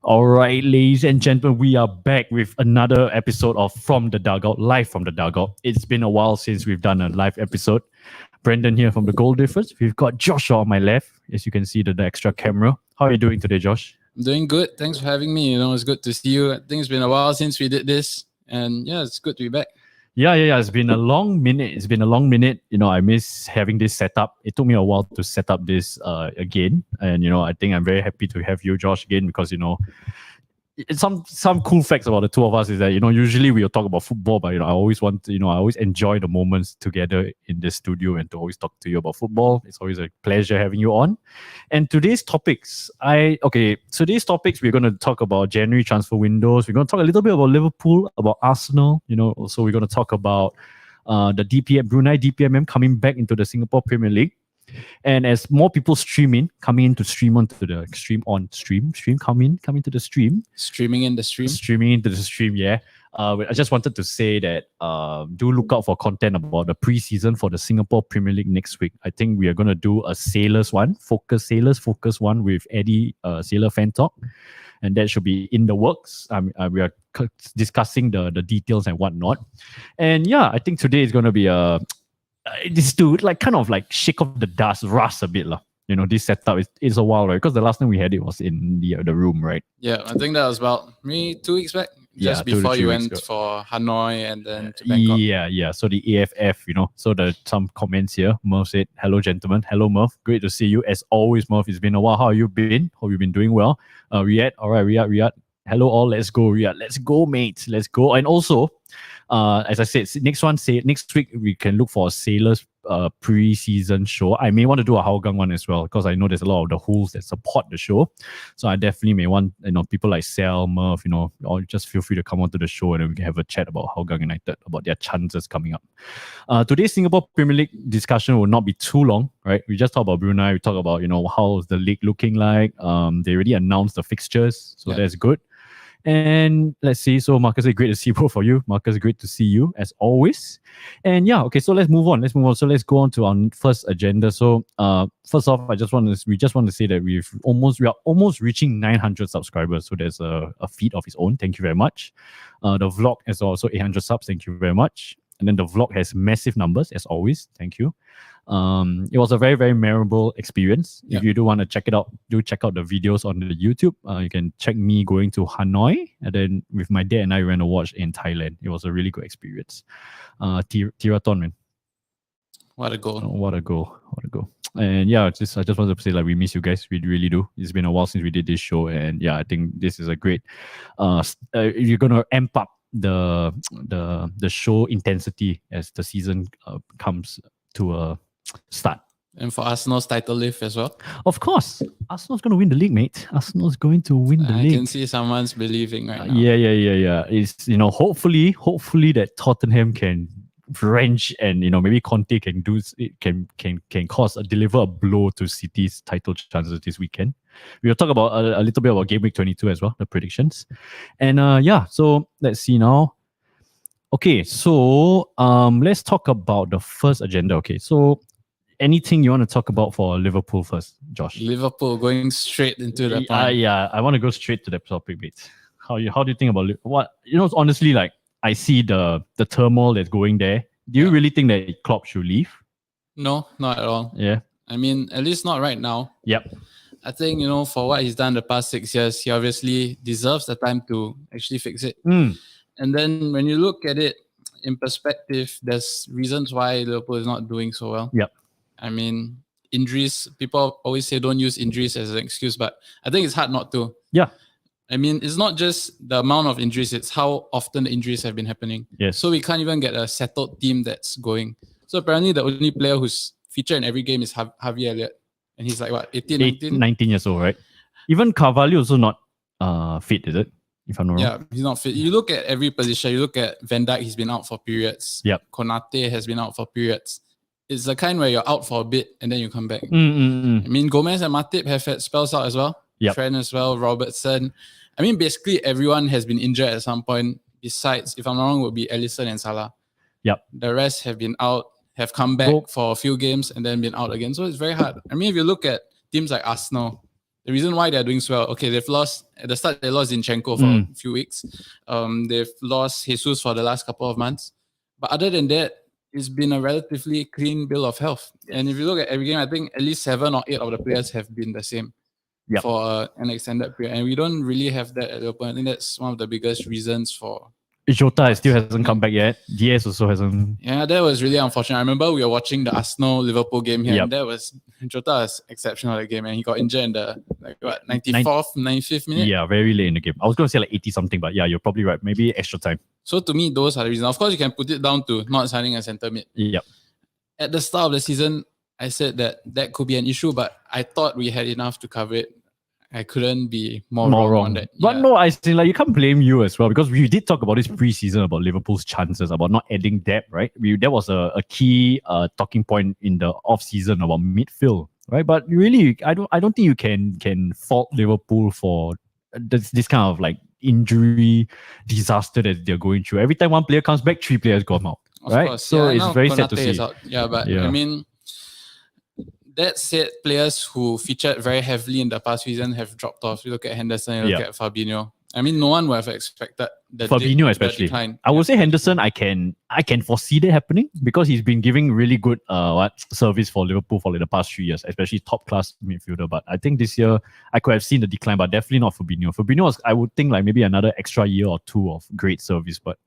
All right, ladies and gentlemen, we are back with another episode of From the Dugout, live from the Dugout. It's been a while since we've done a live episode. Brendan here from the Gold Difference. We've got Joshua on my left, as you can see the extra camera. How are you doing today, Josh? I'm doing good. Thanks for having me. It's good to see you. I think it's been a while since we did this, and yeah, it's good to be back. Yeah. It's been a long minute. I miss having this setup. It took me a while to set up this again, and I think I'm very happy to have you, Josh, again because it's some cool facts about the two of us is that usually we'll talk about football, but I always enjoy the moments together in the studio and to always talk to you about football. It's always a pleasure having you on. And today's topics we're going to talk about January transfer windows. We're going to talk a little bit about Liverpool, about Arsenal. Also we're going to talk about the Brunei DPMM coming back into the Singapore Premier League. And as more people coming into the stream, yeah. I just wanted to say that do look out for content about the preseason for the Singapore Premier League next week. I think we are going to do a Sailors focus one with Eddie Sailor Fan Talk, and that should be in the works. We are discussing the details and whatnot. And yeah, I think today is going to be this to kind of shake off the dust, rust a bit lah. This setup is a while, right? Because the last time we had it was in the room, right? Yeah, I think that was about maybe 2 weeks back. Just before you went for Hanoi and then to Bangkok. Yeah. So the AFF, So some comments here. Murph said, "Hello, gentlemen. Hello, Murph. Great to see you as always, Murph. It's been a while. How have you been? Hope you've been doing well. Riyadh, all right, Riyadh. Hello, all. Let's go, Riyadh. Let's go, mates. Let's go." And also, as I said, next week we can look for a Sailors pre-season show. I may want to do a Hougang one as well because I know there's a lot of the Who's that support the show. So I definitely may want people like Sal, Murph, or just feel free to come onto the show and then we can have a chat about Hougang United, about their chances coming up. Today's Singapore Premier League discussion will not be too long, right? We just talk about Brunei. We talk about how's the league looking like. They already announced the fixtures, so that's good. And let's see. So Marcus, it's great to see both of you. Marcus, great to see you as always. And yeah, okay. So let's move on. So let's go on to our first agenda. So first off, we just want to say that we are almost reaching 900 subscribers. So there's a feat of its own. Thank you very much. The vlog has also 800 subs. Thank you very much. And then the vlog has massive numbers as always. Thank you. It was a very, very memorable experience. Yeah. If you do want to check it out, do check out the videos on the YouTube. You can check me going to Hanoi, and then with my dad and I went to watch in Thailand. It was a really good experience. Tiraton, man. What a goal. What a goal. And yeah, I just wanted to say we miss you guys. We really do. It's been a while since we did this show, and yeah, I think this is a great you're gonna amp up the show intensity as the season comes to a start. And for Arsenal's title lift as well. Of course. Arsenal's going to win the league, mate. Arsenal's going to win the league. I can see someone's believing right now. Yeah. It's hopefully that Tottenham can wrench and maybe Conte can deliver a blow to City's title chances this weekend. We'll talk about a little bit about game week 22 as well, the predictions. And so let's see now. Okay, so let's talk about the first agenda. Okay, so anything you want to talk about for Liverpool first, Josh? Liverpool going straight into the point. Yeah, I want to go straight to the topic, mate. How do you think about what? Honestly, I see the turmoil that's going there. Do you really think that Klopp should leave? No, not at all. Yeah. I mean, at least not right now. Yep. I think, for what he's done the past 6 years, he obviously deserves the time to actually fix it. And then when you look at it in perspective, there's reasons why Liverpool is not doing so well. Yep. I mean, injuries, people always say don't use injuries as an excuse, but I think it's hard not to. Yeah. I mean, it's not just the amount of injuries, it's how often the injuries have been happening. Yes. So we can't even get a settled team that's going. So apparently the only player who's featured in every game is Javier Elliott. And he's 18, 19 years old, right? Even Carvalho also not fit, is it? If I'm not wrong. Yeah, he's not fit. You look at every position. You look at Van Dijk, he's been out for periods. Yep. Konate has been out for periods. It's the kind where you're out for a bit and then you come back. I Mm-mm. mean, Gomez and Matip have had spells out as well. Yep. Trent as well, Robertson. I mean, basically everyone has been injured at some point. Besides, if I'm not wrong, would be Alisson and Salah. Yep. The rest have been out, have come back for a few games and then been out again. So it's very hard. I mean, if you look at teams like Arsenal, the reason why they're doing so well, okay, they've lost, at the start, they lost Zinchenko for a few weeks. They've lost Jesus for the last couple of months. But other than that, it's been a relatively clean bill of health. Yes. And if you look at every game, I think at least 7 or 8 of the players have been the same for an extended period. And we don't really have that at the point. I think that's one of the biggest reasons for... Jota still hasn't come back yet. Diaz also hasn't. Yeah, that was really unfortunate. I remember we were watching the Arsenal-Liverpool game here, and that was... Jota was exceptional that game, and he got injured in the 94th, 95th minute. Yeah, very late in the game. I was going to say like 80 something, but yeah, you're probably right. Maybe extra time. So to me, those are the reasons. Of course, you can put it down to not signing a centre mid. Yep. At the start of the season, I said that could be an issue, but I thought we had enough to cover it. I couldn't be more wrong on that. But no, I think like you can't blame you as well, because we did talk about this pre-season about Liverpool's chances, about not adding depth, right? That was a key talking point in the off-season about midfield, right? But really, I don't think you can fault Liverpool for this kind of like injury disaster that they're going through. Every time one player comes back, 3 players go out, right? Course. So it's very sad to see. Yeah, but I mean, that said, players who featured very heavily in the past season have dropped off. You look at Henderson, you look at Fabinho. I mean, no one would have expected the Fabinho especially. Decline. I would say Henderson, I can foresee that happening because he's been giving really good service for Liverpool for like the past 3 years, especially top class midfielder. But I think this year I could have seen the decline, but definitely not Fabinho. Fabinho was, I would think, like maybe another extra year or 2 of great service. But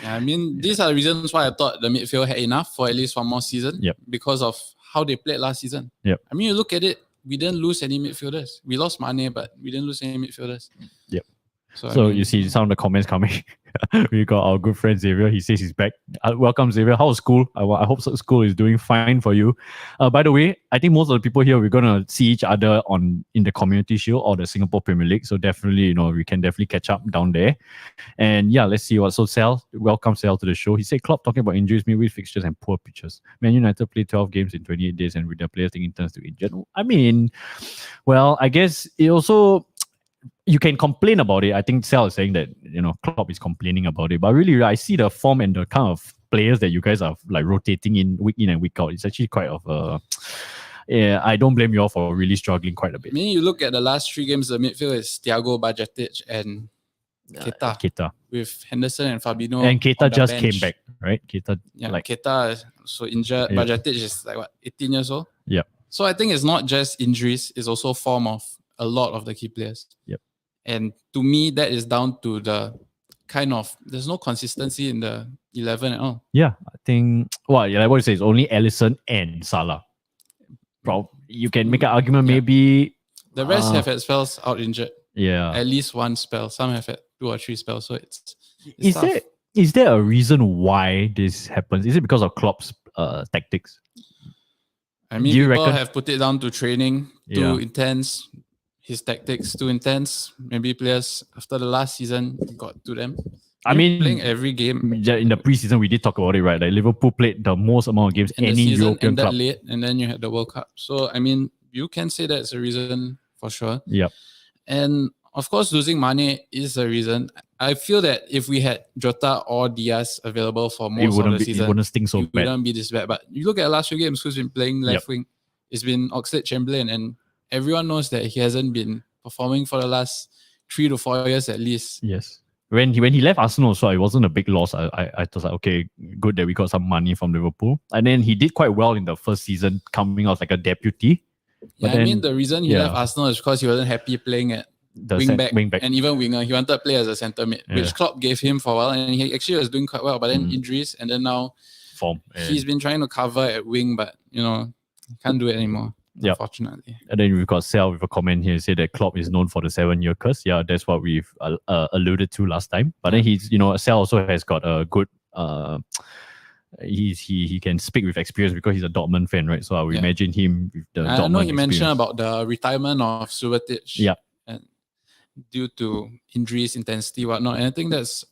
yeah, I mean, these are the reasons why I thought the midfield had enough for at least one more season. Because of how they played last season. I mean, you look at it, we didn't lose any midfielders. We lost Mane, but we didn't lose any midfielders. So I mean, you see some of the comments coming. We got our good friend Xavier. He says he's back. Welcome, Xavier. How's school? I hope school is doing fine for you. By the way, I think most of the people here, we're going to see each other in the Community Shield or the Singapore Premier League. So definitely, we can definitely catch up down there. And yeah, let's see what. So Sal, welcome Sal to the show. He said, Klopp talking about injuries, midweek fixtures and poor pitches. Man United played 12 games in 28 days and with their players taking turns to injure. I mean, well, I guess it also... You can complain about it. I think Sal is saying that, Klopp is complaining about it. But really, I see the form and the kind of players that you guys are like rotating in and week out. It's actually quite of a... Yeah, I don't blame you all for really struggling quite a bit. I mean, you look at the last 3 games, the midfield is Thiago, Bajcetic and Keita. With Henderson and Fabinho. And Keita just came back, right? Keita is so injured. Yeah. Bajcetic is 18 years old? Yeah. So I think it's not just injuries, it's also form of a lot of the key players. Yep. And to me, that is down to the kind of, there's no consistency in the 11 at all. Yeah, I think, like what you say, it's only Alisson and Salah. Bro, you can make an argument maybe... The rest have had spells out injured. Yeah. At least one spell. Some have had 2 or 3 spells. So it's is there a reason why this happens? Is it because of Klopp's tactics? I mean, people have put it down to training, too intense. His tactics too intense. Maybe players after the last season got to them. I mean, playing every game. In the preseason, we did talk about it, right? Like Liverpool played the most amount of games and any European club. Late, and then you had the World Cup. So I mean, you can say that's a reason for sure. Yep. And of course, losing Mane is a reason. I feel that if we had Jota or Diaz available for most of the season, it wouldn't sting so bad. It wouldn't be this bad. But you look at the last 2 games, who's been playing left wing? It's been Oxlade-Chamberlain, and everyone knows that he hasn't been performing for the last 3 to 4 years at least. Yes. When he left Arsenal, so it wasn't a big loss. I was like, okay, good that we got some money from Liverpool. And then he did quite well in the first season, coming out like a deputy. Yeah, I mean, the reason he left Arsenal is because he wasn't happy playing at wing back and even winger. He wanted to play as a centre mid, which Klopp gave him for a while, and he actually was doing quite well. But then injuries, and then now form. He's been trying to cover at wing, but can't do it anymore. Unfortunately. And then we've got Sal with a comment here, say that Klopp is known for the 7-year curse. Yeah, that's what we've alluded to last time. But then he's, Sal also has got a good he can speak with experience because he's a Dortmund fan, right? So I would imagine him with the Dortmund. I know he mentioned about the retirement of Subotic. Yeah. And due to injuries, intensity, whatnot. And I think that's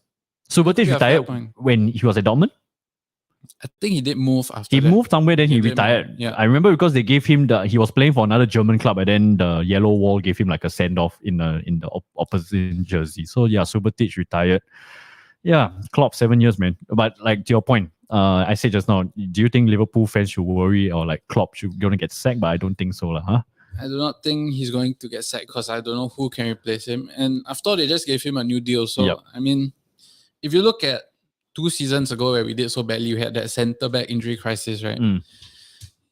Subotic retired when he was at Dortmund. I think he did move after He moved somewhere, then he retired. Yeah. I remember because they gave him he was playing for another German club, and then the Yellow Wall gave him like a send-off in the opposite jersey. So yeah, Subotic retired. Yeah, Klopp 7 years, man. But like to your point, I said just now, do you think Liverpool fans should worry or like Klopp should gonna get sacked? But I don't think so, huh? I do not think he's going to get sacked because I don't know who can replace him. And after all, they just gave him a new deal. So, Yep. I mean, if you look at 2 seasons ago where we did so badly, we had that centre-back injury crisis, right?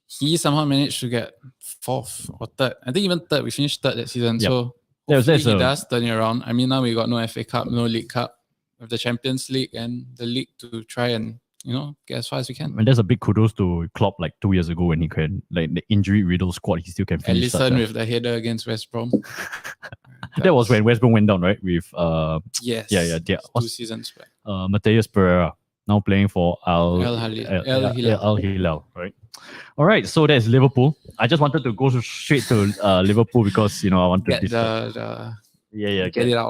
He somehow managed to get 4th or 3rd. I think even 3rd. We finished 3rd that season. Yep. So, hopefully he does turn it around. I mean, now we got no FA Cup, no League Cup. With the Champions League and the league to try and get as far as we can. And there's a big kudos to Klopp like 2 years ago when he can, like the injury-riddled squad, he still can finish. Alisson with the header against West Brom. That was when West Brom went down, right? With yes, 2 seasons back. Mateus Pereira now playing for Al Hilal, right? All right, so that's Liverpool. I just wanted to go straight to Liverpool because I wanted to get it out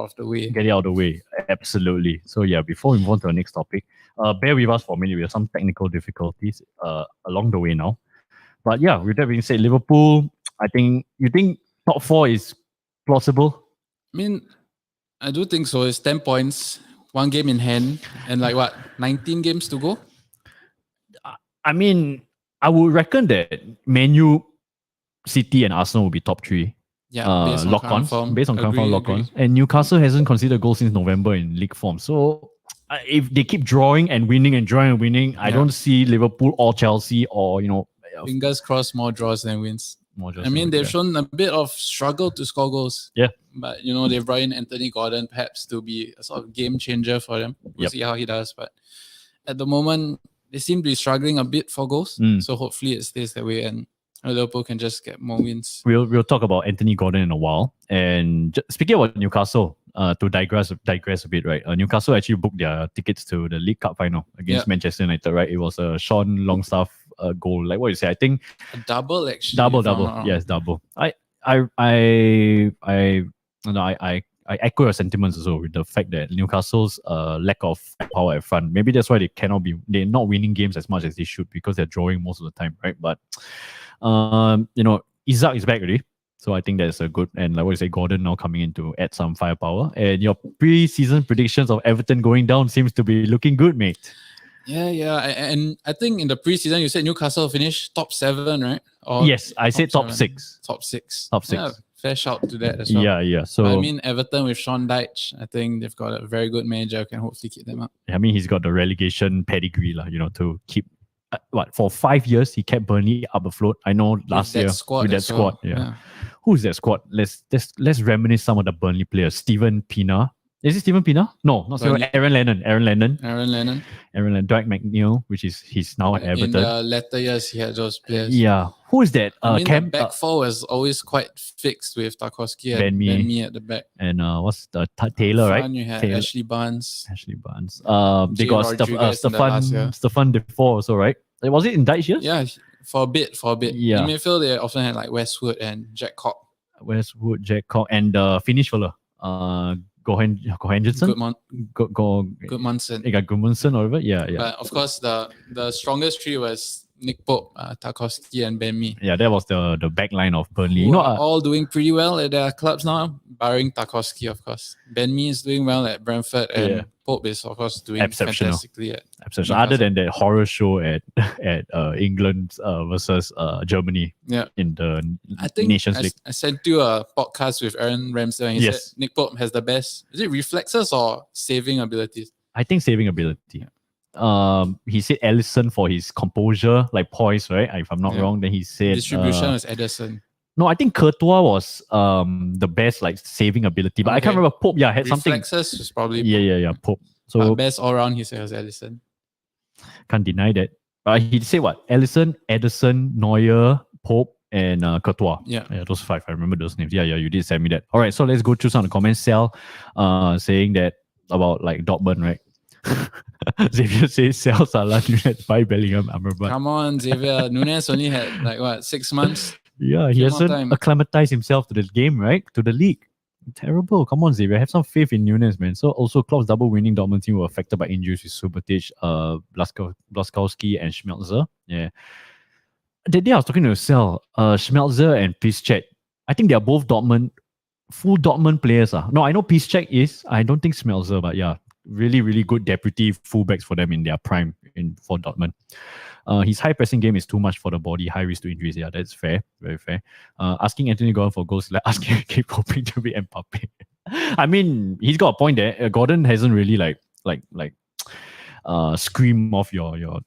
of the way. Get it out of the way, absolutely. So before we move on to the next topic, bear with us for a minute. We have some technical difficulties along the way now. But with that being said, Liverpool, you think top 4 is plausible? I mean, I do think so. It's 10 points, 1 game in hand, and 19 games to go? I mean, I would reckon that Man U, City and Arsenal will be top 3. Yeah, based on current lock-ons. And Newcastle hasn't conceded a goal since November in league form. So if they keep drawing and winning, I don't see Liverpool or Chelsea or, fingers crossed, more draws than wins. They've shown a bit of struggle to score goals. Yeah. But, they've brought in Anthony Gordon perhaps to be a sort of game changer for them. We'll see how he does. But at the moment, they seem to be struggling a bit for goals. So hopefully it stays that way and Liverpool can just get more wins. We'll talk about Anthony Gordon in a while. And speaking about Newcastle, to digress a bit, right? Newcastle actually booked their tickets to the League Cup final against Manchester United, right? It was a Sean Longstaff goal. Like what you say, I think a double actually. Double. Yes, double. I echo your sentiments also with the fact that Newcastle's lack of power at front. Maybe that's why they're not winning games as much as they should because they're drawing most of the time, right? But Isak is back already. So I think that's a good, and like what you say, Gordon now coming in to add some firepower. And your pre-season predictions of Everton going down seems to be looking good, mate. Yeah. And I think in the pre-season, you said Newcastle finished top 7, right? Or yes, I said top 6. Top 6. Top 6. Yeah, fair shout to that as well. Yeah. So but Everton with Sean Dyche, I think they've got a very good manager who can hopefully keep them up. He's got the relegation pedigree, to keep. For 5 years he kept Burnley up afloat. I know last year with that squad. Yeah. Who's that squad? Let's reminisce some of the Burnley players. Steven Pienaar. Is it Steven Pienaar? No, not Steven. Aaron Lennon. Dwight McNeil, he's now at Everton. In the latter years, he had those players. Yeah. Who is that? The back four was always quite fixed with Tarkowski and Ben Mee at the back. And what's the Taylor, right? You had Taylor. Ashley Barnes. They got Stefan Defoe also, right? Was it in Dyche years? Yeah, for a bit. Yeah. In midfield, they often had Westwood and Jack Cock. And the Finnish fella, Gohenson? Gudmundsson or whatever. Yeah. But of course, the strongest three was Nick Pope, Tarkowski, and Ben Mee. Yeah, that was the back line of Burnley. Who are all doing pretty well at their clubs now, barring Tarkowski, of course. Ben Mee is doing well at Brentford, and Pope is, of course, doing fantastically at Exceptional. Other than that horror show at England versus Germany in the Nations League. I sent you a podcast with Aaron Ramsdale, and he said Nick Pope has the best, is it reflexes or saving abilities? I think saving ability. He said Alisson for his composure, like poise, right? If I'm not wrong, then he said distribution was Ederson. No, I think Courtois was the best like saving ability, but I can't remember. Pope, had something. Reflexes was probably Pope. So best all round, he said was Alisson. Can't deny that. He said what? Alisson, Ederson, Neuer, Pope, and Courtois. Yeah, those 5. I remember those names. Yeah, you did send me that. All right, so let's go through some of the comments. Sal, saying that about like Dortmund, right? Xavier says sell Salah, Nunez, buy Bellingham, Amrabat. Come on, Xavier. Nunez only had 6 months. Yeah, he hasn't acclimatized himself to the game, right? To the league. Terrible. Come on, Xavier. Have some faith in Nunez, man. So also Klopp's double winning Dortmund team were affected by injuries with Subotic, Blaskowski and Schmelzer. Yeah. That day I was talking to Sal, Schmelzer and Piszczek. I think they are both full Dortmund players. No, I know Piszczek is. I don't think Schmelzer, but yeah. Really, really good deputy fullbacks for them in their prime for Dortmund. His high pressing game is too much for the body, high risk to injuries. Yeah, that's fair, very fair. Asking Anthony Gordon for goals, like asking keep hoping to be Mbappe. I mean, he's got a point there. Gordon hasn't really scream off your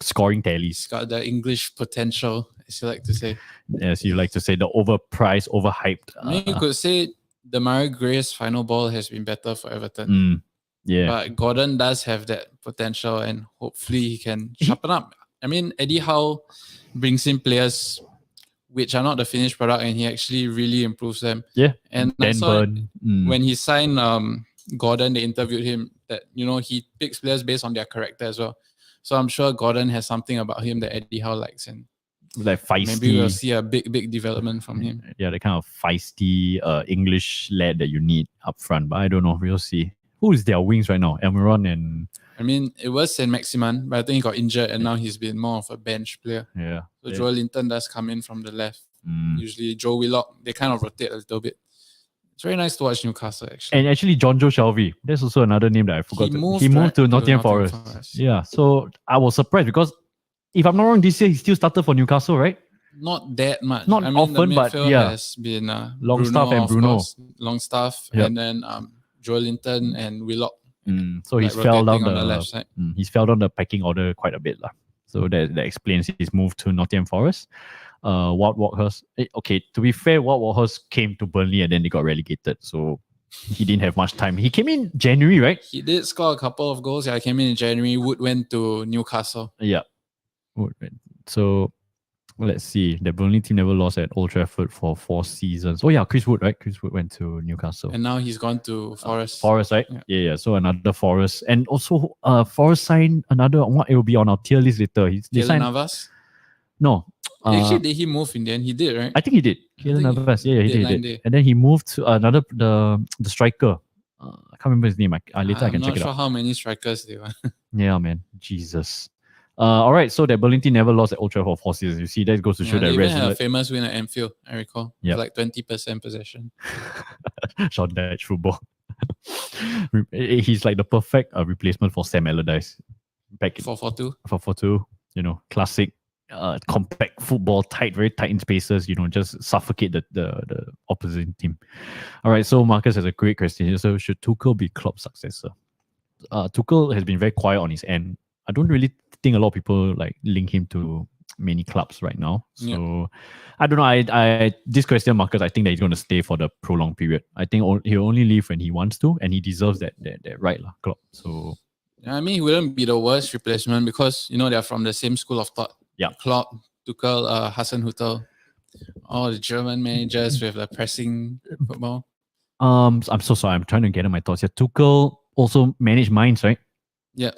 scoring tallies. He's got the English potential, as you like to say. As you like to say, the overpriced, overhyped. I mean, you could say the Mario Gray's final ball has been better for Everton. Yeah. But Gordon does have that potential, and hopefully he can sharpen up. I mean, Eddie Howe brings in players which are not the finished product, and he actually really improves them. Yeah. And I saw when he signed Gordon, they interviewed him that, he picks players based on their character as well. So I'm sure Gordon has something about him that Eddie Howe likes, and like feisty. Maybe we'll see a big development from him. Yeah, the kind of feisty English lad that you need up front. But I don't know. We'll see. Who is their wings right now? Almiron and... I mean, it was Saint Maximin, but I think he got injured and now he's been more of a bench player. Yeah. So Joel Linton does come in from the left. Usually Joe Willock, they kind of rotate a little bit. It's very nice to watch Newcastle, actually. And actually, Jonjo Shelvey. That's also another name that I forgot. He moved to Nottingham Forest. Yeah, so I was surprised because if I'm not wrong, this year he still started for Newcastle, right? Not that much. Not often, but yeah. Has been Longstaff and Bruno. Longstaff, and then Joel Linton and Willock. So he's fell down the left side. He's fell down the pecking order quite a bit. So that explains his move to Nottingham Forest. Wout Walkhurst. Okay, to be fair, Wout Walkhurst came to Burnley and then they got relegated. So he didn't have much time. He came in January, right? He did score a couple of goals. Yeah, he came in January. Wood went to Newcastle. Yeah. So let's see. The Burnley team never lost at Old Trafford for 4 seasons. Oh yeah, Chris Wood, right? Chris Wood went to Newcastle. And now he's gone to Forest. Forest, right? Yeah. So another Forest. And also Forest signed another, it will be on our tier list later. Keylor Navas? No. Actually, did he move in the end? He did, right? I think he did. Keylor Navas. Yeah, he did. And then he moved to another, the striker. I can't remember his name. Later I can check it out. I'm not sure how many strikers they were. Yeah, man. Jesus. All right, so that Burnley team never lost at Old Trafford for 4 seasons. You see, that goes to show that they even had a famous win at Anfield, I recall. Yeah. Like 20% possession. Sean Dyche football. He's like the perfect replacement for Sam Allardyce. Back 4-4-2. 4-4-2, classic, compact football, very tight in spaces, just suffocate the opposite team. All right, so Marcus has a great question. So should Tuchel be Klopp's successor? Tuchel has been very quiet on his end. I don't really think a lot of people link him to many clubs right now. So I don't know. I this question, Marcus, I think that he's going to stay for the prolonged period. I think he'll only leave when he wants to, and he deserves that right, Klopp. So I mean, he wouldn't be the worst replacement because they're from the same school of thought. Yeah, Klopp, Tuchel, Hassan Hutel, all the German managers with the pressing football. I'm so sorry. I'm trying to get in my thoughts here. Tuchel also managed Mainz, right? Yeah.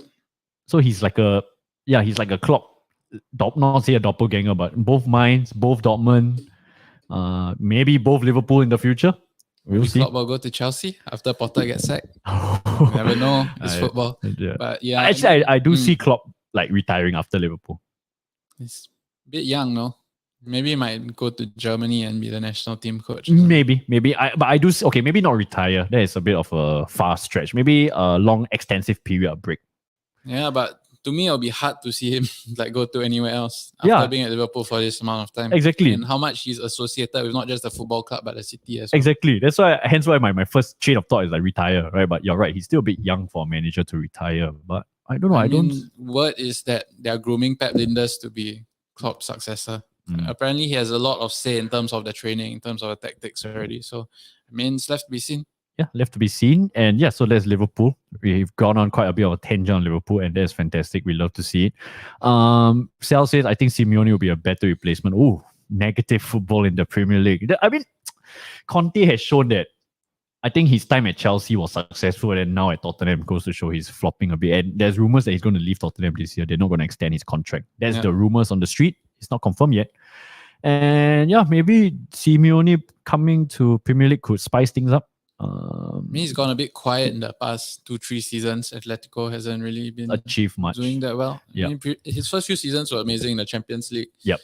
So he's like a Klopp, not say a doppelganger, but both Mainz, both Dortmund, maybe both Liverpool in the future. We'll see. Klopp will go to Chelsea after Potter gets sacked. You never know. It's football. Yeah. But yeah, actually, I do see Klopp retiring after Liverpool. It's a bit young, no? Maybe he might go to Germany and be the national team coach. Maybe. But I do see, okay, maybe not retire. That is a bit of a far stretch. Maybe a long, extensive period of break. Yeah, but to me, it'll be hard to see him go to anywhere else after being at Liverpool for this amount of time. Exactly. And how much he's associated with not just the football club, but the city as well. Exactly. Hence why my first chain of thought is retire, right? But you're right. He's still a bit young for a manager to retire. But I don't know. Word is that they're grooming Pep Linders to be Klopp's successor. Apparently, he has a lot of say in terms of the training, in terms of the tactics already. So, it's left to be seen. Yeah, left to be seen. And yeah, so that's Liverpool. We've gone on quite a bit of a tangent on Liverpool, and that's fantastic. We love to see it. Sal says, I think Simeone will be a better replacement. Ooh, negative football in the Premier League. I mean, Conte has shown that I think his time at Chelsea was successful, and now at Tottenham goes to show he's flopping a bit. And there's rumors that he's going to leave Tottenham this year. They're not going to extend his contract. That's the rumors on the street. It's not confirmed yet. And yeah, maybe Simeone coming to Premier League could spice things up. He's gone a bit quiet in the past 2-3 seasons. Atletico hasn't really been achieved much, doing that well. Yeah, his first few seasons were amazing in the Champions League. Yep,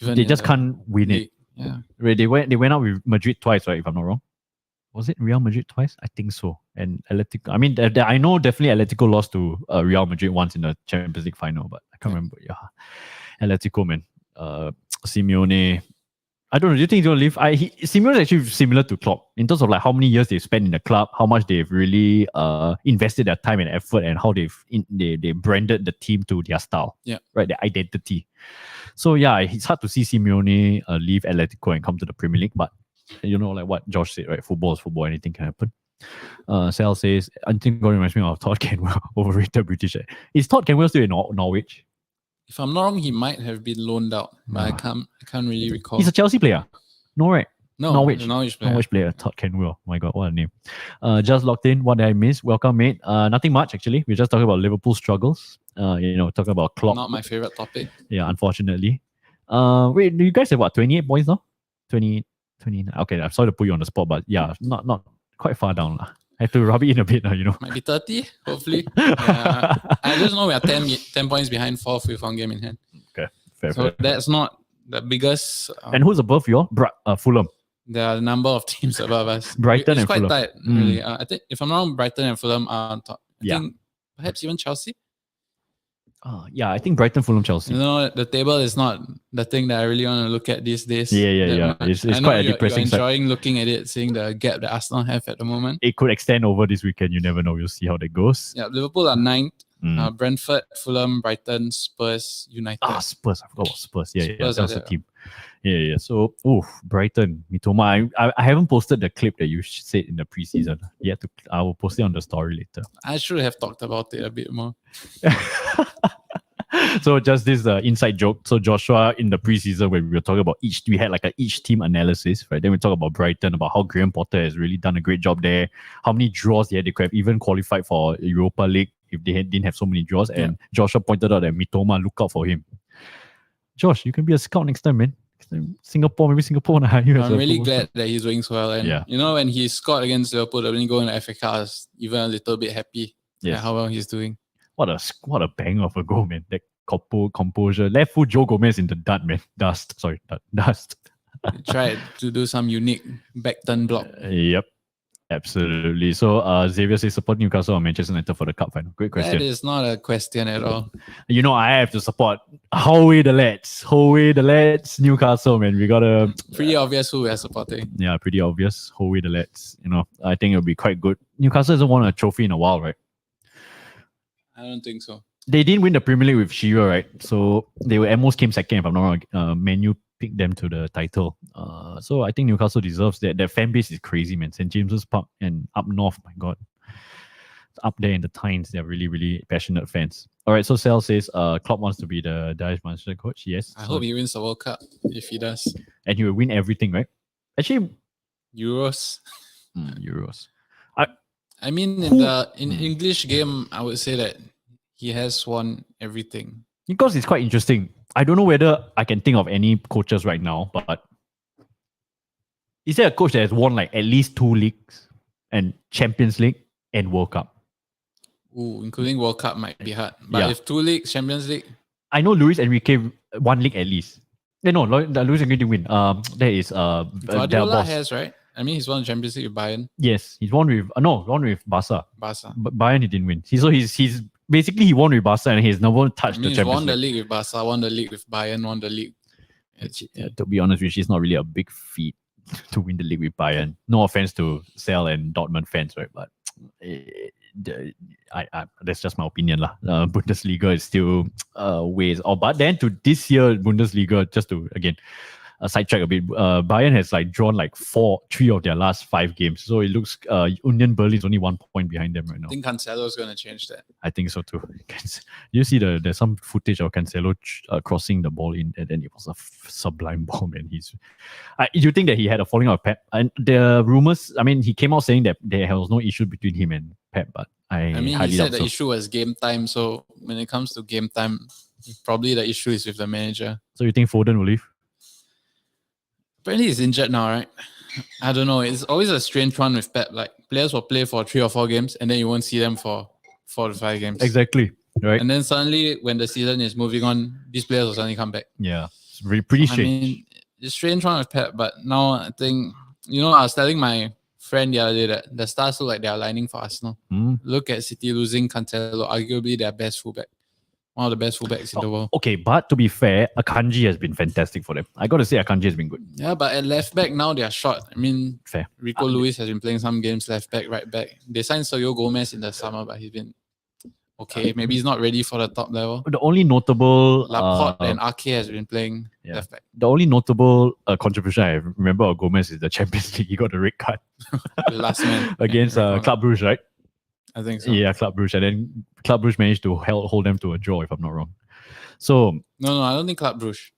they just can't win league. It. Yeah, they went out with Madrid twice, right? If I'm not wrong, was it Real Madrid twice? I think so. And Atletico. I mean, I know definitely Atletico lost to Real Madrid once in the Champions League final, but I can't remember. Yeah. Atletico, man. Simeone. I don't know. Do you think he's going to leave? Simeone is actually similar to Klopp in terms of like how many years they've spent in the club, how much they've really invested their time and effort, and how they branded the team to their style. Yeah. Right, their identity. So yeah, it's hard to see Simeone leave Atletico and come to the Premier League, but you know, like what Josh said, right? Football is football. Anything can happen. Sal says, I think God reminds me of Todd Canwell, overrated British. Is Todd Canwell still in Norwich? If I'm not wrong, he might have been loaned out, but I can't really recall. He's a Chelsea player. No, right? No, Norwich. Norwich player. Norwich player, Todd Canwell. My God, what a name. Just logged in. What did I miss? Welcome, mate. Nothing much, actually. We're just talking about Liverpool struggles. Talking about Klopp. Not my favorite topic. Yeah, unfortunately. Wait, you guys have what, 28 points now? 29. Okay, I'm sorry to put you on the spot, but yeah, not quite far down. I have to rub it in a bit, Might be 30, hopefully. Yeah, I just know we are 10 points behind fourth with one game in hand. Okay, fair. That's not the biggest. And who's above you? Fulham. There are a number of teams above us. Brighton it's and quite Fulham. tight, really. I think, if I'm wrong, Brighton and Fulham are on top. I think perhaps even Chelsea. Yeah, I think Brighton, Fulham, Chelsea. The table is not the thing that I really want to look at these days. Yeah. It's quite a depressing you're enjoying looking at it, seeing the gap that Arsenal have at the moment. It could extend over this weekend. You never know. We'll see how that goes. Yeah, Liverpool are 9th. Brentford, Fulham, Brighton, Spurs, United. Spurs. I forgot about Spurs. Yeah, Spurs that was the team. Yeah. So, Brighton, Mitoma. I haven't posted the clip that you said in the preseason. I will post it on the story later. I should have talked about it a bit more. So just this inside joke. So Joshua, in the preseason when we were talking about we had like each team analysis, right? Then we talk about Brighton, about how Graham Potter has really done a great job there. How many draws they could have even qualified for Europa League if they didn't have so many draws. And Joshua pointed out that Mitoma, look out for him. Josh, you can be a scout next time, man. Singapore want to hire you. I'm really glad that he's doing so well. And when he scored against Liverpool, when he go in the FA Cup, I was even a little bit happy at how well he's doing. What a bang of a goal, man. That composure. Left foot Joe Gomez in the dust. He tried to do some unique back turn block. Yep. Absolutely. So Xavier says support Newcastle or Manchester United for the cup final. Great question. That is not a question at all. I have to support Howie the lads. Newcastle, man. We got a pretty obvious who we are supporting. Yeah, pretty obvious. Howie the lads. I think it'll be quite good. Newcastle hasn't won a trophy in a while, right? I don't think so. They didn't win the Premier League with Shearer, right? So they almost came second, if I'm not wrong. Man U picked them to the title. So I think Newcastle deserves that. Their fan base is crazy, man. St. James's Park and up north, my God. Up there in the Tynes, they're really, really passionate fans. All right, so Sal says Klopp wants to be the Dutch Manchester coach. Yes. I hope he wins the World Cup if he does. And he will win everything, right? Actually, Euros. Euros. I mean, in the English game, I would say that he has won everything. Because it's quite interesting. I don't know whether I can think of any coaches right now, but is there a coach that has won like at least 2 leagues and Champions League and World Cup? Ooh, including World Cup might be hard. But if 2 leagues, Champions League. I know Luis Enrique 1 league at least. No, Luis Enrique didn't win. That is Guardiola has, right? I mean, he's won the Champions League with Bayern. Yes, he's won with Barca. Barca. But Bayern he didn't win. He's basically he won with Barca and he's never touched the Champions League. He's won the league with Barca, won the league with Bayern, won the league. To be honest with you, it's not really a big feat to win the league with Bayern. No offense to Cell and Dortmund fans, right? But that's just my opinion, lah. Bundesliga is still ways. But then to this year Bundesliga, just to again sidetrack a bit, Bayern has like drawn like 3 of their last 5 games. So it looks Union Berlin is only 1 point behind them right now. I think Cancelo is going to change that. I think so too. You see there's some footage of Cancelo crossing the ball in, and then it was a sublime ball, man. You think that he had a falling out with Pep? And the rumors, I mean, he came out saying that there was no issue between him and Pep, but I mean, he said the issue was game time. So when it comes to game time, probably the issue is with the manager. So you think Foden will leave? Apparently he's injured now, right? I don't know. It's always a strange one with Pep. Like players will play for 3 or 4 games and then you won't see them for 4 to 5 games. Exactly. Right. And then suddenly when the season is moving on, these players will suddenly come back. Yeah. It's really pretty strange. I mean, it's a strange one with Pep, but now I think, I was telling my friend the other day that the stars look like they're aligning for Arsenal. Look at City losing Cancelo, arguably their best fullback. one of the best fullbacks in the world. Okay, but to be fair, Akanji has been fantastic for them. I got to say, Akanji has been good. Yeah, but at left back now they are short. I mean, Fair. Rico Lewis has been playing some games left back, right back. They signed Sergio Gomez in the summer, but he's been okay. Maybe he's not ready for the top level. The only notable Laporte and Ake has been playing left back. The only notable contribution I remember of Gomez is the Champions League. He got the red card The last man against Club Brugge, right? I think so. Yeah, Club Brugge, and then Club Brugge managed to hold them to a draw, if I'm not wrong. So no, I don't think Club Brugge.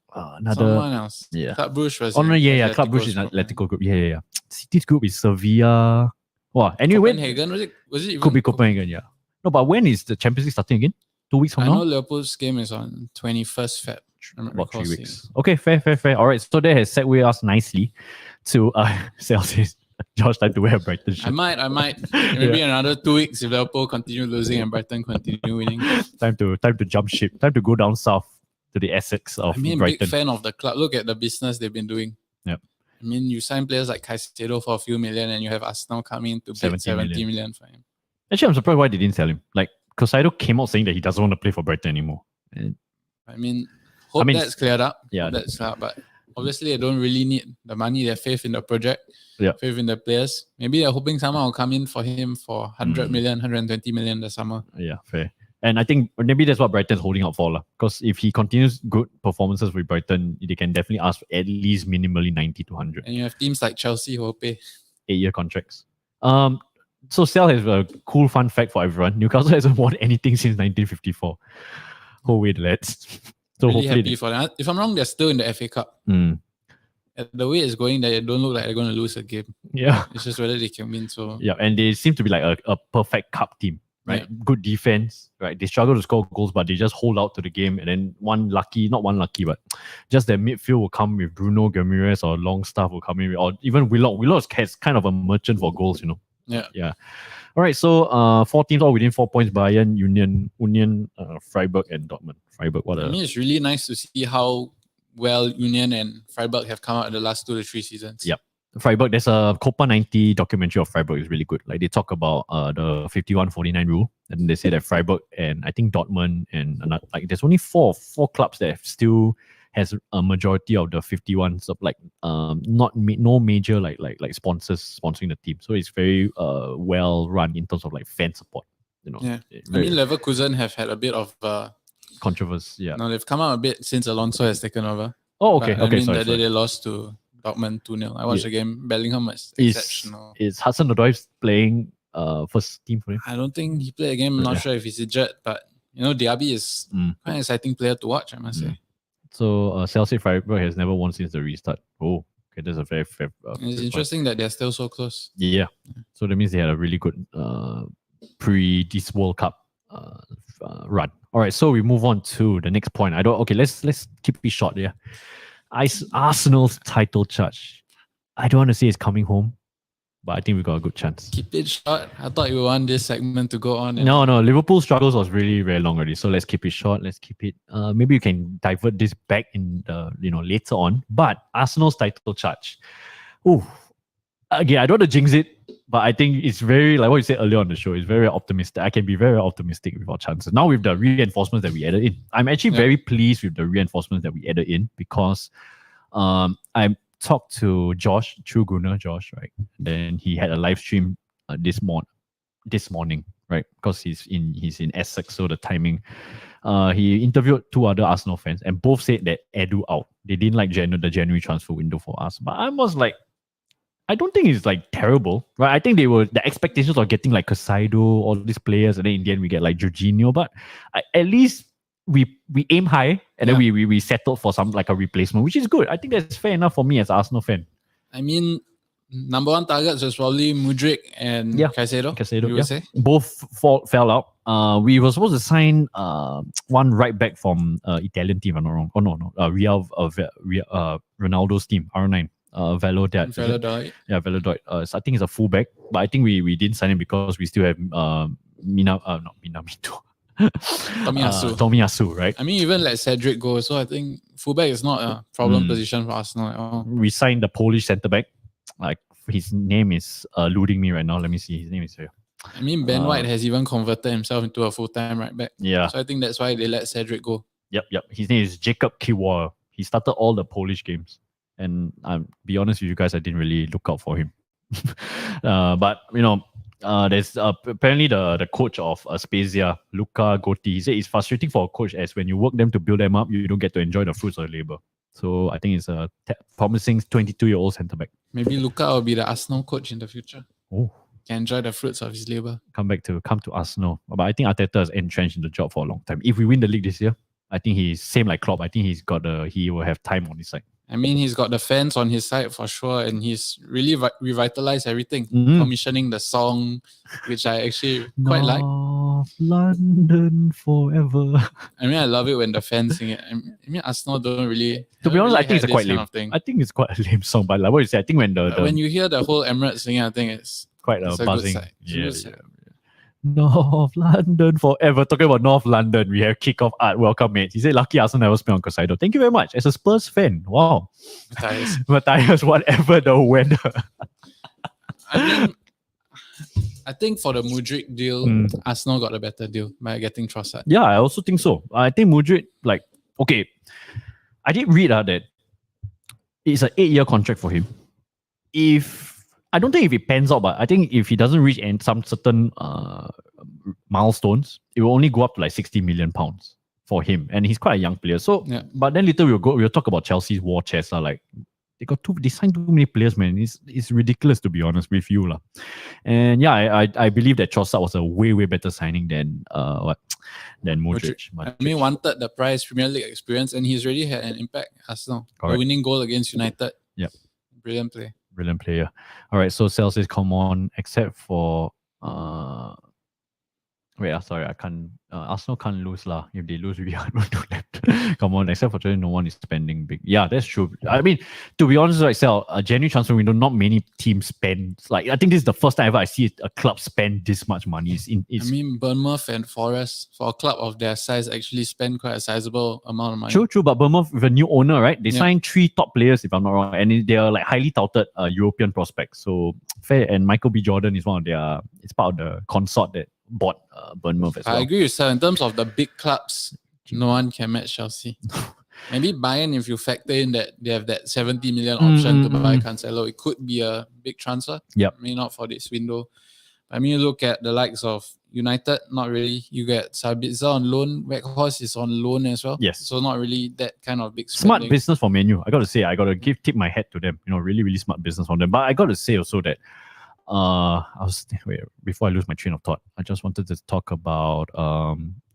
Someone else. Yeah, Club Brugge was. Oh no, yeah. Club Brugge is an Atletico group. Yeah. City's group is Sevilla. Wow. Anyway, Copenhagen was it? Even could be Copenhagen. Yeah. No, but when is the Champions League starting again? 2 weeks from I now. know Liverpool's game is on 21st Feb. About 3 weeks. Okay, fair. All right, so that has segued us nicely to Celsius. Josh, time to wear a Brighton shirt. I might. Maybe another 2 weeks if Liverpool continue losing and Brighton continue winning. Time to jump ship. Time to go down south to the Essex of Brighton. Big fan of the club. Look at the business they've been doing. Yep. I mean, you sign players like Caicedo for a few million, and you have Arsenal coming to bid 70 million for him. Actually, I'm surprised why they didn't sell him. Like, Caicedo came out saying that he doesn't want to play for Brighton anymore. I mean, that's cleared up. Yeah, that's cleared up. But obviously, they don't really need the money. They have faith in the project. Yeah. Faith in the players. Maybe they're hoping someone will come in for him for 100 million, 120 million this summer. Yeah, fair. And I think maybe that's what Brighton's holding out for. Because if he continues good performances with Brighton, they can definitely ask for at least minimally 90 to 100. And you have teams like Chelsea who will pay 8-year contracts. So Sal has a cool fun fact for everyone. Newcastle hasn't won anything since 1954. Oh wait, lads. So really hopefully happy for them. If I'm wrong, they're still in the FA Cup. At the way it's going, they don't look like they're going to lose a game. Yeah. It's just whether they can win. So yeah, and they seem to be like a perfect cup team, right? Yeah. Good defense, right? They struggle to score goals, but they just hold out to the game. And then not one lucky, but just their midfield will come with Bruno Guimaraes or Longstaff will come in, or even Willock. Willock is kind of a merchant for goals, you know. Yeah. All right, so 4 teams all within 4 points: Bayern, Union, Freiburg, and Dortmund. Freiburg, I mean, it's really nice to see how well Union and Freiburg have come out in the last 2 to 3 seasons. Yep. Freiburg, there's a Copa 90 documentary of Freiburg. It's really good. Like, they talk about the 51-49 rule, and they say that Freiburg and I think Dortmund and like there's only four clubs that still has a majority of the 51s of like no major like sponsors sponsoring the team. So it's very well run in terms of like fan support. You know. Yeah. I mean, Leverkusen have had a bit of controversy. Yeah. No, they've come out a bit since Alonso has taken over. Oh, okay. But, okay. That day they lost to Dortmund 2-0. I watched the game. Bellingham was exceptional. Is Hudson Odoi playing first team for him? I don't think he played a game. I'm not sure if he's injured, but Diaby is quite an exciting player to watch, I must say. So Chelsea Freiburg has never won since the restart. Oh, okay, that's a very fair. It's interesting that they're still so close. Yeah. So that means they had a really good this World Cup run. All right, so we move on to the next point. Let's keep it short. Yeah. Arsenal's title charge. I don't want to say it's coming home, but I think we got a good chance. Keep it short. I thought you want this segment to go on. No. Liverpool's struggles was really very long already. So let's keep it short. Let's keep it. Maybe you can divert this back in later on. But Arsenal's title charge. Ooh. Again, I don't want to jinx it, but I think it's very, like what you said earlier on the show, it's very optimistic. I can be very optimistic with our chances. Now with the reinforcements that we added in, I'm actually very pleased with the reinforcements that we added in because I talked to Josh, True Gunner Josh, right? Then he had a live stream this morning, right? Because he's in Essex, so the timing. He interviewed 2 other Arsenal fans and both said that Edu out. They didn't like the January transfer window for us. But I was like, I don't think it's like terrible, right? I think the expectations of getting like Caicedo, all these players, and then in the end we get like Jorginho. But at least we aim high and then we settled for some like a replacement, which is good. I think that's fair enough for me as an Arsenal fan. I mean, number 1 targets was probably Mudryk and Caicedo. You would say both fell out. We were supposed to sign one right back from Italian team. I'm not wrong. Oh no, Ronaldo's team, R9. Valladolid. Yeah, Valladolid. So I think it's a fullback, but I think we didn't sign him because we still have Tomiyasu, right? I mean, even let Cedric go, so I think fullback is not a problem position for Arsenal at all. We signed the Polish centre back. Like his name is eluding me right now. Let me see. His name is here. I mean, Ben White has even converted himself into a full-time right back. Yeah. So I think that's why they let Cedric go. Yep. His name is Jacob Kiwa. He started all the Polish games. And I'll be honest with you guys, I didn't really look out for him. But, there's apparently the coach of Spezia, Luca Gotti, he said it's frustrating for a coach as when you work them to build them up, you don't get to enjoy the fruits of the labor. So I think it's a promising 22-year-old centre back. Maybe Luca will be the Arsenal coach in the future. Oh, can enjoy the fruits of his labor. Come to Arsenal. But I think Arteta is entrenched in the job for a long time. If we win the league this year, I think he's same like Klopp. I think he will have time on his side. I mean, he's got the fans on his side for sure, and he's really revitalized everything. Commissioning the song, which I actually quite like. London forever. I mean, I love it when the fans sing it. I mean, Arsenal don't really. To be honest, really I think it's quite lame. I think it's quite a lame song, but like what you say, I think when you hear the whole Emirates singing, I think it's quite a buzzing. Yeah. North London forever. Talking about North London, we have kickoff art. Welcome, mate. He said, lucky Arsenal never spent on Casado. Thank you very much. As a Spurs fan, wow. Matthias, whatever the weather. I think for the Mudryk deal, Arsenal got a better deal by getting Trossard. Yeah, I also think so. I think Mudryk, okay, I did read that it's an 8-year contract for him. I don't think if it pans out, but I think if he doesn't reach some certain milestones, it will only go up to like 60 million pounds for him. And he's quite a young player. So, but then later we'll talk about Chelsea's war chest. They signed too many players, man. It's ridiculous, to be honest with you. And yeah, I believe that Trossard was a way, way better signing than Mudryk. I mean, wanted the price, Premier League experience, and he's already had an impact. Arsenal, a winning goal against United. Yep. Brilliant play. Brilliant player. All right, so Cell says, come on, except for sorry, I can't. Arsenal can't lose lah. If they lose, we are not do that. Come on, except for today, no one is spending big. Yeah, that's true. I mean, to be honest, like Cell, a genuine transfer window, not many teams spend. I think this is the first time ever I see a club spend this much money. I mean, Bournemouth and Forest, for a club of their size, actually spend quite a sizable amount of money. True. But Bournemouth with a new owner, right? They signed 3 top players, if I'm not wrong, and they are like highly touted European prospects. So fair, and Michael B. Jordan is it's part of the consort that bought Bournemouth as well. I agree with Sir. In terms of the big clubs, no one can match Chelsea. Maybe Bayern, if you factor in that they have that 70 million option to buy Cancelo, it could be a big transfer. Yep. Maybe not for this window. I mean, you look at the likes of United, not really. You get Sabitzer on loan. Weghorst is on loan as well. Yes. So not really that kind of big spending. Smart business for Man U. I got to say, I got to tip my hat to them. Really, really smart business from them. But I got to say also that before I lose my train of thought, I just wanted to talk about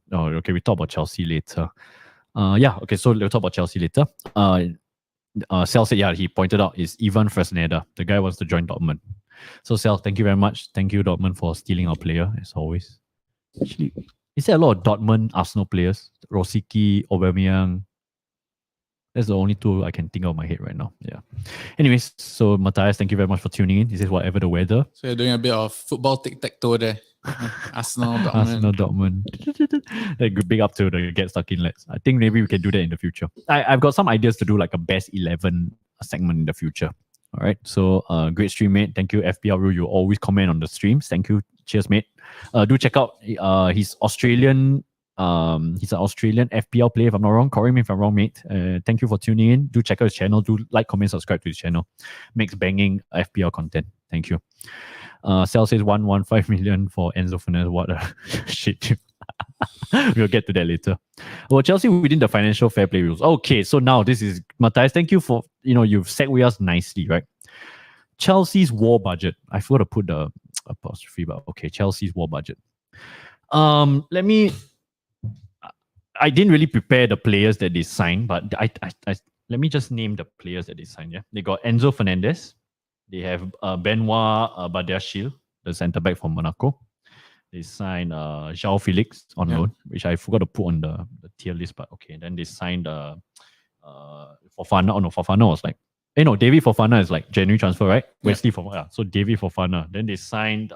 we talk about Chelsea later. So we'll talk about Chelsea later. Sal said, he pointed out is Ivan Fresneda. The guy wants to join Dortmund. So Sal, thank you very much. Thank you, Dortmund, for stealing our player, as always. Actually, is there a lot of Dortmund Arsenal players? Rosicky, Aubameyang. That's the only 2 I can think of in my head right now. Yeah. Anyways, so Matthias, thank you very much for tuning in. He says whatever the weather. So you're doing a bit of football tic-tac-toe there. Arsenal, Dortmund. Big up to the Get Stuck In lads. I think maybe we can do that in the future. I've got some ideas to do like a best 11 segment in the future. All right. So great stream, mate. Thank you, FPL Rule. You always comment on the streams. Thank you. Cheers, mate. Do check out his Australian. He's an Australian FPL player, if I'm not wrong. Correct me if I'm wrong, mate. Thank you for tuning in. Do check out his channel. Do like, comment, subscribe to his channel. Makes banging FPL content. Thank you. Sal says 115 million for Enzo Fernandez. What a shit. We'll get to that later. Well, Chelsea within the financial fair play rules. Okay, so now this is Matthias. Thank you for you've segued us nicely, right? Chelsea's war budget. I forgot to put the apostrophe, but okay, Chelsea's war budget. Let me. I didn't really prepare the players that they signed, but I let me just name the players that they signed. Yeah, they got Enzo Fernandez. They have Benoit Badiashile, the centre back from Monaco. They signed João Felix on loan, which I forgot to put on the tier list, but okay. Then they signed Fofana. Oh no, Fofana was like, David Fofana is like January transfer, right? Yeah. Wesley Fofana. So David Fofana. Then they signed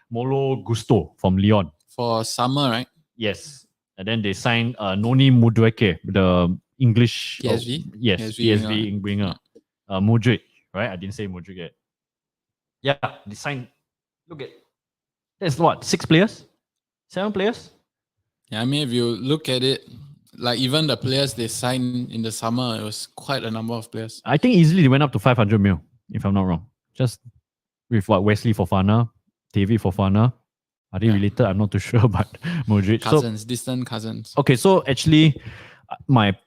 Molo Gusto from Lyon. For summer, right? Yes. And then they signed Noni Madueke, the English... PSV? Yes, PSV winger. Mudryk, right? I didn't say Mudryk yet. Yeah, they signed... Look at... That's what, 6 players? 7 players? Yeah, I mean, if you look at it, like even the players they signed in the summer, it was quite a number of players. I think easily they went up to 500 mil, if I'm not wrong. Just with what, Wesley Fofana, David Fofana. Are they related? I'm not too sure, but Modric. Cousins, distant cousins. Okay, so actually, my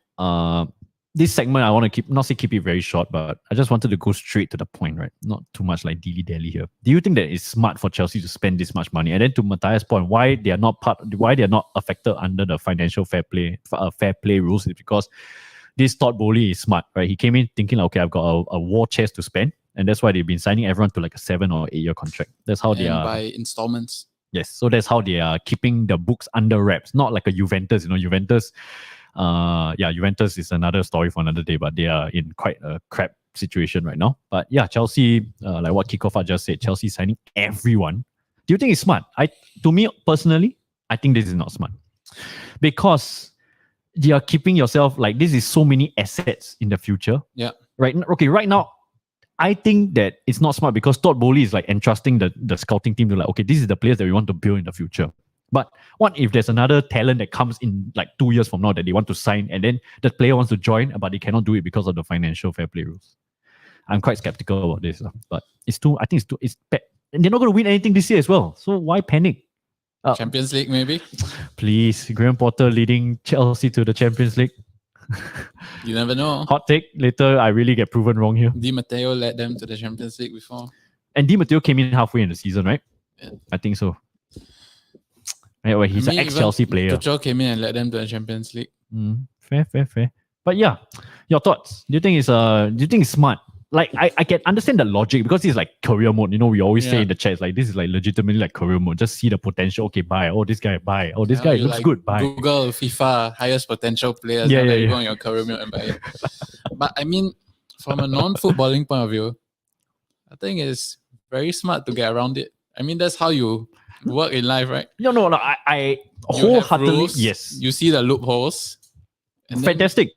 this segment I want to keep it very short, but I just wanted to go straight to the point, right? Not too much like dilly-dally here. Do you think that it's smart for Chelsea to spend this much money? And then to Matthias' point, why they are not affected under the financial fair play rules is because this Todd Bowley is smart, right? He came in thinking like, okay, I've got a war chest to spend, and that's why they've been signing everyone to like a 7 or 8 year contract. That's how they are by installments. Yes, so that's how they are keeping the books under wraps. Not like a Juventus, Juventus is another story for another day, but they are in quite a crap situation right now. But yeah, Chelsea, like what Kickoff just said, Chelsea signing everyone. Do you think it's smart? To me personally, I think this is not smart because you are keeping yourself like this is so many assets in the future. Yeah. Right. Okay. Right now, I think that it's not smart because Todd Bowley is like entrusting the scouting team to like, okay, this is the players that we want to build in the future. But what if there's another talent that comes in like 2 years from now that they want to sign and then the player wants to join, but they cannot do it because of the financial fair play rules? I'm quite skeptical about this, but I think it's bad. And they're not going to win anything this year as well. So why panic? Champions League, maybe? Please, Graham Potter leading Chelsea to the Champions League. You never know. Hot take. Later, I really get proven wrong here. Di Matteo led them to the Champions League before. And Di Matteo came in halfway in the season, right? Yeah. I think so. Anyway, he's an ex-Chelsea player. Tuchel came in and led them to the Champions League. Fair. But yeah, your thoughts. Do you think it's smart? Like I can understand the logic because it's like career mode. We always say in the chat, like this is like legitimately like career mode. Just see the potential. Okay, buy. Oh, this guy buy. Oh, this guy looks like good. Buy. Google FIFA highest potential players. You go on your career mode and buy it. But I mean, from a non-footballing point of view, I think it's very smart to get around it. I mean, that's how you work in life, right? No. I wholeheartedly yes. You see the loopholes. Fantastic.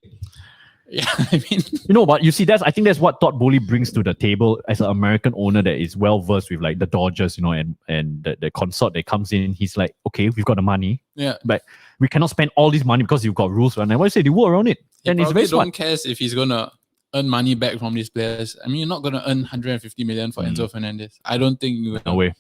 Yeah, I mean, but you see, I think that's what Todd Bowley brings to the table as an American owner that is well versed with like the Dodgers, and the consort that comes in. He's like, okay, we've got the money, but we cannot spend all this money because you've got rules. And what I say, they work around it, and it's very smart. Don't care if he's gonna earn money back from these players. I mean, you're not gonna earn 150 million for Enzo Fernandez. I don't think you will. No way.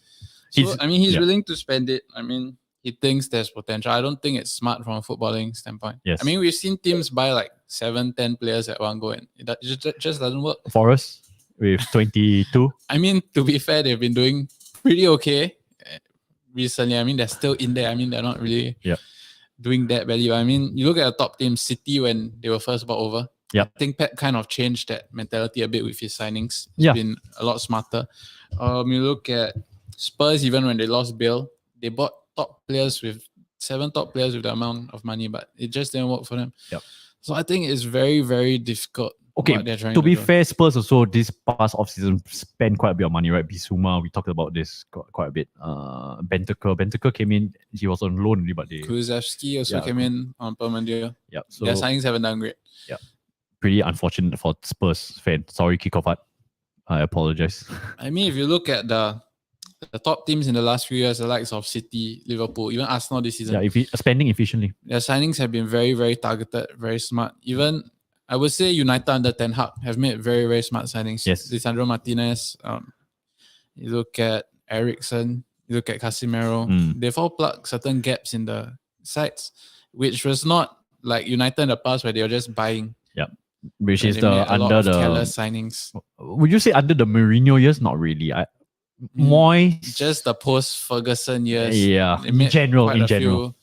So, he's willing to spend it. I mean, he thinks there's potential. I don't think it's smart from a footballing standpoint. Yes. I mean, we've seen teams buy like 7-10 players at one go and it just doesn't work. Forest with 22. I mean, to be fair, they've been doing pretty okay recently. I mean, they're still in there. I mean, they're not really doing that value. I mean, you look at the top team, City, when they were first bought over. Yeah. I think Pep kind of changed that mentality a bit with his signings. It's been a lot smarter. You look at Spurs, even when they lost Bale, they bought 7 top players with the amount of money, but it just didn't work for them. Yep. So I think it's very, very difficult. Okay, to be fair, Spurs also this past offseason spent quite a bit of money, right? Bissouma, we talked about this quite a bit. Bentancur came in, he was on loan only, but Kulusevski also came in on permanent deal. Yeah, so their signings haven't done great. Yeah, pretty unfortunate for Spurs fans. Sorry, Kickoff Art. I apologize. I mean, if you look at the top teams in the last few years, the likes of City, Liverpool, even Arsenal this season. Yeah, spending efficiently. Their signings have been very, very targeted, very smart. Even, I would say United under Ten Hag have made very, very smart signings. Yes. Lisandro Martinez, you look at Eriksen, you look at Casemiro. They've all plugged certain gaps in the sides, which was not like United in the past where they were just buying. Yeah. Which is under the careless signings. Would you say under the Mourinho years? Not really. Moyes, just the post-Ferguson years. Yeah, in general. Few,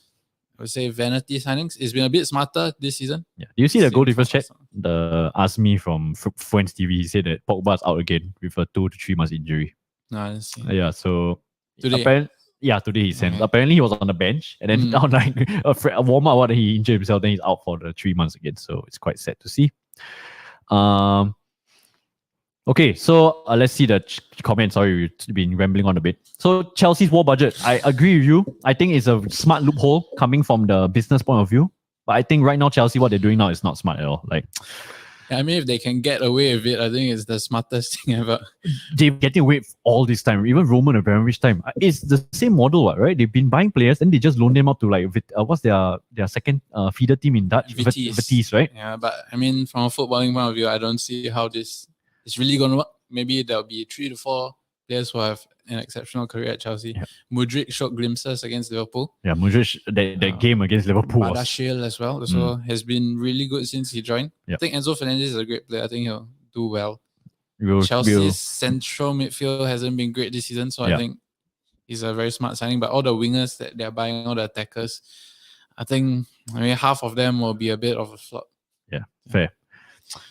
I would say vanity signings. It's been a bit smarter this season. Yeah. Do you see the goal difference chat? The Asmi from Friends TV, he said that Pogba's out again with a 2 to 3 months injury. No, I didn't see. Yeah, so today. Today he sent. Okay. Apparently he was on the bench and then on like a warm up, he injured himself. Then he's out for the 3 months again. So it's quite sad to see. Okay, so let's see the comments. Sorry, we've been rambling on a bit. So Chelsea's war budget, I agree with you. I think it's a smart loophole coming from the business point of view. But I think right now Chelsea, what they're doing now is not smart at all. Like I mean, if they can get away with it, I think it's the smartest thing ever. They're getting away all this time. Even Roman Abramovich time. It's the same model, right? They've been buying players, then they just loan them out to like what's their second feeder team in Dutch? Vitesse, right? Yeah, but I mean, from a footballing point of view, I don't see how this is really going to work. Maybe there'll be 3 to 4 players who have an exceptional career at Chelsea. Yeah. Mudryk showed glimpses against Liverpool. Yeah, Mudryk, that game against Liverpool Badashil as well. So has been really good since he joined. Yep. I think Enzo Fernandez is a great player. I think he'll do well. Chelsea's central midfield hasn't been great this season, so I think he's a very smart signing. But all the wingers that they're buying, all the attackers, I mean, half of them will be a bit of a flop. Yeah, fair.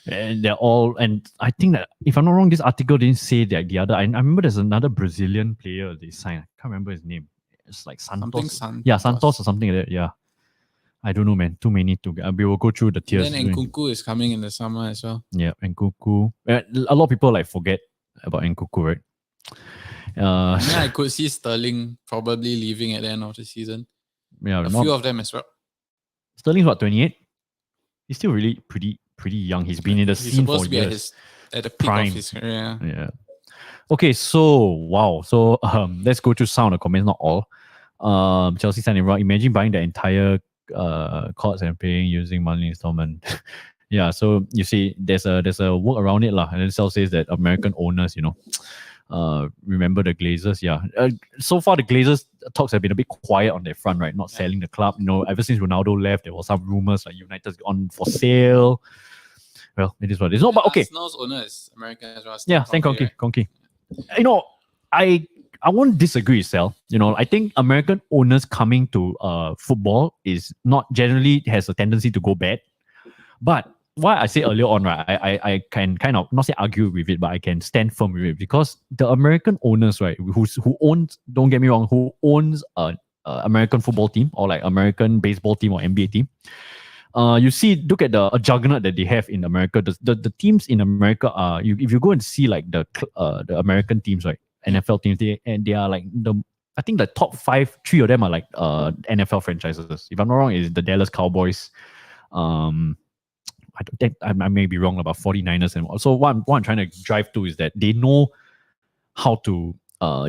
And they're all, and I think that if I'm not wrong, this article didn't say that the other. I remember there's another Brazilian player they signed. I can't remember his name. It's like Santos. Yeah, Santos or something like that. Yeah, I don't know, man. Too many to. We will go through the tiers. And then Nkunku is coming in the summer as well. Yeah, Nkunku. A lot of people like forget about Nkunku, right? I could see Sterling probably leaving at the end of the season. Yeah, a few of them as well. Sterling's what, 28? He's still really pretty young. He's been in the scene for years. At the peak of his career. Yeah. Okay, so wow. So let's go through some of the comments, not all. Chelsea signing wrong. Imagine buying the entire courts and paying using monthly installment. Yeah, so you see there's a work around it lah. And then Sal says that American owners, remember the Glazers. Yeah. So far the Glazers talks have been a bit quiet on their front, right? Not selling the club. Ever since Ronaldo left, there was some rumors like United's on for sale. Well, it is what it is. No, but okay. Arsenal's owner is American as well. Yeah, Stan Kroenke. I won't disagree, Sal. I think American owners coming to football is not generally has a tendency to go bad. But what I said earlier on, right, I can kind of not say argue with it, but I can stand firm with it because the American owners, right, who owns, don't get me wrong, who owns an American football team or like American baseball team or NBA team, you see, look at the juggernaut that they have in America. The teams in America are, if you go and see like the American teams, right, NFL teams, they are like I think the top 5, 3 of them are like NFL franchises. If I'm not wrong, is the Dallas Cowboys. I may be wrong about 49ers and so what I'm trying to drive to is that they know how to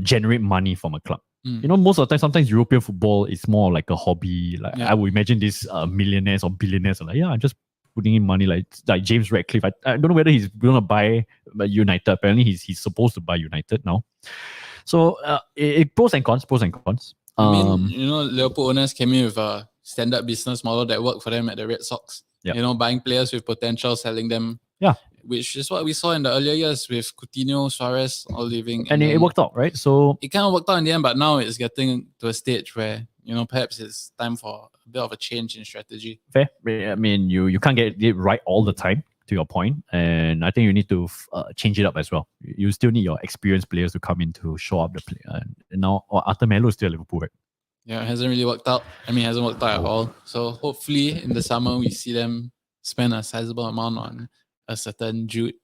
generate money from a club. Most of the time, sometimes European football is more like a hobby. Like I would imagine these millionaires or billionaires are like, I'm just putting in money like James Radcliffe. I don't know whether he's going to buy United. Apparently, he's supposed to buy United now. So it pros and cons. I mean, Liverpool owners came in with a standard business model that worked for them at the Red Sox. Yep. Buying players with potential, selling them. Yeah. Which is what we saw in the earlier years with Coutinho, Suarez all leaving. And it worked out, right? So it kind of worked out in the end, but now it's getting to a stage where, perhaps it's time for a bit of a change in strategy. Fair. I mean, you can't get it right all the time, to your point. And I think you need to change it up as well. You still need your experienced players to come in to show up the play. And now, Arthur Melo is still at Liverpool, right? Yeah, it hasn't really worked out. I mean, it hasn't worked out at all. So hopefully in the summer, we see them spend a sizable amount on a certain Jude.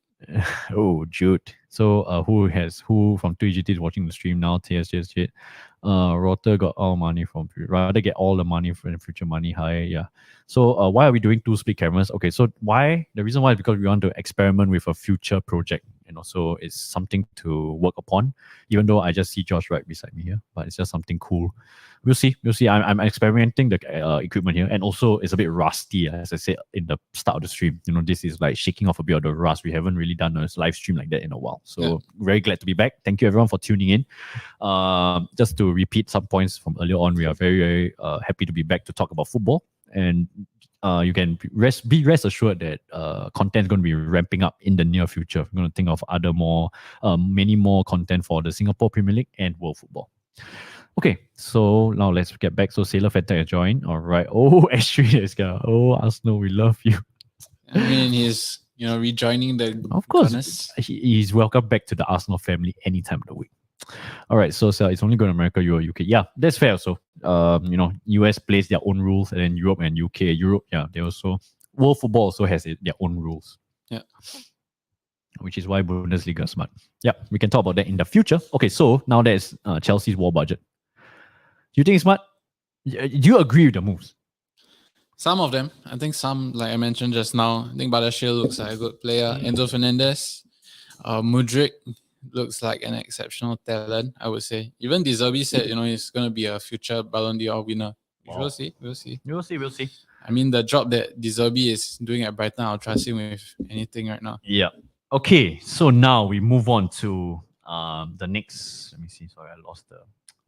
Oh, Jude. So who from 2GT is watching the stream now? Cheers. Rotter got all money from, rather get all the money from future money high. Yeah. So why are we doing 2 split cameras? Okay, so the reason why is because we want to experiment with a future project. So it's something to work upon, even though I just see Josh right beside me here, but it's just something cool. We'll see. I'm experimenting the equipment here, and also it's a bit rusty, as I said in the start of the stream. This is like shaking off a bit of the rust. We haven't really done a live stream like that in a while. So very glad to be back. Thank you everyone for tuning in. Just to repeat some points from earlier on, we are very, very happy to be back to talk about football. And you can be rest assured that content is going to be ramping up in the near future. We're going to think of many more content for the Singapore Premier League and World Football. Okay, so now let's get back. So Sailor Fanta has joined. All right. Oh, Astrid is going. Oh, Arsenal, we love you. I mean, he's rejoining the. Of course, he's welcome back to the Arsenal family any time of the week. All right, so it's only going to America, Europe, UK. Yeah, that's fair. So, US plays their own rules, and then Europe and UK. Europe, they also World Football also has their own rules. Yeah, which is why Bundesliga is smart. Yeah, we can talk about that in the future. Okay, so now there's Chelsea's war budget. Do you think it's smart? Do you agree with the moves? Some of them. I think some, like I mentioned just now, I think Badashil looks like a good player. Enzo Fernandez, Mudryk looks like an exceptional talent, I would say. Even De Zerbi said, he's going to be a future Ballon d'Or winner. Wow. We'll see. We'll see. We'll see. I mean, the job that De Zerbi is doing at Brighton, I'll trust him with anything right now. Yeah. Okay, so now we move on to the next. Let me see. Sorry, I lost the.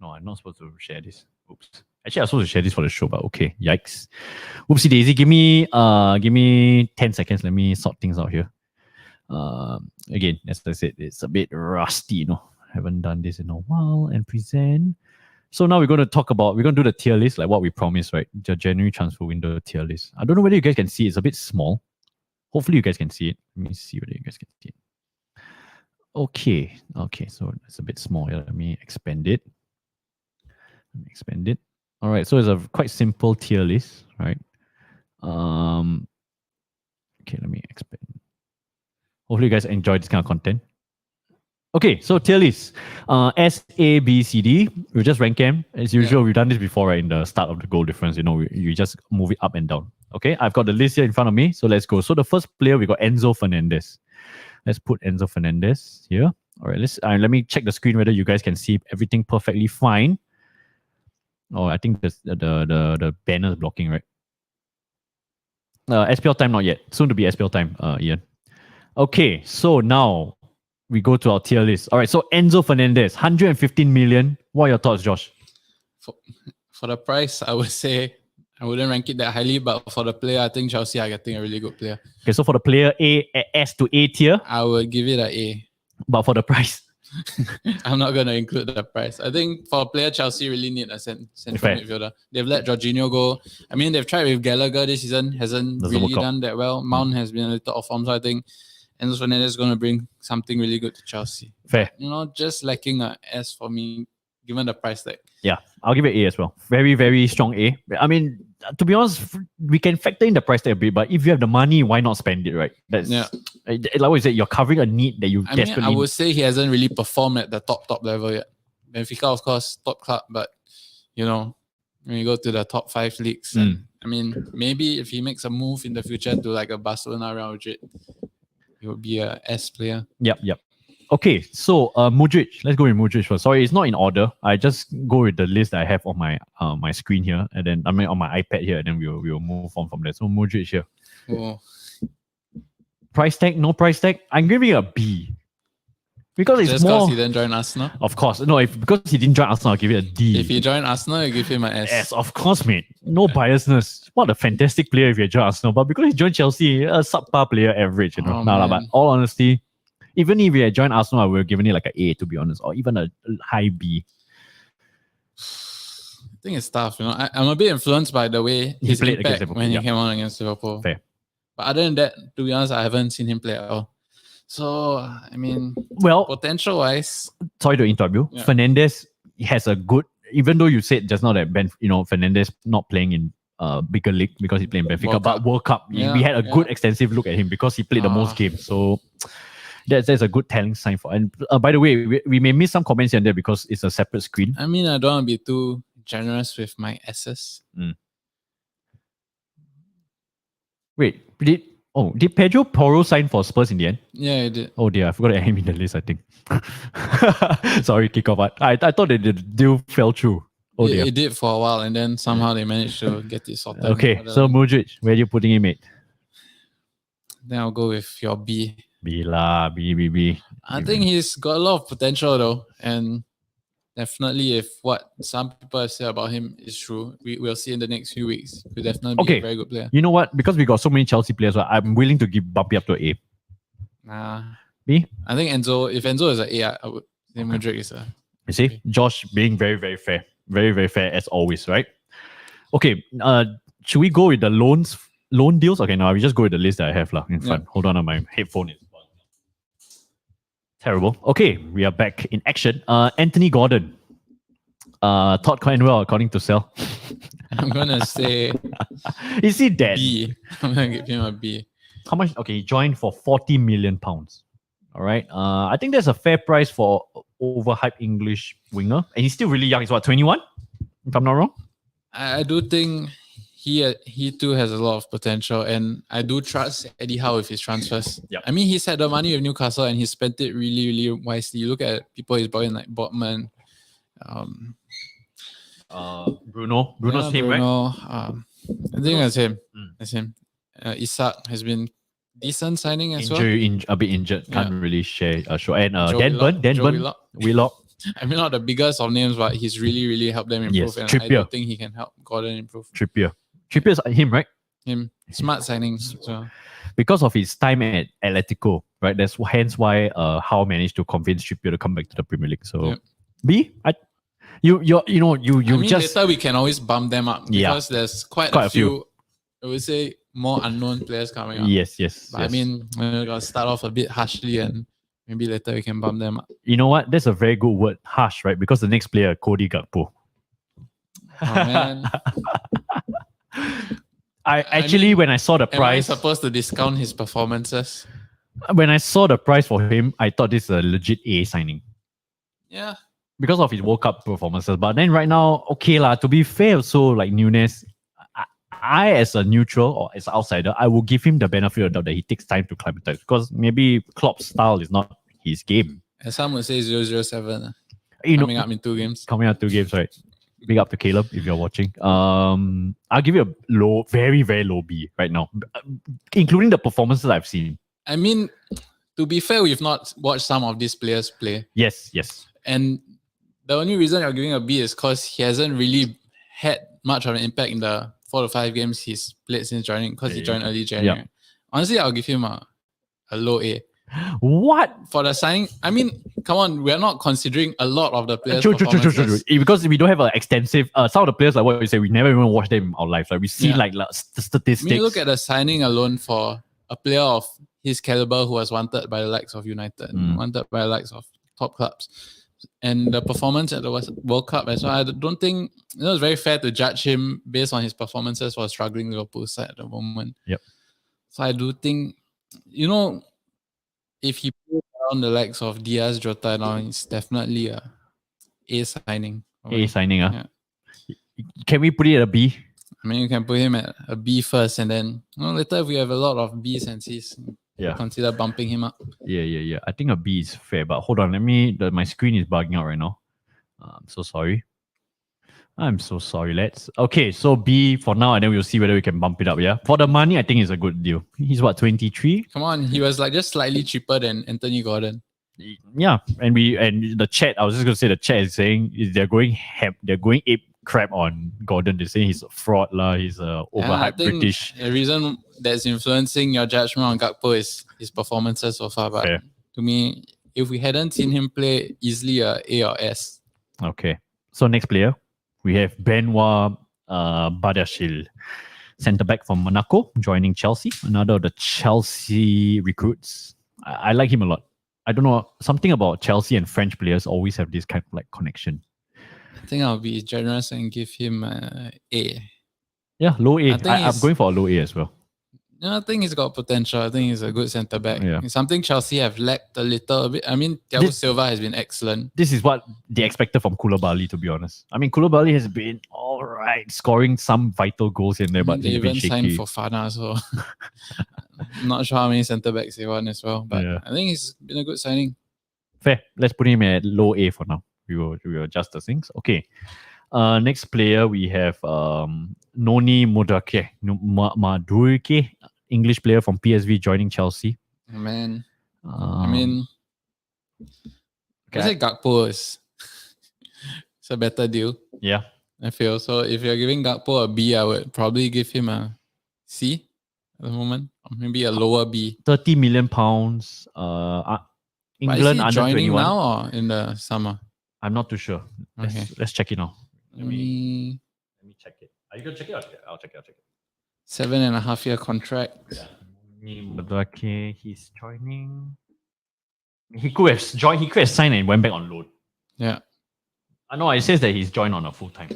No, I'm not supposed to share this. Oops. Actually, I was supposed to share this for the show, but okay. Yikes. Whoopsie daisy. Give me 10 seconds. Let me sort things out here. Again, as I said, it's a bit rusty, Haven't done this in a while. And present. So now we're going to do the tier list, like what we promised, right? The January transfer window tier list. I don't know whether you guys can see it. It's a bit small. Hopefully you guys can see it. Let me see whether you guys can see it. Okay, so it's a bit small here. Let me expand it. All right, so it's a quite simple tier list, right? Okay, let me expand. Hopefully you guys enjoy this kind of content. Okay, so tier list. S, A, B, C, D. We just rank them. As usual, we've done this before, right? In the start of the goal difference, you just move it up and down. Okay, I've got the list here in front of me. So let's go. So the first player, we got Enzo Fernandez. Let's put Enzo Fernandez here. All right, let me check the screen whether you guys can see everything perfectly fine. Oh, I think the banner is blocking, right? SPL time, not yet. Soon to be SPL time, Ian. Okay, so now we go to our tier list. All right, so Enzo Fernandez, 115 million. What are your thoughts, Josh? For the price, I would say I wouldn't rank it that highly, but for the player, I think Chelsea are getting a really good player. Okay, so for the player S to A tier, I would give it an A. But for the price, I'm not going to include the price. I think for a player, Chelsea really need a central midfielder. They've let Jorginho go. I mean, they've tried with Gallagher this season, hasn't really done that well. Mount has been a little off form, so I think Enzo Fernandez is going to bring something really good to Chelsea. Fair. Just lacking a S for me, given the price tag. Yeah, I'll give it A as well. Very, very strong A. I mean, to be honest, we can factor in the price tag a bit, but if you have the money, why not spend it, right? Like we said, you're covering a need that you desperately I would say he hasn't really performed at the top level yet. Benfica, of course, top club, but when you go to the top 5 leagues, I mean, maybe if he makes a move in the future to like a Barcelona, Real Madrid, he would be a S player. Yep. Okay, so Mudryk. Let's go with Mudryk first. Sorry, it's not in order. I just go with the list that I have on my screen here, and then on my iPad here, and then we'll move on from there. So Mudryk here. Oh. Price tag, no price tag. I'm giving it a B. Because it's just more. Because he didn't join Arsenal? Of course. No, because he didn't join Arsenal, I'll give it a D. If he joined Arsenal, I give him an S. S, of course, mate. No biasness. What a fantastic player if you join Arsenal. But because he joined Chelsea, a subpar player average, But all honesty, even if he had joined Arsenal, I would have given it like an A, to be honest, or even a high B. I think it's tough. I'm a bit influenced by the way he played against Liverpool when he came on against Liverpool. Fair. But other than that, to be honest, I haven't seen him play at all. So, I mean, potential-wise... Sorry to interrupt you. Yeah. Fernandez has a good... Even though you said just now that Fernandez not playing in bigger league because he played in Benfica, but World Cup, we had a good extensive look at him because he played the most games. So... That's a good telling sign for. And by the way, we may miss some comments here and there because it's a separate screen. I mean, I don't want to be too generous with my S's. Wait, did Pedro Porro sign for Spurs in the end? Yeah, he did. Oh dear, I forgot to add him in the list, I think. Sorry, kick off. I thought that the deal fell through. Oh dear. It did for a while and then somehow they managed to get it sorted. Okay, so Mudryk, where are you putting him, mate? Then I'll go with your B. B. I think he's got a lot of potential though, and definitely if what some people have said about him is true, we'll see in the next few weeks. He'll definitely be a very good player. You know what? Because we got so many Chelsea players, I'm willing to bump it up to A. B? I think if Enzo is an A, I would say Mudryk is a... You see? Josh being very, very fair. Very, very fair as always, right? Okay, should we go with the loan deals? Okay, now we just go with the list that I have in front. Hold on, my headphone is terrible. Okay, we are back in action. Anthony Gordon. Todd Cantwell, according to Cell. I'm gonna say is he dead? B. I'm gonna give him a B. How much? Okay, he joined for £40 million. All right. I think that's a fair price for overhyped English winger. And he's still really young. He's what, 21? If I'm not wrong? I do think he too has a lot of potential, and I do trust Eddie Howe with his transfers. Yep. I mean, he's had the money with Newcastle and he spent it really, really wisely. You look at people he's brought in like Botman, Bruno's him, right? Bruno. I think that's him. That's him. Isak has been decent signing as well. A bit injured. Can't really show. And Dan Joe Burn, Willock. I mean, not the biggest of names, but he's really, really helped them improve. Yes, and Trippier. I do think he can help Gordon improve. Trippier's him, right? Him. Smart signings. So. Because of his time at Atletico, right? That's hence why Howe managed to convince Trippier to come back to the Premier League. So you just later we can always bump them up because there's quite a few. I would say more unknown players coming up. Yes. But I mean, we're gonna start off a bit harshly and maybe later we can bump them up. You know what? That's a very good word, harsh, right? Because the next player, Cody Gakpo. Oh man. When I saw the price, am I supposed to discount his performances? When I saw the price for him, I thought this is a legit A signing. Yeah. Because of his World Cup performances. But then right now, okay lah, to be fair, so like Nunes, I as a neutral or as an outsider, I will give him the benefit of the doubt that he takes time to climatize because maybe Klopp's style is not his game. As some would say 007. Coming up in 2 games. Coming out 2 games, right? Big up to Caleb if you're watching. I'll give you a low, very, very low B right now, including the performances I've seen. I mean, to be fair, we've not watched some of these players play. Yes. And the only reason you're giving a B is because he hasn't really had much of an impact in the 4 to 5 games he's played since joining, because he joined early January. Yeah. Honestly, I'll give him a low A. What? For the signing? I mean, come on, we're not considering a lot of the players. True. Because we don't have an extensive, some of the players, like what you say, we never even watched them in our lives. Like we see the statistics. When you look at the signing alone for a player of his caliber who was wanted by the likes of United, wanted by the likes of top clubs, and the performance at the World Cup as well, I don't think it's very fair to judge him based on his performances for a struggling Liverpool side at the moment. Yep. So I do think, if he plays around the likes of Diaz, Jota, now it's definitely a signing. Yeah. Can we put it at a B? I mean, you can put him at a B first, and then later if we have a lot of B's and C's, consider bumping him up. Yeah. I think a B is fair, but hold on, my screen is bugging out right now. I'm so sorry, lads. Okay, so B for now, and then we'll see whether we can bump it up. Yeah, for the money, I think it's a good deal. He's what, 23? Come on, he was like just slightly cheaper than Anthony Gordon. Yeah, and the chat. I was just gonna say the chat is saying they're going ape crap on Gordon. They're saying he's a fraud lah. He's a overhyped British. The reason that's influencing your judgment on Gakpo is his performances so far. But to me, if we hadn't seen him play, easily a or S. Okay, so next player. We have Benoit Badiashile, centre back from Monaco, joining Chelsea. Another of the Chelsea recruits. I like him a lot. I don't know, something about Chelsea and French players always have this kind of like connection. I think I'll be generous and give him A. Yeah, low A. I'm going for a low A as well. I think he's got potential. I think he's a good centre back. Yeah. It's something Chelsea have lacked a little bit. I mean, Thiago Silva has been excellent. This is what they expected from Koulibaly, to be honest. I mean, Koulibaly has been all right, scoring some vital goals in there, but they even signed Fofana, so I'm not sure how many centre backs they want as well. But I think he's been a good signing. Fair. Let's put him at low A for now. We will adjust the things. Okay. Next player we have Noni Madueke, English player from PSV joining Chelsea. Man, I mean, I say Gakpo is it's a better deal. Yeah, I feel so. If you're giving Gakpo a B, I would probably give him a C at the moment, or maybe a lower B. £30 million. England under joining 21 now or in the summer? I'm not too sure. Let's check it now. Let me check it. Are you gonna check it? I'll check it. 7.5-year contract. Yeah. He's joining. He could have joined. He could have signed and went back on loan. Yeah. I know. It says that he's joined on a full time.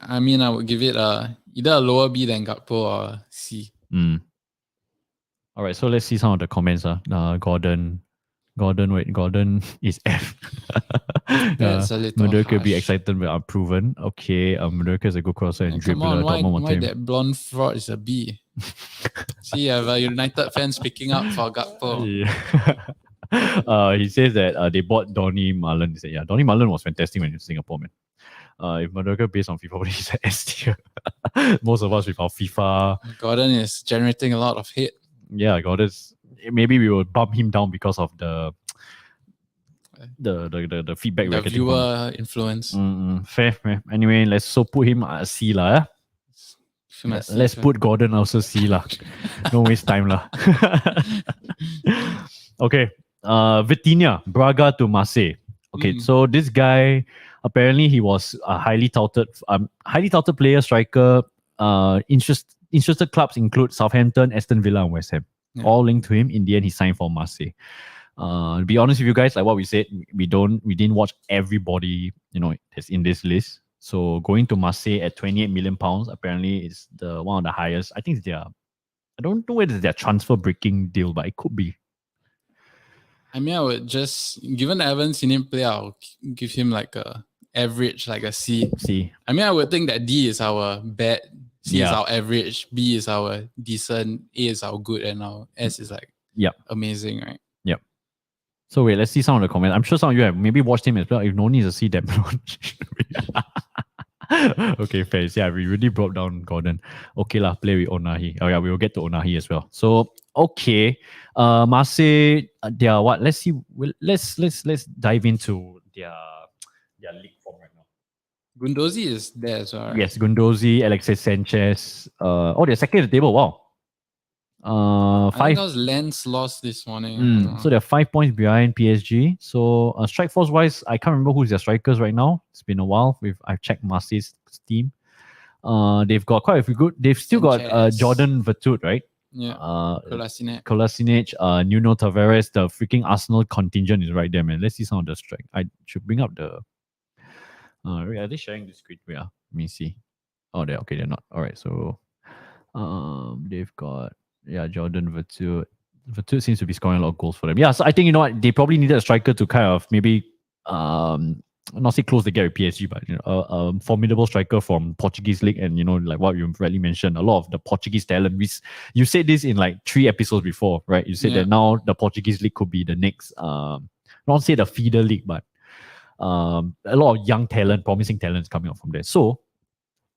I mean, I would give it either a lower B than Gakpo or a C. All right. So let's see some of the comments. Gordon. Gordon is F. That's a little Mudryk be harsh. excited but unproven. Okay, Mudryk is a good crosser and Come dribbler. on, why that blonde fraud is a B? See, I have a United fan speaking up for Gakpo. Yeah. He says that they bought Donny Mullen. He said, yeah, Donny Mullen was fantastic when he was in Singapore, man. If Mudryk based on FIFA, but he's an S tier. Most of us with our FIFA. Gordon is generating a lot of hate. Yeah, Gordon's. Maybe we will bump him down because of the feedback we're The getting viewer influence. Fair. Anyway, let's put him at C lah. Let's put Gordon also C lah. Don't waste time lah. Okay. Vitinha, Braga to Marseille. Okay, so this guy apparently he was a highly touted player, striker. Interested clubs include Southampton, Aston Villa, and West Ham. Yeah. All linked to him. In the end, he signed for Marseille. To be honest with you guys, like what we said, we didn't watch everybody, that's in this list. So going to Marseille at 28 million pounds, apparently is the one of the highest. I think it's I don't know whether it's their transfer breaking deal, but it could be. I mean, I would just, given that I haven't seen him play, I'll give him like a average, like a C. C. I mean, I would think that D is our bad, C is our average, B is our decent, A is our good, and our S is like amazing, right? Yep. So wait, let's see some of the comments. I'm sure some of you have maybe watched him as well. If no need to see that. Okay, fair. Yeah, we really brought down Gordon. Okay lah, play with Onahi. Oh yeah, we will get to Onahi as well. So okay, Marseille, they are what? Let's see. Let's dive into their league form right now. Gundosi is there as well. Right? Yes, Gundosi, Alexis Sanchez. They're second at the table. Wow. I think that was Lens lost this morning. So they're 5 points behind PSG. So strike force wise, I can't remember who's their strikers right now. It's been a while. I've checked Marseille's team. They've got quite a few good. They've still got Jordan Vertut, right? Yeah. Kolasinac, Nuno Tavares. The freaking Arsenal contingent is right there, man. Let's see some of the strike. I should bring up the. Are they sharing the screen? Let me see. Oh, they're not. All right, so they've got. Yeah, Jordan Vertut. Vertut seems to be scoring a lot of goals for them. Yeah, so I think, you know what, they probably needed a striker to kind of maybe not say close the gap with PSG, but a formidable striker from Portuguese league. And like what you rightly mentioned, a lot of the Portuguese talent. You said this in like 3 episodes before, right? You said that now the Portuguese league could be the next, not say the feeder league, but a lot of young talent, promising talents coming out from there. So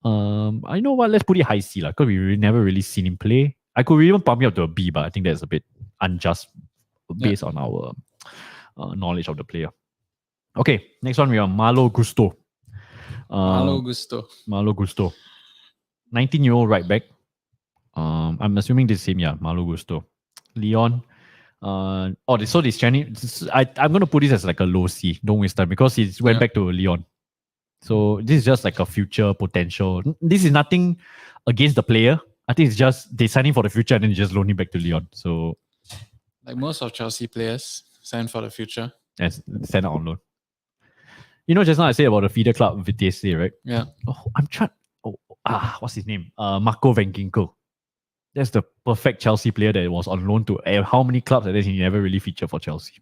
I know what, let's put it high C lah, because we never really seen him play. I could even pump me up to a B, but I think that's a bit unjust based on our knowledge of the player. Okay, next one we have Malo Gusto. Malo Gusto. 19-year-old right back. I'm assuming this same, Malo Gusto. Lyon. So this Chinese. I'm going to put this as like a low C. Don't waste time because he went back to Lyon. So this is just like a future potential. This is nothing against the player. I think it's just they sign him for the future and then just loan him back to Lyon. So, like most of Chelsea players, sign for the future and send out on loan. Just now I said about the feeder club Vitesse, right? Yeah. I'm trying. What's his name? Marco Van Ginkel. That's the perfect Chelsea player that was on loan to how many clubs? And then he never really featured for Chelsea.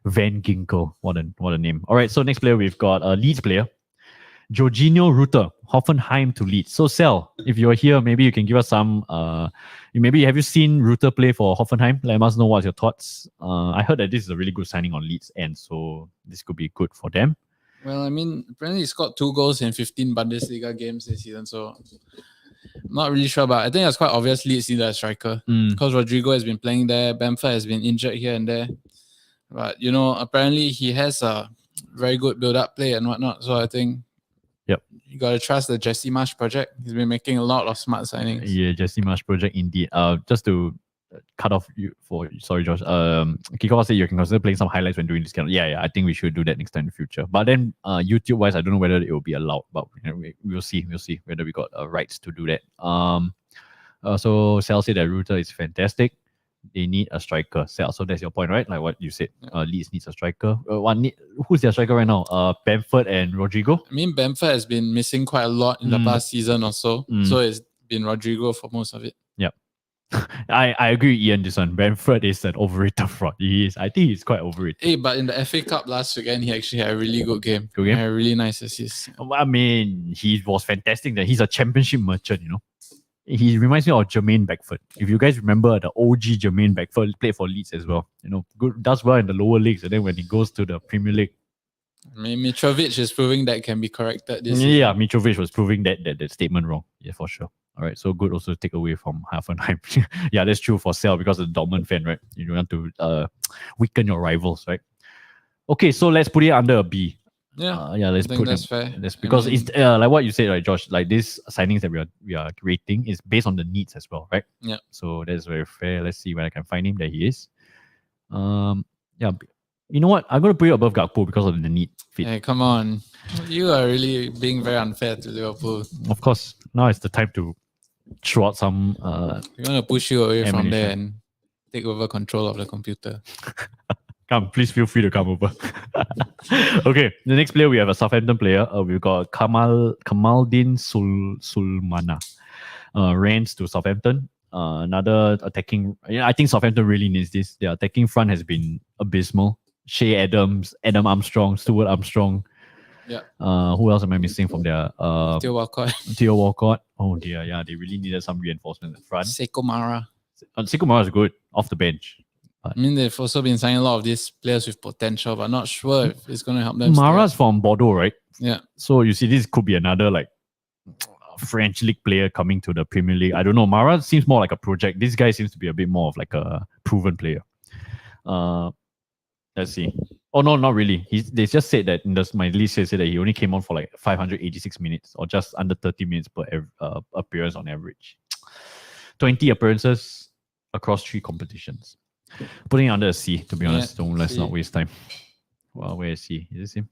Van Ginkel, what a name. All right, so next player we've got a Leeds player. Jorginho Rutter, Hoffenheim to Leeds. So, Sel, if you're here, maybe you can give us some. Maybe have you seen Rutter play for Hoffenheim? Let us know what's your thoughts. I heard that this is a really good signing on Leeds, and so this could be good for them. Well, I mean, apparently he scored 2 goals in 15 Bundesliga games this season, so I'm not really sure, but I think it's quite obvious Leeds need a striker because Rodrigo has been playing there, Bamford has been injured here and there, but apparently he has a very good build-up play and whatnot. So I think. Yep. You got to trust the Jesse Marsh project. He's been making a lot of smart signings. Yeah, Jesse Marsh project indeed. Just to cut off you sorry, Josh. Kiko said you can consider playing some highlights when doing this kind of. Yeah, I think we should do that next time in the future. But then YouTube wise, I don't know whether it will be allowed, but we'll see. We'll see whether we got rights to do that. So Sal said that Rutter is fantastic. They need a striker. So that's your point, right? Like what you said. Leeds needs a striker. Who's their striker right now? Bamford and Rodrigo. I mean, Bamford has been missing quite a lot in the past season or so. So it's been Rodrigo for most of it. Yep. I agree with Ian this one. Brentford is an overrated fraud. He is. I think he's quite overrated. Hey, but in the FA Cup last weekend, he actually had a really good game. Good game? Had a really nice assist. I mean, he was fantastic. That he's a championship merchant, you know. He reminds me of Jermaine Beckford. If you guys remember, the OG Jermaine Beckford played for Leeds as well. You know, good, does well in the lower leagues, and then when he goes to the Premier League, I mean, Mitrovic is proving that can be corrected this yeah, season. Mitrovic was proving that statement wrong. Yeah, for sure. All right, so good also take away from Hoffenheim. Yeah, that's true for Sal because of the Dortmund fan, right? You don't want to weaken your rivals, right? Okay, so let's put it under a B. Yeah, let's I think put that's it. fair. That's because it's like what you said, right, Josh? Like these signings that we are rating is based on the needs as well, right? Yeah. So that's very fair. Let's see when I can find him. There he is. Yeah. You know what? I'm gonna put you above Gakpo because of the need fit. Hey, come on. You are really being very unfair to Liverpool. Of course, now it's the time to throw out some. We want to push you away from there ammunition. and take over control of the computer. Come, please feel free to come over. Okay, the next player we have a Southampton player. We've got Kamaldeen Sulmana. Rents to Southampton. Another attacking. I think Southampton really needs this. Their attacking front has been abysmal. Shea Adams, Adam Armstrong, Stuart Armstrong. Yeah. Who else am I missing from there? Theo Walcott. Theo Walcott. Oh dear, yeah, they really needed some reinforcement in front. Sekou Mara. Sekou Mara is good off the bench. I mean, they've also been signing a lot of these players with potential, but not sure if it's going to help them. Mara's from Bordeaux, right? Yeah. So you see, this could be another like French league player coming to the Premier League. I don't know. Mara seems more like a project. This guy seems to be a bit more of like a proven player. Let's see. Oh no, not really. They just said that in my list said that he only came on for like 586 minutes or just under 30 minutes per appearance on average. 20 appearances across 3 competitions. Putting it under a C, to be honest. Let's not waste time. Well, where is he? Is this him?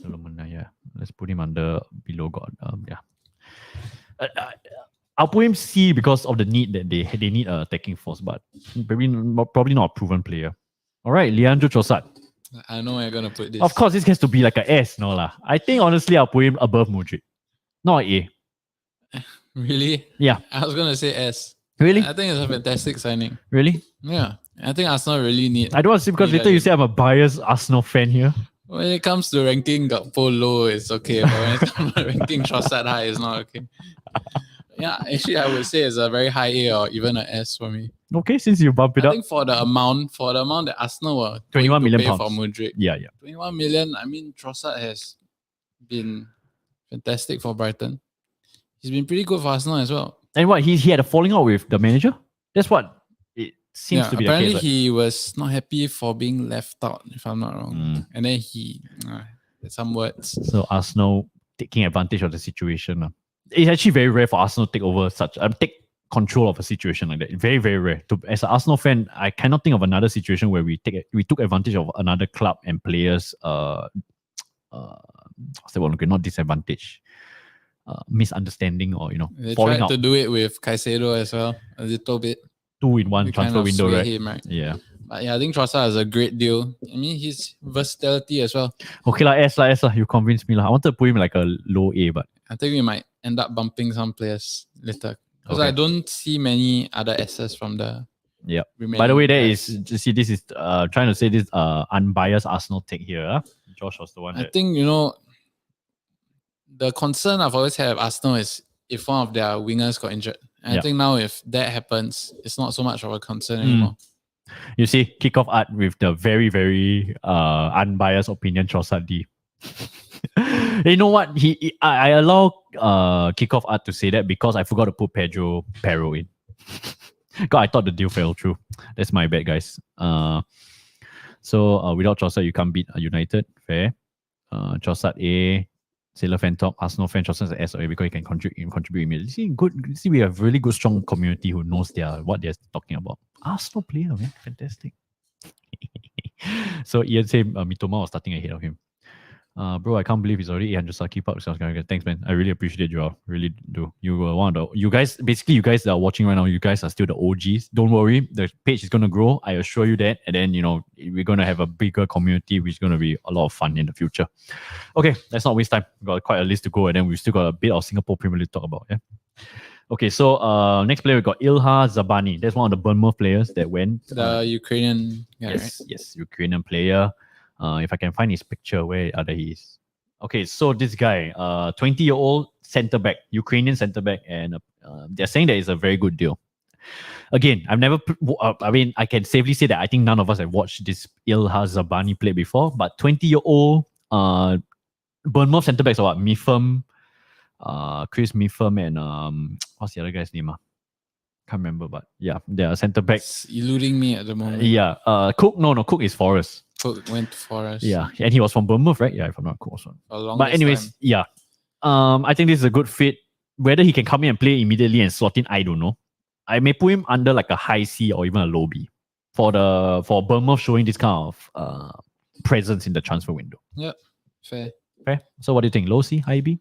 Solomon, yeah. Let's put him under below God. Yeah. I'll put him C because of the need that they need a attacking force, but probably not a proven player. All right, Leandro Trossard. I know where you're gonna put this. Of course, this has to be like a S, no lah. I think honestly, I'll put him above Modric, not A. Really? Yeah. I was gonna say S. Really? I think it's a fantastic signing. Really? Yeah. I think Arsenal really need. I don't want to say because later you say I'm a biased Arsenal fan here. When it comes to ranking Gakpo low, it's okay. But when it comes to ranking Trossard high, it's not okay. Yeah, actually, I would say it's a very high A or even an S for me. Okay, since you bump it I up. think for the amount that Arsenal were 21 million pay pounds for Modric. Yeah. 21 million. I mean, Trossard has been fantastic for Brighton. He's been pretty good for Arsenal as well. And what, he had a falling out with the manager? That's what it seems to be the apparently case. He was not happy for being left out, if I'm not wrong. And then he some words. So Arsenal taking advantage of the situation. It's actually very rare for Arsenal to take over take control of a situation like that. Very, very rare. As an Arsenal fan, I cannot think of another situation where we took advantage of another club and players not disadvantage. Misunderstanding or they falling tried out. to do it with Caicedo as well a little bit. 2-in-1 transfer window, right? Him, right? Yeah. But yeah, I think Trossard is a great deal. I mean, his versatility as well. Okay, S. You convinced me. I wanted to put him like a low A, but I think we might end up bumping some players later. Because I don't see many other S's from the By the way, this is trying to say this unbiased Arsenal take here. Huh? Josh was the one I think, the concern I've always had with Arsenal is if one of their wingers got injured. And I think now if that happens, it's not so much of a concern anymore. You see, kickoff art with the very, very unbiased opinion, Trossard D. You know what? I allow kickoff art to say that because I forgot to put Pedro Pero in. God, I thought the deal fell through. That's my bad, guys. So without Trossard, you can't beat United. Fair. Trossard A. Sailor fan talk, Arsenal fan, Trossard as S because he can contribute immediately. See, we have really good, strong community who knows what they're talking about. Arsenal player, man, fantastic. So Ian said Mitoma was starting ahead of him. Bro, I can't believe he's already 800 star. Keep up. Thanks, man. I really appreciate it, Joel. Really do. You were one of you guys that are watching right now, you guys are still the OGs. Don't worry. The page is going to grow. I assure you that. And then, we're going to have a bigger community, which is going to be a lot of fun in the future. Okay, let's not waste time. We've got quite a list to go. And then we've still got a bit of Singapore Premier League to talk about. Yeah. Okay, so next player we got Ilha Zabani. That's one of the Bournemouth players that went. The Ukrainian guy, yes, right? yes, Ukrainian player. If I can find his picture, where other he is. Okay, so this guy, 20-year-old centre back, Ukrainian centre back, and they're saying that it's a very good deal. Again, I've never. I mean, I can safely say that I think none of us have watched this Ilha Zabani play before. But 20-year-old Bournemouth centre backs are what? Mifam, Chris Mifam, and what's the other guy's name? Can't remember, but yeah, they're centre back. It's eluding me at the moment. Yeah, Cook. No, Cook is Forest. Cook went for us. Yeah, and he was from Bournemouth, right? Yeah, if I'm not Cook also. But anyways, time. yeah. I think this is a good fit. Whether he can come in and play immediately and slot in, I don't know. I may put him under like a high C or even a low B for Bournemouth showing this kind of presence in the transfer window. Yep, fair. So what do you think? Low C, high B?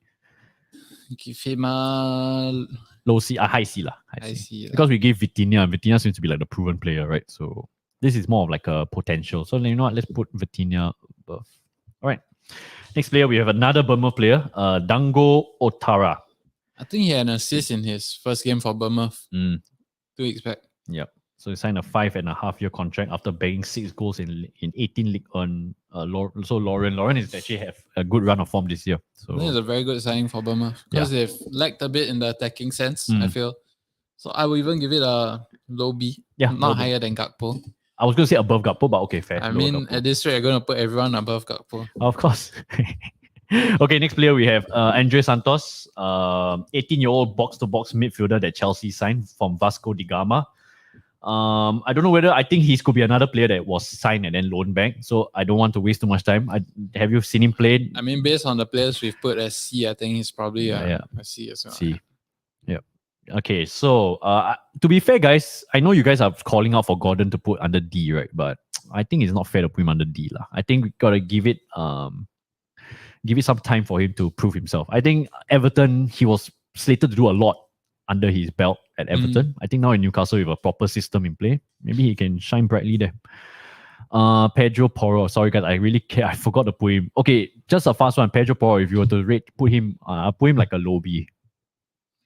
Give him a low C, high C lah. High C. Because we gave Vitinha. Vitinha seems to be like the proven player, right? So this is more of like a potential. So you know what? Let's put Vitinha above. All right. Next player, we have another Bournemouth player, Dango Otara. I think he had an assist in his first game for Bournemouth. 2 weeks back. Yep. So he signed a 5.5-year contract after bagging 6 goals in 18 league on. So Lauren is actually have a good run of form this year. So I think it's a very good signing for Bournemouth because they've lacked a bit in the attacking sense. I feel. So I will even give it a low B. Yeah, not higher than Gakpo. I was going to say above Gakpo, but okay, fair. I mean, at this rate, you're going to put everyone above Gakpo. Of course. Okay, next player we have Andre Santos, 18-year-old box-to-box midfielder that Chelsea signed from Vasco da Gama. I don't know whether I think he could be another player that was signed and then loaned back. So I don't want to waste too much time. Have you seen him play? I mean, based on the players we've put as C, I think he's probably a C as well. C. Yep. Okay, so to be fair, guys, I know you guys are calling out for Gordon to put under D, right? But I think it's not fair to put him under D lah. I think we gotta give it some time for him to prove himself. I think Everton, he was slated to do a lot under his belt at Everton. I think now in Newcastle with a proper system in play, maybe he can shine brightly there. Pedro Porro, sorry guys, I really care. I forgot to put him. Okay, just a fast one. Pedro Porro, if you were to rate, put him like a low B.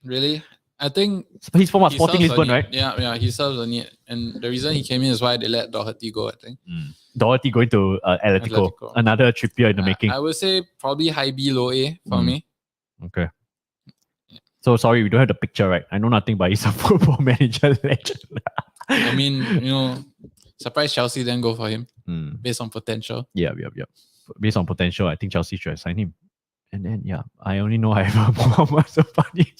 Really? I think he's from Sporting Lisbon, right? Yeah, he serves a need. And the reason he came in is why they let Doherty go, I think. Doherty going to Atletico. Another Trippier in the making. I would say probably high B, low A for me. Okay. So sorry, we don't have the picture, right? I know nothing, but he's a football manager legend. I mean, surprise Chelsea then go for him based on potential. Yeah. Based on potential, I think Chelsea should have signed him. And then, I only know I have a Muhammad Safadi.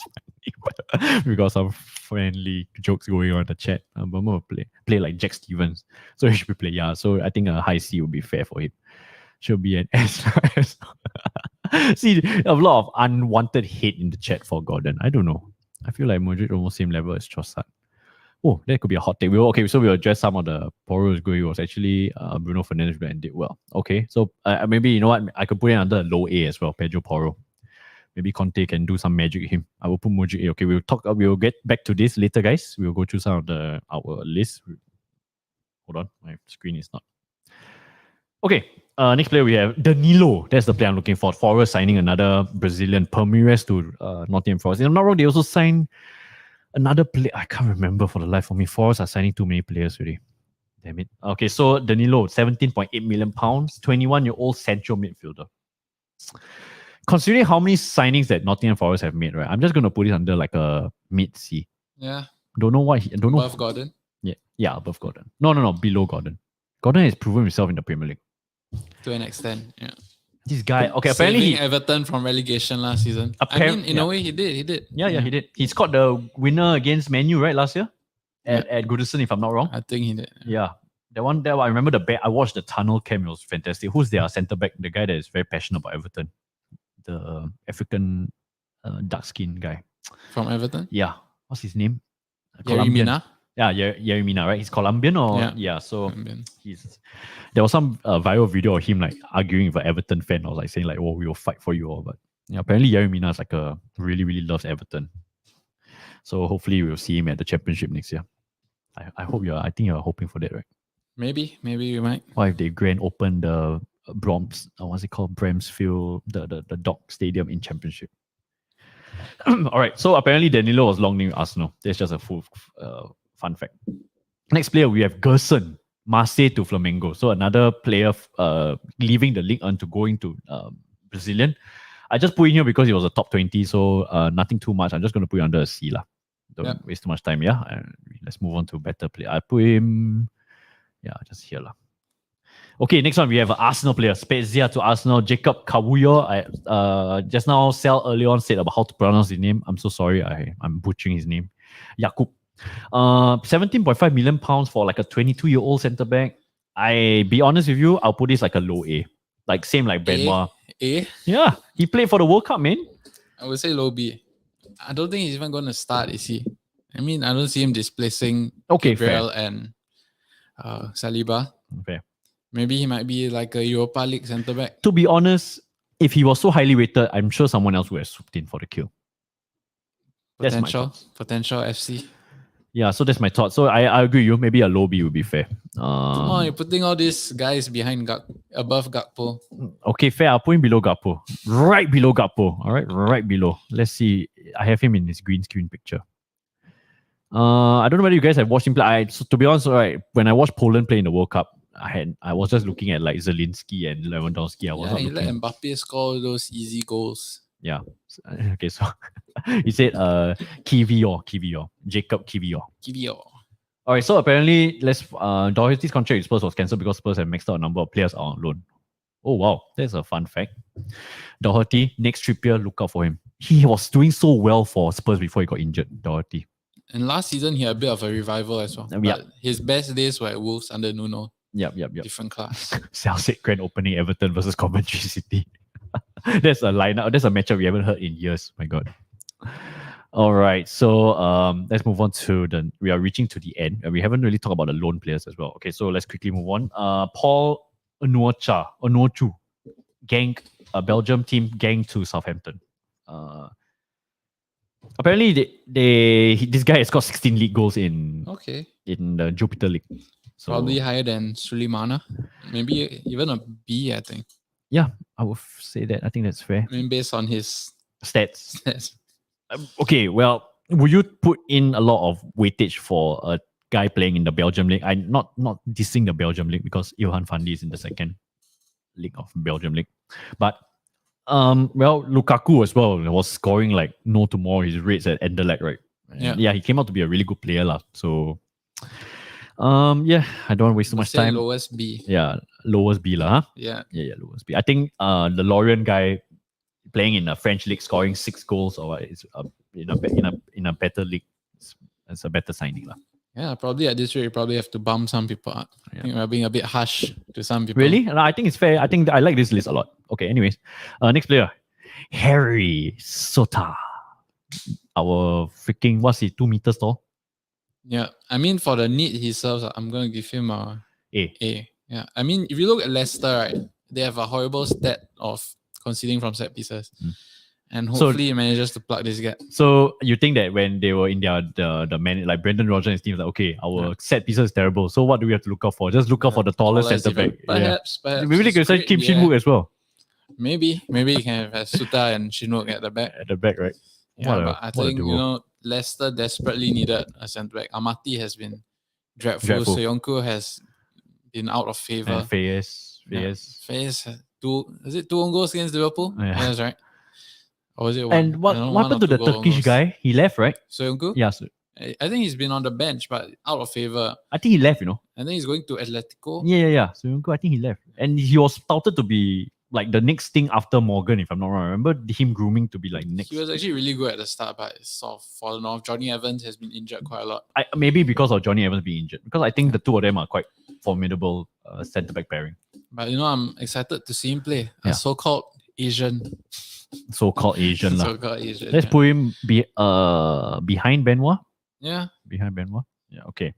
We got some friendly jokes going on in the chat. But more play like Jack Stevens. So he should be play. Yeah, so I think a high C would be fair for him. Should be an S. See, a lot of unwanted hate in the chat for Gordon. I don't know. I feel like Modric almost same level as Trossard. Oh, that could be a hot take. So we'll address some of the Porro's going. It was actually Bruno Fernandes and did well. Okay, so maybe, you know what? I could put it under a low A as well, Pedro Porro. Maybe Conte can do some magic with him. I will put Modric A. Okay, we'll get back to this later, guys. We'll go through some of our list. Hold on, my screen is not. Okay, next player we have Danilo. That's the player I'm looking for. Forest signing another Brazilian, Palmeiras to Nottingham Forest. If I'm not wrong, they also signed another player. I can't remember for the life of me. Forest are signing too many players already. Damn it. Okay, so Danilo, 17.8 million pounds, 21-year-old central midfielder. Considering how many signings that Nottingham Forest have made, right? I'm just gonna put it under like a mid C. Yeah. Don't know why. Above Gordon. Yeah, above Gordon. No, below Gordon. Gordon has proven himself in the Premier League. To an extent, yeah. This guy, okay, Saving apparently Everton from relegation last season. In a way, he did. Yeah, he did. He scored the winner against Man U, right, last year? At Goodison, if I'm not wrong. I think he did. Yeah. That one, I remember I watched the tunnel cam. It was fantastic. Who's their centre-back? The guy that is very passionate about Everton. The African dark-skinned guy. From Everton? Yeah. What's his name? Yerry Mina? Yeah, Yerry Mina, right? He's Colombian or... Yeah, so Colombian. There was some viral video of him like arguing with an Everton fan or like saying like, oh, we will fight for you all. But apparently Yerry Mina is like really, really loves Everton. So hopefully we'll see him at the championship next year. I think you're hoping for that, right? Maybe we might. Or if they grand open the what's it called? Bramsfield, the Dock Stadium in championship. All right. So apparently Danilo was long named Arsenal. That's just a full fun fact. Next player, we have Gerson, Marseille to Flamengo. So another player leaving the Ligue 1 to going to Brazilian. I just put in here because he was a top 20, so nothing too much. I'm just going to put it under a C. Don't waste too much time, yeah? Let's move on to better player. I put him, just here. Okay, next one, we have an Arsenal player, Spezia to Arsenal, Jacob Kawuyo. I just now, Sal earlier on said about how to pronounce his name. I'm so sorry, I'm butchering his name. Jakub. 17.5 million pounds for like a 22-year-old centre back. I be honest with you, I'll put this like a low A. Like same like Benoit. A? Yeah, he played for the World Cup, man. I would say low B. I don't think he's even going to start, is he? I mean, I don't see him displacing Gabriel and Saliba. Fair. Maybe he might be like a Europa League centre back. To be honest, if he was so highly rated, I'm sure someone else would have swooped in for the kill. Potential FC. Yeah, so that's my thought. So I agree with you. Maybe a low B would be fair. Come on, you're putting all these guys above Gakpo. Okay, fair. I'll put him below Gakpo. Right below Gakpo. All right, right below. Let's see. I have him in his green screen picture. I don't know whether you guys have watched him play. So to be honest, right, when I watched Poland play in the World Cup, I was just looking at like Zelinski and Lewandowski. He let Mbappe score those easy goals. Yeah. Okay, so he said Kivior. Jacob Kivior. All right, so apparently Doherty's contract with Spurs was cancelled because Spurs have maxed out a number of players on loan. Oh wow, that's a fun fact. Doherty, next Trippier, look out for him. He was doing so well for Spurs before he got injured, Doherty. And last season he had a bit of a revival as well. But his best days were at Wolves under Nuno. Yep. Different class. Celtic grand opening Everton versus Coventry City. That's a lineup. That's a matchup we haven't heard in years. My God. All right. So let's move on to we are reaching to the end. We haven't really talked about the loan players as well. Okay, so let's quickly move on. Paul Onuochu, gang, Belgium team, gang to Southampton. Apparently, this guy has got 16 league goals in the Jupiter League. So, probably higher than Suleimana. Maybe even a B, I think. Yeah, I would say that. I think that's fair. I mean, based on his stats. Okay, well, would you put in a lot of weightage for a guy playing in the Belgium League? I'm not dissing the Belgium League because Ilhan Fandi is in the second league of Belgium League. But Lukaku as well was scoring like no tomorrow. His rates at Anderlecht, right? Yeah, he came out to be a really good player lah. So I don't want to waste too much time. Lowest B. Yeah, lowest B lah. Huh? Yeah, lowest B. I think the Lorient guy playing in a French league, scoring 6 goals or is in a better league. It's a better signing lah. Yeah, probably at this rate, you probably have to bump some people up. I think we're being a bit harsh to some people. Really? No, I think it's fair. I think I like this list a lot. Okay, anyways. Next player. Harry Sota. Our freaking, what's he, 2 meters tall? Yeah, I mean, for the need he serves, I'm going to give him a A. Yeah, I mean, if you look at Leicester, right, they have a horrible stat of conceding from set pieces. And hopefully he manages to plug this gap. So you think that when they were in the man, like Brendan Rodgers and his team, like, okay, our set pieces is terrible. So what do we have to look out for? Just look out for the tallest centre back. Perhaps. Maybe they could send Kim Shin-wook as well. Maybe you can have Suta and Shin-wook at the back. At the back, right? Yeah, but I think, Leicester desperately needed a centre back. Amati has been dreadful. Soyuncu has been out of favour. Fayez. Is it 2 own goals against Liverpool? Yeah, that's right. Or was it 1? And what happened to the Turkish guy? He left, right? Soyuncu? Yeah. I think he's been on the bench, but out of favour. I think he left, I think he's going to Atletico. Yeah. Soyuncu, I think he left. And he was touted to be like the next thing after Morgan, if I'm not wrong. I remember him grooming to be like next. He was actually really good at the start, but it's sort of fallen off. Johnny Evans has been injured quite a lot. Maybe because of Johnny Evans being injured. Because I think the two of them are quite formidable centre-back pairing. But I'm excited to see him play. A so-called Asian. So-called Asian. Let's put him behind Benoit. Yeah. Behind Benoit. Yeah, okay.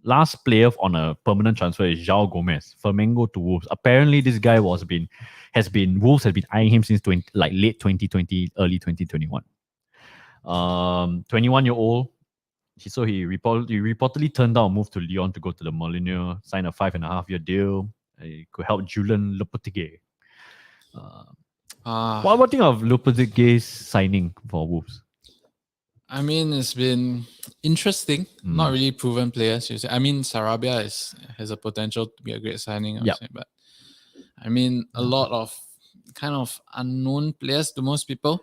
Last player on a permanent transfer is João Gomez, Flamengo to Wolves. Apparently, this guy Wolves has been eyeing him since late 2020, early 2021. 21-year-old. So he reportedly turned down a move to Lyon to go to the Molineux, sign a 5.5-year deal. It could help Julian Lopetegui. What do you think of Lopetegui's signing for Wolves? I mean, it's been interesting. Not Mm. really proven players. You say. I mean, Sarabia has a potential to be a great signing. I would Yep. say, but I mean, a lot of kind of unknown players to most people.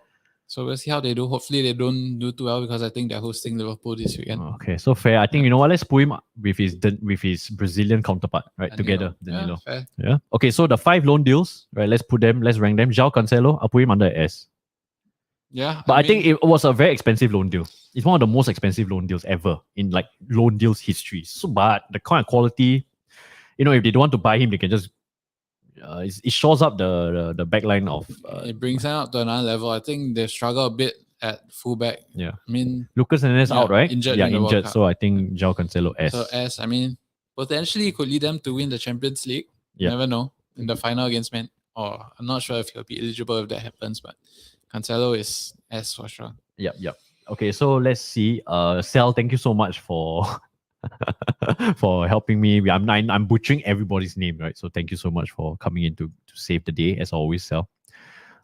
So we'll see how they do. Hopefully, they don't do too well because I think they're hosting Liverpool this weekend. Okay, so fair. I think you know what. Let's put him with his Brazilian counterpart, right? Danilo. Together, Yeah, Danilo. fair. Yeah. Okay, so the 5 loan deals, right? Let's rank them. João Cancelo, I'll put him under S. Yeah, But I think it was a very expensive loan deal. It's one of the most expensive loan deals ever in like loan deals history. So, but the kind of quality, you know, if they don't want to buy him, they can just it shores up the back line of it brings them up to another level. I think they struggle a bit at fullback. yeah. I mean, Lucas Hernandez out, right? Injured yeah, in the World injured. Cup. So I think João Cancelo S. So S, I mean, potentially it could lead them to win the Champions League. You Yep. never know. In the final against Man, or I'm not sure if he'll be eligible if that happens, but Cancelo is S for sure. Yep. Okay, so let's see. Sal, thank you so much for for helping me. I'm butchering everybody's name, right? So thank you so much for coming in to save the day, as always, Sal.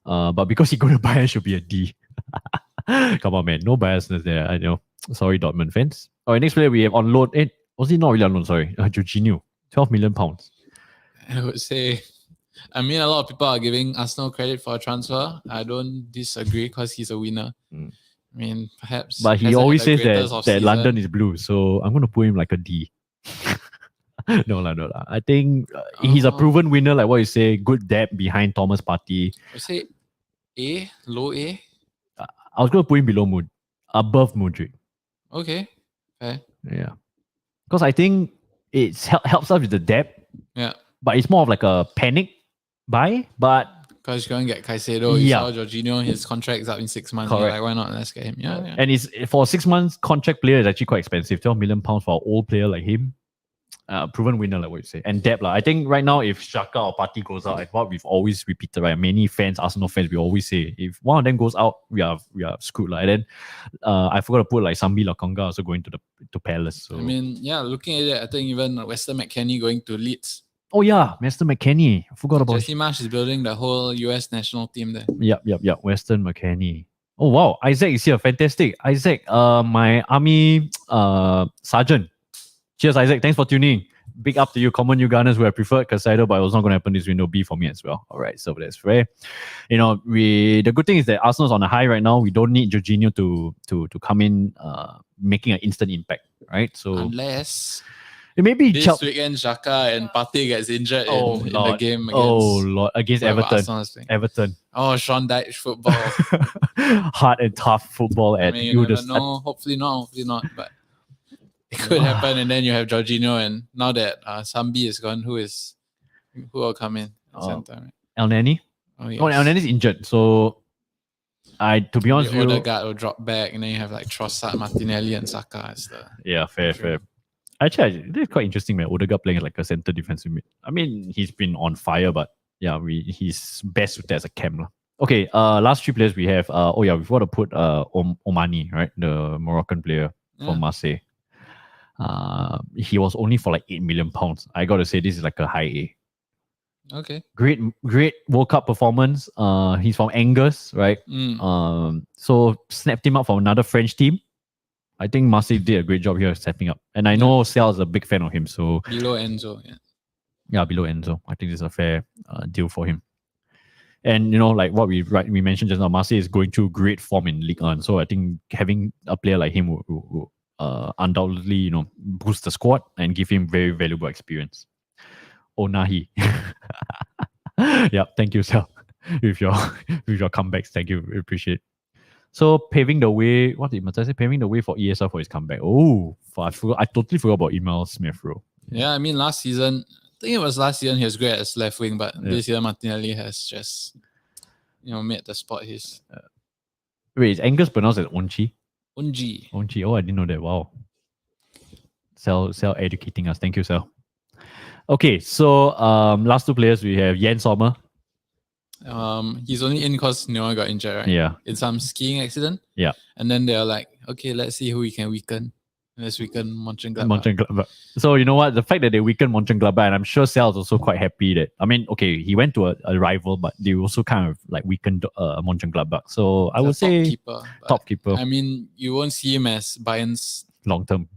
But because you're going to buy, it should be a D. Come on, man. No biasness there. I know. Sorry, Dortmund fans. All right, next player we have on loan. Was he not really on loan? Sorry. Jorginho. £12 million. I would say, I mean, a lot of people are giving Arsenal credit for a transfer. I don't disagree because he's a winner. Mm. I mean, perhaps. But he always says that London is blue. So I'm going to put him like a D. No lah. I think he's a proven winner, like what you say. Good depth behind Thomas Partey. I say A, low A. I was going to put him below above Modric. Okay, fair. Yeah, because I think it helps us with the depth. Yeah, but it's more of like a panic buy. But because you're going to get Caicedo, you saw Jorginho, his contract's up in 6 months. Correct. Like, why not? Let's get him. Yeah. And it's for 6 months contract player is actually quite expensive. £12 million for an old player like him. Proven winner, like what you say. And depth, I think right now, if Xhaka or Partey goes out, like what we've always repeated, right? Many fans, Arsenal fans, we always say, if one of them goes out, we are screwed. And then I forgot to put like Sambi Lokonga also going to Palace. So. I mean, looking at it, I think even Weston McKennie going to Leeds. Oh yeah, Weston McKennie. I forgot about Jesse Marsch is building the whole US national team there. Yep. Weston McKennie. Oh wow, Isaac is here. Fantastic. Isaac, my army sergeant. Cheers, Isaac. Thanks for tuning. Big up to you, common you Gunners who have preferred Caicedo, but it was not going to happen this window. B for me as well. All right, so that's fair. You know, the good thing is that Arsenal's on a high right now. We don't need Jorginho to come in making an instant impact, right? So unless it may be this weekend Xhaka and Partey gets injured in the game against Everton. Oh, Sean Dyche football. Hard and tough football at you never know. Hopefully not, but it could happen. And then you have Jorginho, and now that Sambi is gone, who will come in at the same time? El Nani? Oh, yes. El Nani is injured, so to be honest with you, Odegaard will drop back, and then you have like Trossard, Martinelli, and Saka as the fair. Actually, it's quite interesting, man. Odegaard playing as like a center defensive mid. I mean, he's been on fire, but he's best suited as a cam. Okay, last 3 players we have. We've got to put Omani, right? The Moroccan player from Marseille. He was only for like £8 million. I got to say, this is like a high A. Okay. Great World Cup performance. He's from Angers, right? So snapped him up from another French team. I think Marseille did a great job here setting up. And I know Sal is a big fan of him. So below Enzo, yeah, below Enzo. I think this is a fair deal for him. And you know, like what we mentioned just now, Marseille is going through great form in Ligue 1. So I think having a player like him will undoubtedly, you know, boost the squad and give him very valuable experience. Onahi. Thank you, Sal, with your comebacks. Thank you, we appreciate it. So paving the way, what did Matthias say? Paving the way for ESL for his comeback. Oh, I totally forgot about Emil Smith Rowe. Yeah, I mean last season, I think it was last season he was great as left wing, but this year Martinelli has just, made the spot his. Wait, is Angus pronounced as Onchi? Onji. Oh, I didn't know that. Wow. Sal educating us. Thank you, Sal. Okay, so last 2 players we have Jan Sommer. He's only in because Noah got injured, right? Yeah. In some skiing accident. Yeah. And then they're like, okay, let's see who we can weaken. Let's weaken Mönchengladbach. Mönchengladbach. So you know what? The fact that they weakened Mönchengladbach, and I'm sure Sal's also quite happy that. I mean, okay, he went to a rival, but they also kind of like weakened Mönchengladbach. So I would say top keeper. I mean, you won't see him as Bayern's long term.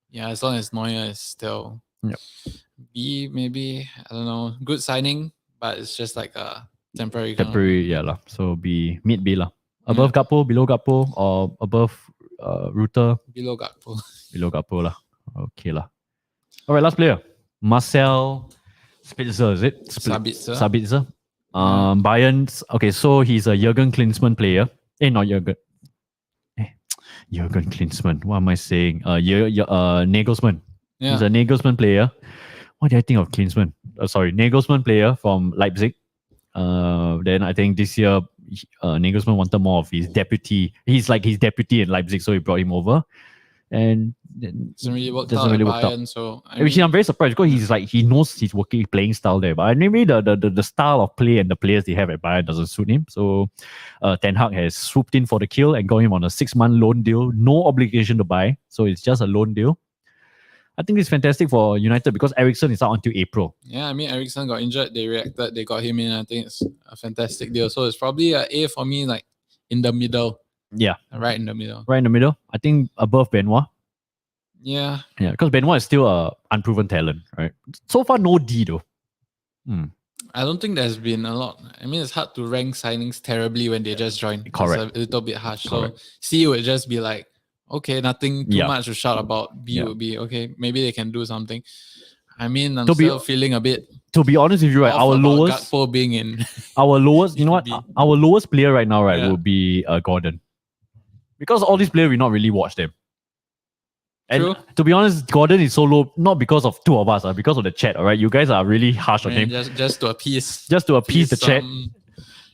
Yeah, as long as Neuer is still. Yep. B, maybe, I don't know, good signing, but it's just like a temporary. Yeah lah. So B, mid B lah. Above Gakpo, below Gakpo, or above Ruter? Below Gakpo. Below Gakpo lah. Okay lah. All right, last player. Marcel Spitzer, is it? Sabitzer. Bayern's, okay, so he's a Jurgen Klinsmann player. Not Jurgen. Jurgen Klinsmann. What am I saying? Nagelsmann. Yeah. He's a Nagelsmann player. What did I think of Klinsmann? Nagelsmann player from Leipzig. Then I think this year Nagelsmann wanted more of his deputy. He's like his deputy in Leipzig, so he brought him over. And doesn't really work out. So which I'm very surprised because he knows his playing style there. But maybe the style of play and the players they have at Bayern doesn't suit him. So Ten Hag has swooped in for the kill and got him on a 6-month loan deal. No obligation to buy. So it's just a loan deal. I think it's fantastic for United because Eriksen is out until April. Yeah, I mean, Eriksen got injured. They reacted. They got him in. I think it's a fantastic deal. So it's probably an A for me, like in the middle. Yeah. Right in the middle. Right in the middle. I think above Benoit. Yeah. Yeah, because Benoit is still an unproven talent, right? So far, no D though. I don't think there's been a lot. I mean, it's hard to rank signings terribly when they just joined. Correct. It's a little bit harsh. Correct. So C would just be like, okay, nothing too much to shout about. B would be, okay, maybe they can do something. I mean, I'm still feeling a bit. To be honest with you, right, our lowest Gakpo being in. Our lowest, you know what? Our lowest player right now, right, will be Gordon. Because all these players, we not really watch them. And True. To be honest, Gordon is so low, not because of two of us, because of the chat, all right? You guys are really harsh on him. Just to appease. Just to appease the chat.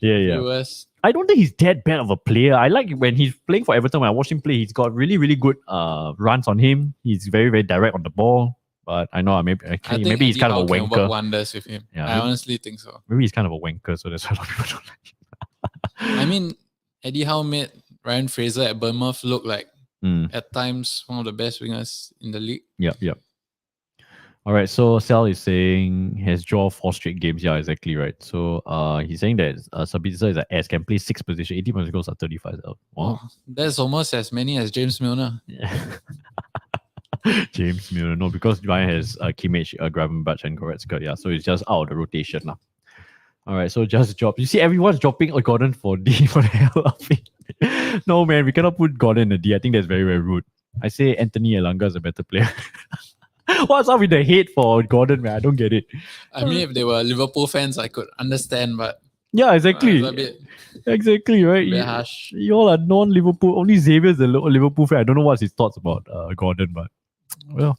Yeah. Viewers. I don't think he's that bad of a player. I like when he's playing for Everton, when I watch him play, he's got really, really good runs on him. He's very, very direct on the ball. But I know maybe he's kind of a wanker. Work wonders with him. Yeah, I honestly think so. Maybe he's kind of a wanker, so that's why a lot of people don't like him. I mean, Eddie Howe made Ryan Fraser at Bournemouth look like at times one of the best wingers in the league. Yep. All right, so Sal is saying he has drawn 4 straight games. Yeah, exactly right. So he's saying that Sabitzer is an S, can play 6 positions, 80 points goals at 35. Wow. Oh, that's almost as many as James Milner. Yeah. James Milner, no, because Bayern has Kimmich, Gravenberch, and Goretzka. Yeah, so it's just out of the rotation now. All right, so just drop. You see, everyone's dropping Gordon for D for the hell of it. No, man, we cannot put Gordon in a D. I think that's very, very rude. I say Anthony Elanga is a better player. What's up with the hate for Gordon, man? I don't get it. I mean, if they were Liverpool fans, I could understand, but yeah, exactly. Exactly, right? A bit harsh. You all are non-Liverpool. Only Xavier's a Liverpool fan. I don't know what's his thoughts about Gordon, but well,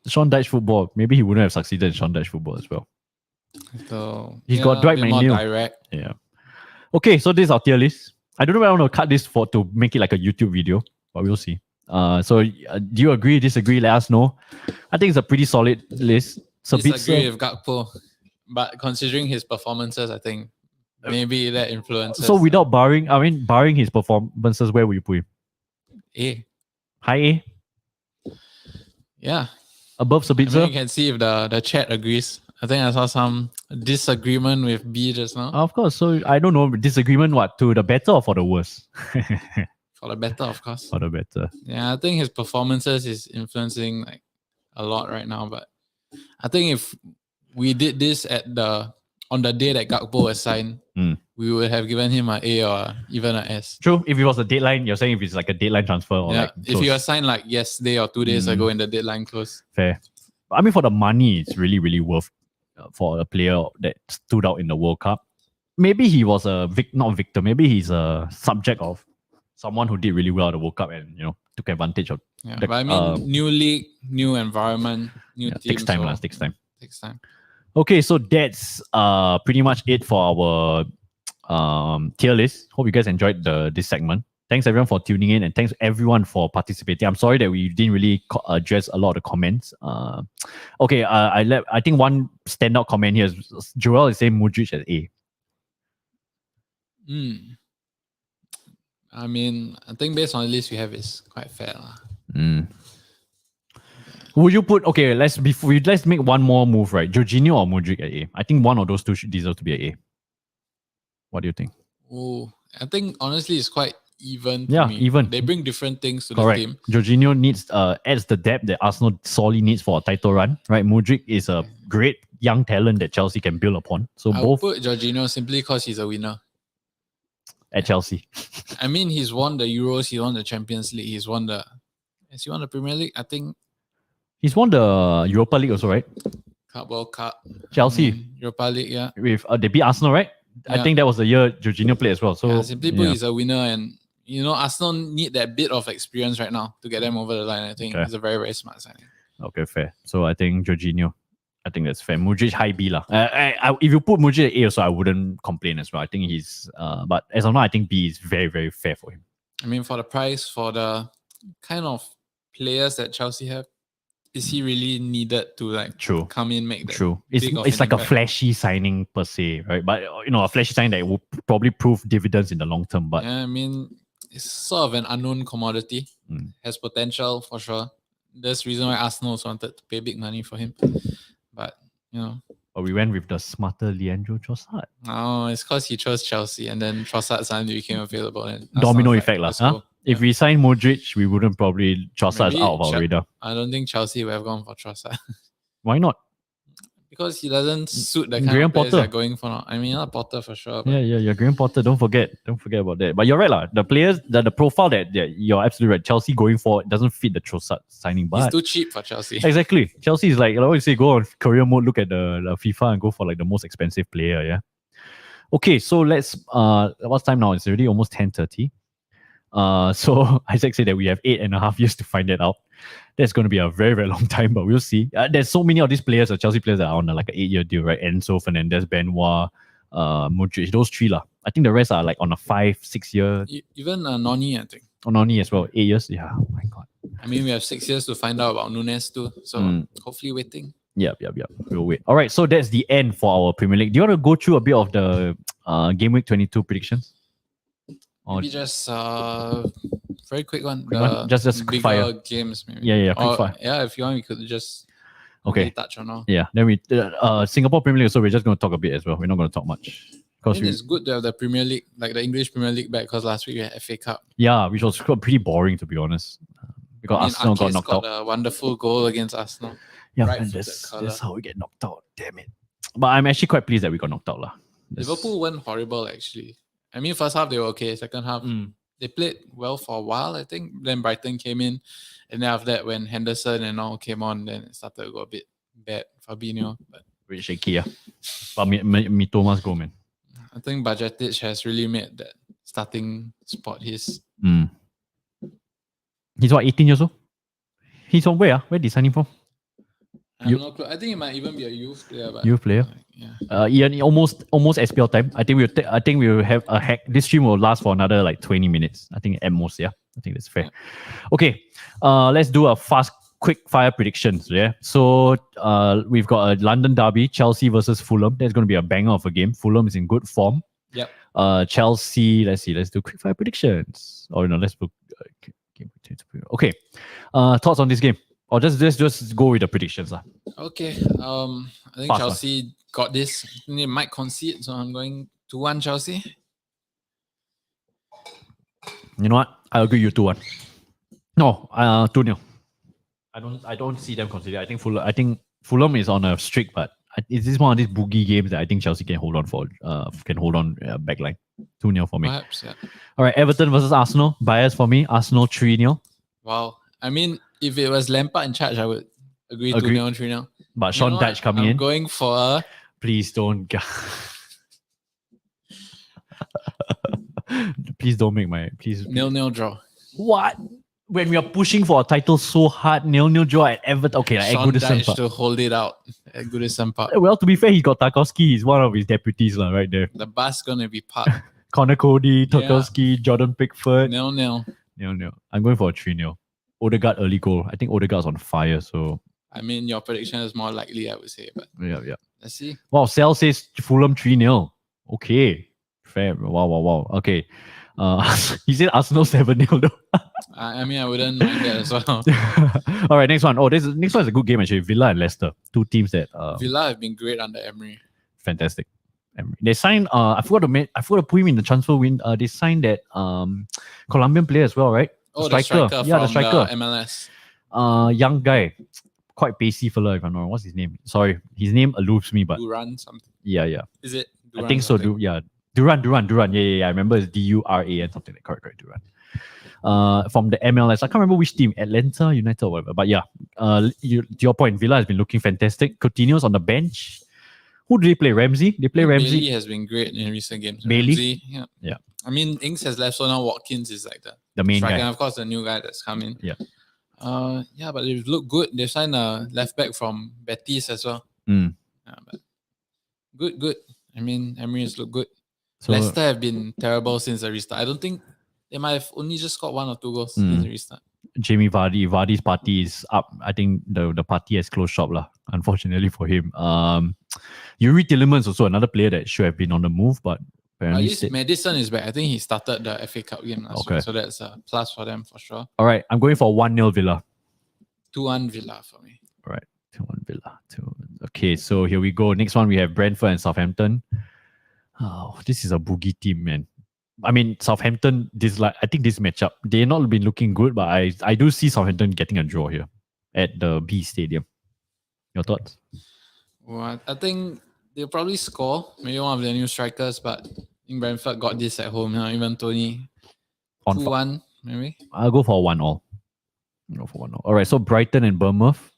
Sean Dyche football. Maybe he wouldn't have succeeded in Sean Dyche football as well. So he's got Dwight McNeil. Direct. Yeah. Okay, so this is our tier list. I don't know if I want to cut this to make it like a YouTube video, but we'll see. So do you agree, disagree? Let us know. I think it's a pretty solid list. Disagree with Gakpo, but considering his performances, I think maybe that influences. So without barring his performances, where will you put him? A. High A? Yeah. Above Sabitzer? I mean, you can see if the chat agrees. I think I saw some disagreement with B just now. Of course. So I don't know, disagreement what? To the better or for the worse? For the better, of course. For the better. Yeah, I think his performances is influencing like a lot right now. But I think if we did this on the day that Gakpo was signed, we would have given him an A or even an S. True. If it was a deadline, you're saying if it's like a deadline transfer or like if he was signed like yesterday or 2 days ago in the deadline close. Fair. I mean, for the money, it's really, really worth for a player that stood out in the World Cup. Maybe he was not victim. Maybe he's a subject of someone who did really well at the World Cup and took advantage of. Yeah, but I mean, new league, new environment, new team. Takes time. Takes time. Okay, so that's pretty much it for our tier list. Hope you guys enjoyed this segment. Thanks everyone for tuning in and thanks everyone for participating. I'm sorry that we didn't really address a lot of the comments. Okay, I think one standout comment here is Joel is saying Mudryk as A. I mean, I think based on the list we have, it's quite fair. Would you put let's make one more move, right? Jorginho or Modric at A? I think one of those two should deserve to be at A. What do you think? Oh, I think honestly it's quite even to Yeah, me. even. They bring different things to Correct. the team. Jorginho needs adds the depth that Arsenal sorely needs for a title run, right? Modric is a great young talent that Chelsea can build upon. So I'll both put Jorginho simply because he's a winner. at Chelsea. I mean, he's won the Euros, he won the Champions League, has he won the Premier League? I think He's won the Europa League also, right? World Cup. Chelsea. Europa League, yeah. With they beat Arsenal, right? I think that was the year Jorginho played as well. So simply put, he's a winner, and Arsenal need that bit of experience right now to get them over the line. I think he's a very, very smart signing. Okay, fair. So I think Jorginho, I think that's fair. Modric high B lah. If you put Modric at A also, I wouldn't complain as well. I think he's but as of now, I think B is very, very fair for him. I mean, for the price, for the kind of players that Chelsea have, is he really needed to come in, make that? True. It's like a flashy signing per se, right? But a flashy signing that will probably prove dividends in the long term. But yeah, I mean, it's sort of an unknown commodity. Has potential for sure. That's the reason why Arsenal wanted to pay big money for him. But But we went with the smarter Leandro Trossard. Oh, it's because he chose Chelsea and then Trossard suddenly became available. And domino effect lah. Huh? If we sign Modric, we wouldn't probably Trossard out of our radar. I don't think Chelsea would have gone for Trossard. Why not? Because he doesn't suit the kind of players they're going for now. I mean, not Potter for sure. Yeah. Graham Potter. Don't forget about that. But you're right lah. The players, the profile that you're absolutely right. Chelsea going for doesn't fit the Trossard signing. But it's too cheap for Chelsea. Exactly. Chelsea is like I always say, go on career mode, look at the FIFA and go for like the most expensive player. Yeah. Okay, so let's. What's time now? It's already almost 10:30. So Isaac said that we have 8.5 years to find that out. That's going to be a very, very long time, but we'll see. There's so many of these players, Chelsea players that are on like an 8-year deal, right? Enzo, Fernandes, Benoit, Modric, those three lah. I think the rest are like on a 5-6 year. Even Noni, I think. Oh, Noni as well, 8 years. Yeah, oh my God. I mean, we have 6 years to find out about Nunes too. So hopefully waiting. Yep. We'll wait. All right, so that's the end for our Premier League. Do you want to go through a bit of the Game Week 22 predictions? Maybe just very quick one. Just quick fire games, maybe. Yeah, quick fire. Yeah, if you want, we could just touch on all. Yeah, then we Singapore Premier League. So we're just going to talk a bit as well. We're not going to talk much. I think it's good to have the Premier League, like the English Premier League, back because last week we had FA Cup. Yeah, which was pretty boring to be honest. Because Arsenal got knocked out. A wonderful goal against Arsenal. Yeah, right, and that's how we get knocked out. Damn it! But I'm actually quite pleased that we got knocked out lah. Liverpool went horrible actually. I mean, first half they were okay. Second half, they played well for a while, I think. Then Brighton came in. And then after that, when Henderson and all came on, then it started to go a bit bad. Fabinho. But pretty shaky, yeah. But Mito must go, man. I think Bajcetic has really made that starting spot his. He's what, 18 years old? He's from where? Where did he sign him from? I have no clue. I think it might even be a youth player. But youth player? Almost SPL time. I think we will have a hack. This stream will last for another like 20 minutes. I think at most, yeah. I think that's fair. Okay. Let's do a fast, quick fire predictions. Yeah. So we've got a London derby, Chelsea versus Fulham. That's going to be a banger of a game. Fulham is in good form. Yep. Chelsea, let's do quick fire predictions. Or let's book okay. Thoughts on this game? Or just go with the predictions. Okay. I think Chelsea got this. They might concede, so I'm going 2-1 Chelsea. You know what? I agree you 2-1. No, 2-0. I don't see them conceding. I think Fulham is on a streak, but it's this one of these boogie games that I think Chelsea can hold on backline. 2-0 for me. Perhaps, yeah. All right, Everton versus Arsenal. Bias for me. Arsenal 3-0. Wow. I mean, if it was Lampard in charge, I would agree 2-0, 3-0. But Sean Dyche coming in. I'm going for a... Please don't... Please don't make my... Please... 0-0 draw. What? When we are pushing for a title so hard, 0-0 draw at Everton. Okay, like Sean Dyche to hold it out at Goodison Park. Well, to be fair, he got Tarkowski. He's one of his deputies right there. The bus going to be parked. Connor Cody, Tarkowski, Jordan Pickford. 0-0. 0-0. I'm going for a 3-0. Odegaard early goal. I think Odegaard's on fire, so... I mean, your prediction is more likely, I would say. But yeah. Let's see. Wow, Sel says Fulham 3-0. Okay. Fair. Wow. Okay. He said Arsenal 7-0 though. I mean, I wouldn't mind that as well. All right, next one. Oh, next one is a good game actually. Villa and Leicester, two teams that Villa have been great under Emery. fantastic. They signed. I forgot to put him in the transfer win. They signed that Colombian player as well, right? Oh, the striker Yeah, the from striker. the MLS. Young guy, quite pacey fella. If I'm not wrong. What's his name? Sorry, his name eludes me. But Duran something. yeah. Is it? I think so. Duran. Yeah. I remember it's Duran something like correct. Duran. From the MLS. I can't remember which team, Atlanta United or whatever. But yeah, to your point, Villa has been looking fantastic. Coutinho's on the bench. Who do they play? Ramsey? They play Ramsey. Bailey has been great in recent games. Bailey? Ramsey, yeah. I mean, Ings has left, so now Watkins is like the main striker. guy. And of course, the new guy that's come in. Yeah. But they've looked good. They've signed a left back from Betis as well. Mm. But good. I mean, Emery has looked good. So, Leicester have been terrible since the restart. I don't think they might have only just scored 1 or 2 goals since the restart. Jamie Vardy's party is up. I think the party has closed shop lah. Unfortunately for him. Yuri Tillemans also another player that should have been on the move, but apparently At least Madison is back. I think he started the FA Cup game last week, so that's a plus for them for sure. All right, I'm going for 1-0 Villa. 2-1 Villa for me. All right, 2-1 Villa. Okay, so here we go. Next one we have Brentford and Southampton. Oh, this is a boogie team, man. I mean, Southampton, I think this matchup, they've not been looking good, but I do see Southampton getting a draw here at the B Stadium. Your thoughts? Well, I think they'll probably score. Maybe one of their new strikers, but I think Brentford got this at home. Even Tony. 2-1, maybe? I'll go for 1-1. All right, so Brighton and Bournemouth.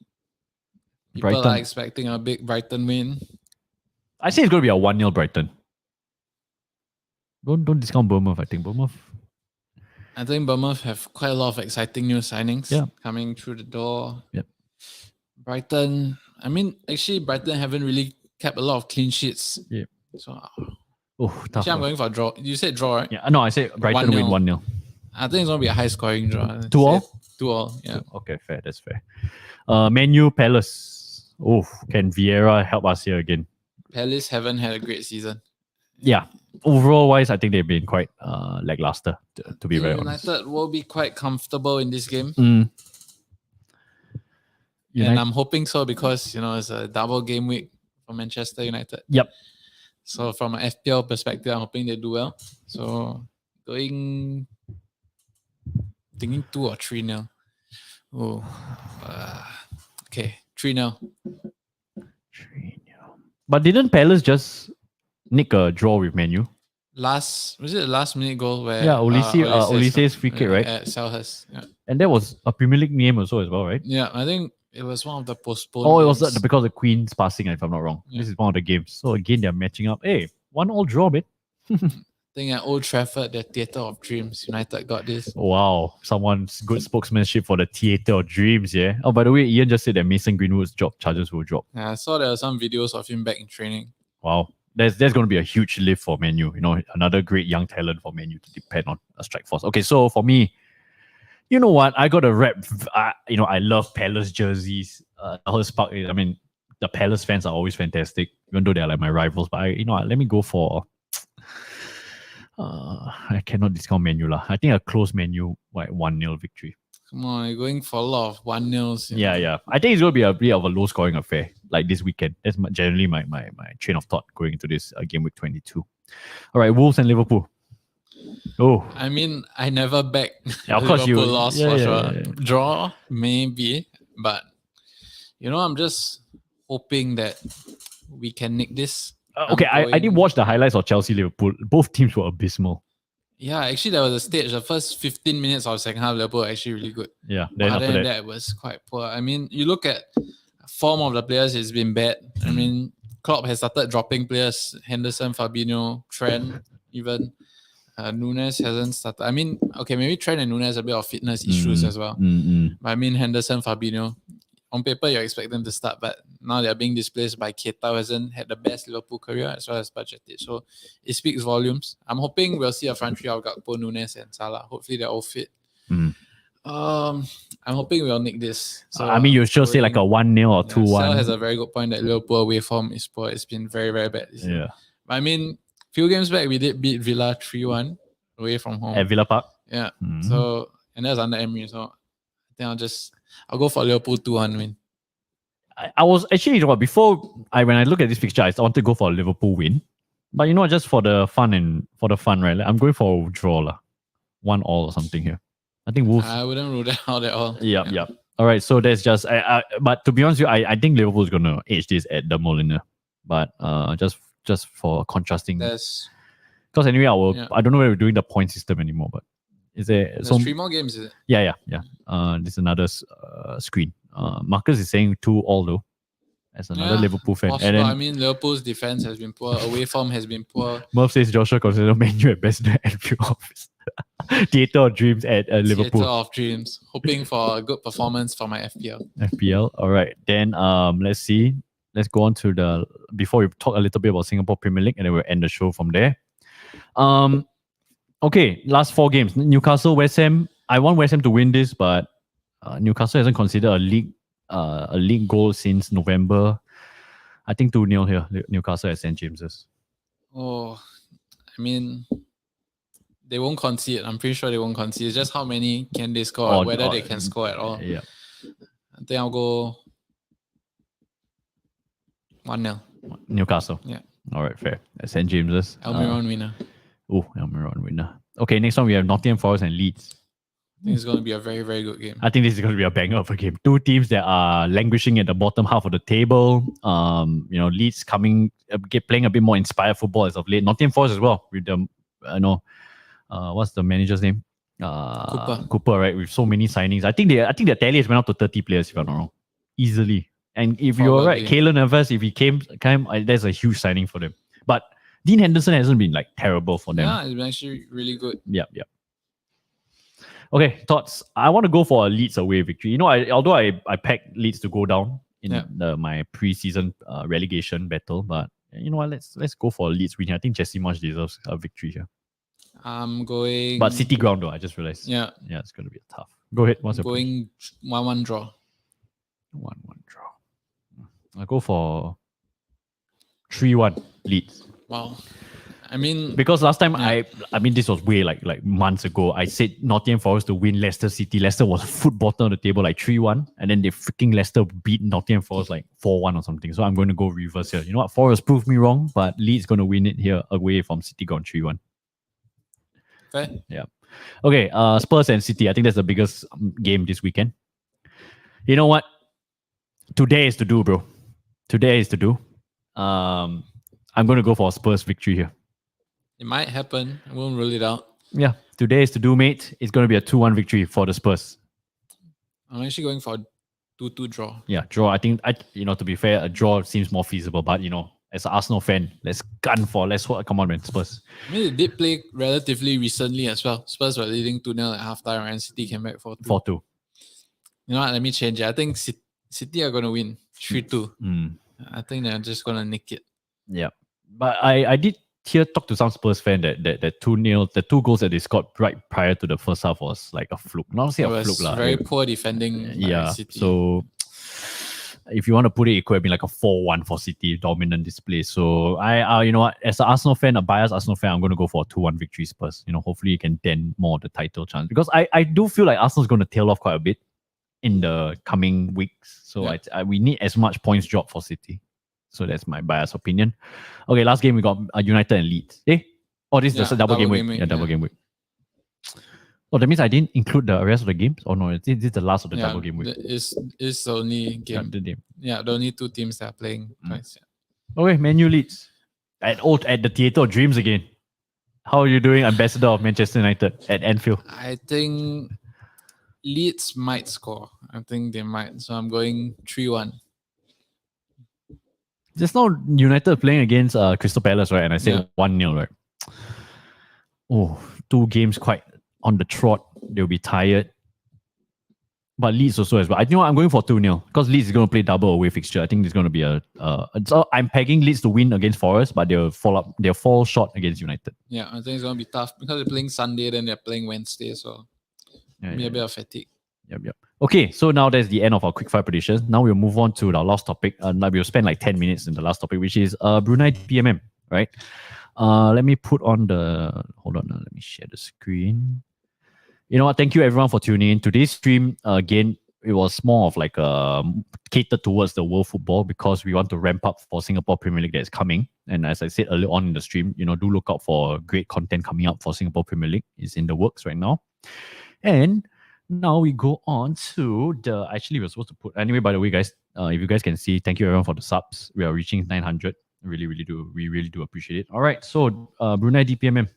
People are expecting a big Brighton win. I say it's going to be a 1-0 Brighton. Don't discount Bournemouth. I think Bournemouth have quite a lot of exciting new signings coming through the door. Yep. Brighton, I mean, actually, Brighton haven't really kept a lot of clean sheets. Yeah. So, tough. Actually, I'm going for a draw. You said draw, right? Yeah. No, I said Brighton 1-0. win 1-0. I think it's going to be a high-scoring draw. 2-2? 2-2, yeah. Okay, fair. That's fair. Man U Palace. Can Vieira help us here again? Palace haven't had a great season. Yeah. Overall wise, I think they've been quite lackluster, to be very honest. United will be quite comfortable in this game. And I'm hoping so because, it's a double game week for Manchester United. Yep. So from an FPL perspective, I'm hoping they do well. So thinking 2 or 3-0. Okay, 3-0. 3-0. But didn't Palace just nick a draw with Man U? Was it the last minute goal where Olise's free kick, right? At Selhurst. Yeah. And that was a Premier League game also as well, right? Yeah, I think it was one of the postponed. Oh, it was because of Queen's passing, if I'm not wrong. Yeah. This is one of the games. So again, they're matching up. Hey, 1-1 draw, man. I think at Old Trafford, the Theatre of Dreams, United got this. Wow, someone's good spokesmanship for the Theatre of Dreams, yeah. Oh, by the way, Ian just said that Mason Greenwood's charges will drop. Yeah, I saw there were some videos of him back in training. Wow. There's going to be a huge lift for Man U. Another great young talent for Man U to depend on a strike force. Okay, so for me, you know what? I got to rep. I love Palace jerseys. The Palace fans are always fantastic, even though they're like my rivals. But let me go for. I cannot discount Man U lah. I think a close Man U 1-0 victory. Come on, you're going for a lot of 1-0s. Yeah. I think it's going to be a bit of a low scoring affair like this weekend. That's generally my train of thought going into this game week 22. All right, Wolves and Liverpool. Oh, I mean, I never back of course Liverpool you lost for sure. Draw maybe, but I'm just hoping that we can nick this. Okay, I did watch the highlights of Chelsea Liverpool. Both teams were abysmal. Yeah, actually, there was a stage. The first 15 minutes of second half, Liverpool were actually really good. Yeah, then after after that was quite poor. I mean, you look at form of the players, it's been bad. I mean, Klopp has started dropping players. Henderson, Fabinho, Trent, even Nunes hasn't started. I mean, okay, maybe Trent and Nunes have a bit of fitness issues as well. But I mean, Henderson, Fabinho, on paper, you expect them to start, but now they're being displaced by Keita, who hasn't had the best Liverpool career as well as budgeted. So it speaks volumes. I'm hoping we'll see a front three of Gakpo, Nunes, and Salah. Hopefully they're all fit. I'm hoping we'll nick this. So I mean, you should say like a 1-0 or 2-1. Sal has a very good point that Liverpool away form is poor. It's been very, very bad. Yeah. I mean, few games back, we did beat Villa 3-1. away from home. At Villa Park. Yeah. So, and that's under Emery. So I think I'll go for Liverpool 2-1 win. I was actually, before when I look at this picture, I want to go for a Liverpool win. But just for the fun right? I'm going for a draw, 1-1 or something here. I think Wolves. I wouldn't rule that out at all. Yep. All right, so that's just. But to be honest with you, I think Liverpool is gonna edge this at the Molina. But just for contrasting. Because anyway, I don't know whether we're doing the point system anymore. But there's 3 more games, is it? Yeah. There's another screen. Marcus is saying 2-2 though. As another Liverpool fan. Possible. And then, Liverpool's defense has been poor. Away form has been poor. Murph says Joshua considers Man U at best at Anfield office. Theatre of dreams at Liverpool. Theatre of dreams. Hoping for a good performance for my FPL. All right. Then let's see. Let's go on to before we talk a little bit about Singapore Premier League, and then we'll end the show from there. Okay, last 4 games. Newcastle, West Ham. I want West Ham to win this, but Newcastle hasn't considered a league goal since November. I think 2-0 here. Newcastle at St. James's. Oh, I mean, they won't concede. I'm pretty sure they won't concede. It's just how many can they score, or whether they can score at all. Yeah. I think I'll go 1-0. Newcastle. Yeah. All right, fair. At St. James's. Almiron winner. Almiron winner. Okay, next one we have Nottingham Forest and Leeds. I think it's going to be a very, very good game. I think this is going to be a banger of a game. 2 teams that are languishing at the bottom half of the table. Leeds playing a bit more inspired football as of late. Nottingham Forest as well with them. What's the manager's name? Cooper, right? With so many signings, I think their tally has went up to 30 players if I'm not wrong, easily. And if you're right, Keylor Navas, if he came, that's a huge signing for them. But Dean Henderson hasn't been terrible for them. Yeah, it's been actually really good. Yep. Okay, thoughts. I want to go for a Leeds away victory. Although I packed Leeds to go down in my pre-season relegation battle, but you know what? Let's go for a Leeds win. I think Jesse Marsch deserves a victory here. I'm going. But City ground though, I just realized. Yeah, it's going to be tough. Go ahead. What's your going 1-1 draw? 1-1 draw. I'll go for 3-1 Leeds. Wow. I mean, because last time this was way like months ago. I said Nottingham Forest to win Leicester City. Leicester was foot bottom of the table 3-1, and then Leicester beat Nottingham Forest 4-1 or something. So I'm going to go reverse here. You know what? Forest proved me wrong, but Leeds going to win it here away from City gone 3-1. Okay. Yeah. Okay. Spurs and City. I think that's the biggest game this weekend. You know what? Today is to do, bro. Today is to do. I'm going to go for a Spurs victory here. It might happen. I won't rule it out. Yeah, today is to do, mate. It's going to be a 2-1 victory for the Spurs. I'm actually going for a 2-2 draw. Yeah, draw. I think, to be fair, a draw seems more feasible. But, as an Arsenal fan, come on, man, Spurs. I mean, they did play relatively recently as well. Spurs were leading 2-0 at halftime, and City came back 4-2. 4-2. You know what? Let me change it. I think City are going to win 3-2. I think they're just going to nick it. Yeah. But I did talk to some Spurs fan that 2-0, the 2 goals that they scored right prior to the first half was like a fluke. Not say a fluke. Very poor defending by City. So if you want to put it could have been like a 4-1 for City, dominant display. So I you know what, as an Arsenal fan, a biased Arsenal fan, I'm going to go for a 2-1 victory Spurs. Hopefully you can dent more of the title chance. Because I do feel like Arsenal's going to tail off quite a bit in the coming weeks. So we need as much points drop for City. So that's my biased opinion. Okay, last game we got United and Leeds. This is just a double game week. Double game week. Oh, that means I didn't include the rest of the games? Oh no, this is the last of the double game week. It's the only game. The only 2 teams that are playing twice. Okay, Man U Leeds. At the Theatre of Dreams again. How are you doing, Ambassador of Manchester United at Anfield? I think Leeds might score. I think they might. So I'm going 3-1. Just now, United playing against Crystal Palace, right? And I said 1-0, right? Oh, 2 games quite on the trot. They'll be tired. But Leeds also as well. I think I'm going for 2-0 because Leeds is going to play double away fixture. I think it's going to be so I'm pegging Leeds to win against Forest, but they'll fall short against United. Yeah, I think it's going to be tough because they're playing Sunday, then they're playing Wednesday, so be a bit of fatigue. Yep. Okay, so now that's the end of our quickfire predictions. Now we'll move on to our last topic. We'll spend 10 minutes in the last topic, which is Brunei PMM, right? Let me put on hold on, let me share the screen. You know what? Thank you everyone for tuning in. Today's stream, again, it was more of like catered towards the world football because we want to ramp up for Singapore Premier League that is coming. And as I said earlier on in the stream, do look out for great content coming up for Singapore Premier League. It's in the works right now. And now we go on to actually we're supposed to put, anyway, by the way, guys, if you guys can see, thank you everyone for the subs. We are reaching 900. We really do appreciate it. All right, so Brunei DPMM.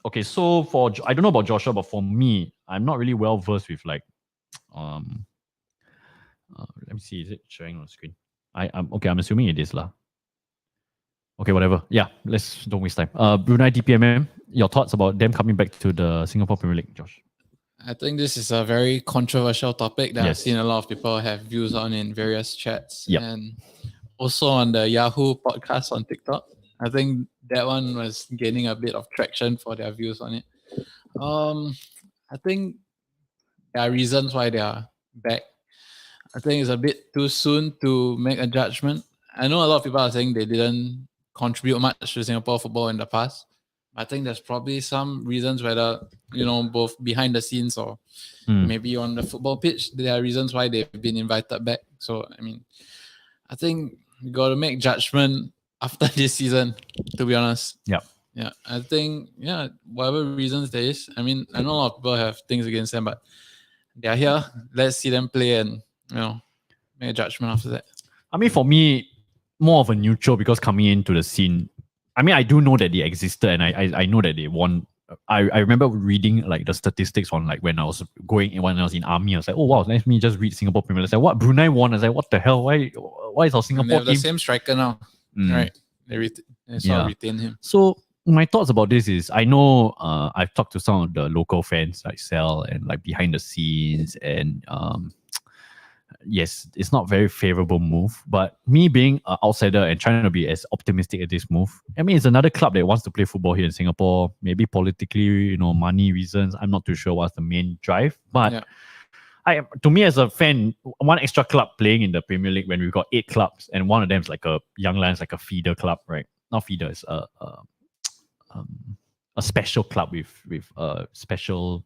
Okay, so I don't know about Joshua, but for me, I'm not really well versed with like, let me see, is it showing on the screen? I'm okay. I'm assuming it is lah. Okay, whatever. Yeah, don't waste time. Brunei DPMM, your thoughts about them coming back to the Singapore Premier League, Josh? I think this is a very controversial topic that Yes. I've seen a lot of people have views on in various chats. Yep. And also on the Yahoo podcast on TikTok. I think that one was gaining a bit of traction for their views on it. I think there are reasons why they are back. I think it's a bit too soon to make a judgment. I know a lot of people are saying they didn't contribute much to Singapore football in the past. I think there's probably some reasons, whether, both behind the scenes or maybe on the football pitch, there are reasons why they've been invited back. So, I think we got to make judgment after this season, to be honest. Yep. Yeah, I think, whatever reasons there is, I know a lot of people have things against them, but they are here. Let's see them play and, make a judgment after that. For me, more of a neutral because coming into the scene, I do know that they existed and I know that they won. I remember reading like the statistics on like when I was in army. I was like, oh wow, let me just read Singapore Premier League. I was like, what, Brunei won? I was like, what the hell? Why is our Singapore they have team the same striker now, right? They sort of retain him. So my thoughts about this is, I know I've talked to some of the local fans like Sel and like behind the scenes, and yes, it's not very favorable move. But me being an outsider and trying to be as optimistic at this move, it's another club that wants to play football here in Singapore. Maybe politically, money reasons. I'm not too sure what's the main drive. But to me as a fan, one extra club playing in the Premier League when we've got 8 clubs and one of them is like a Young Lions, like a feeder club, right? Not feeder, it's a special club with special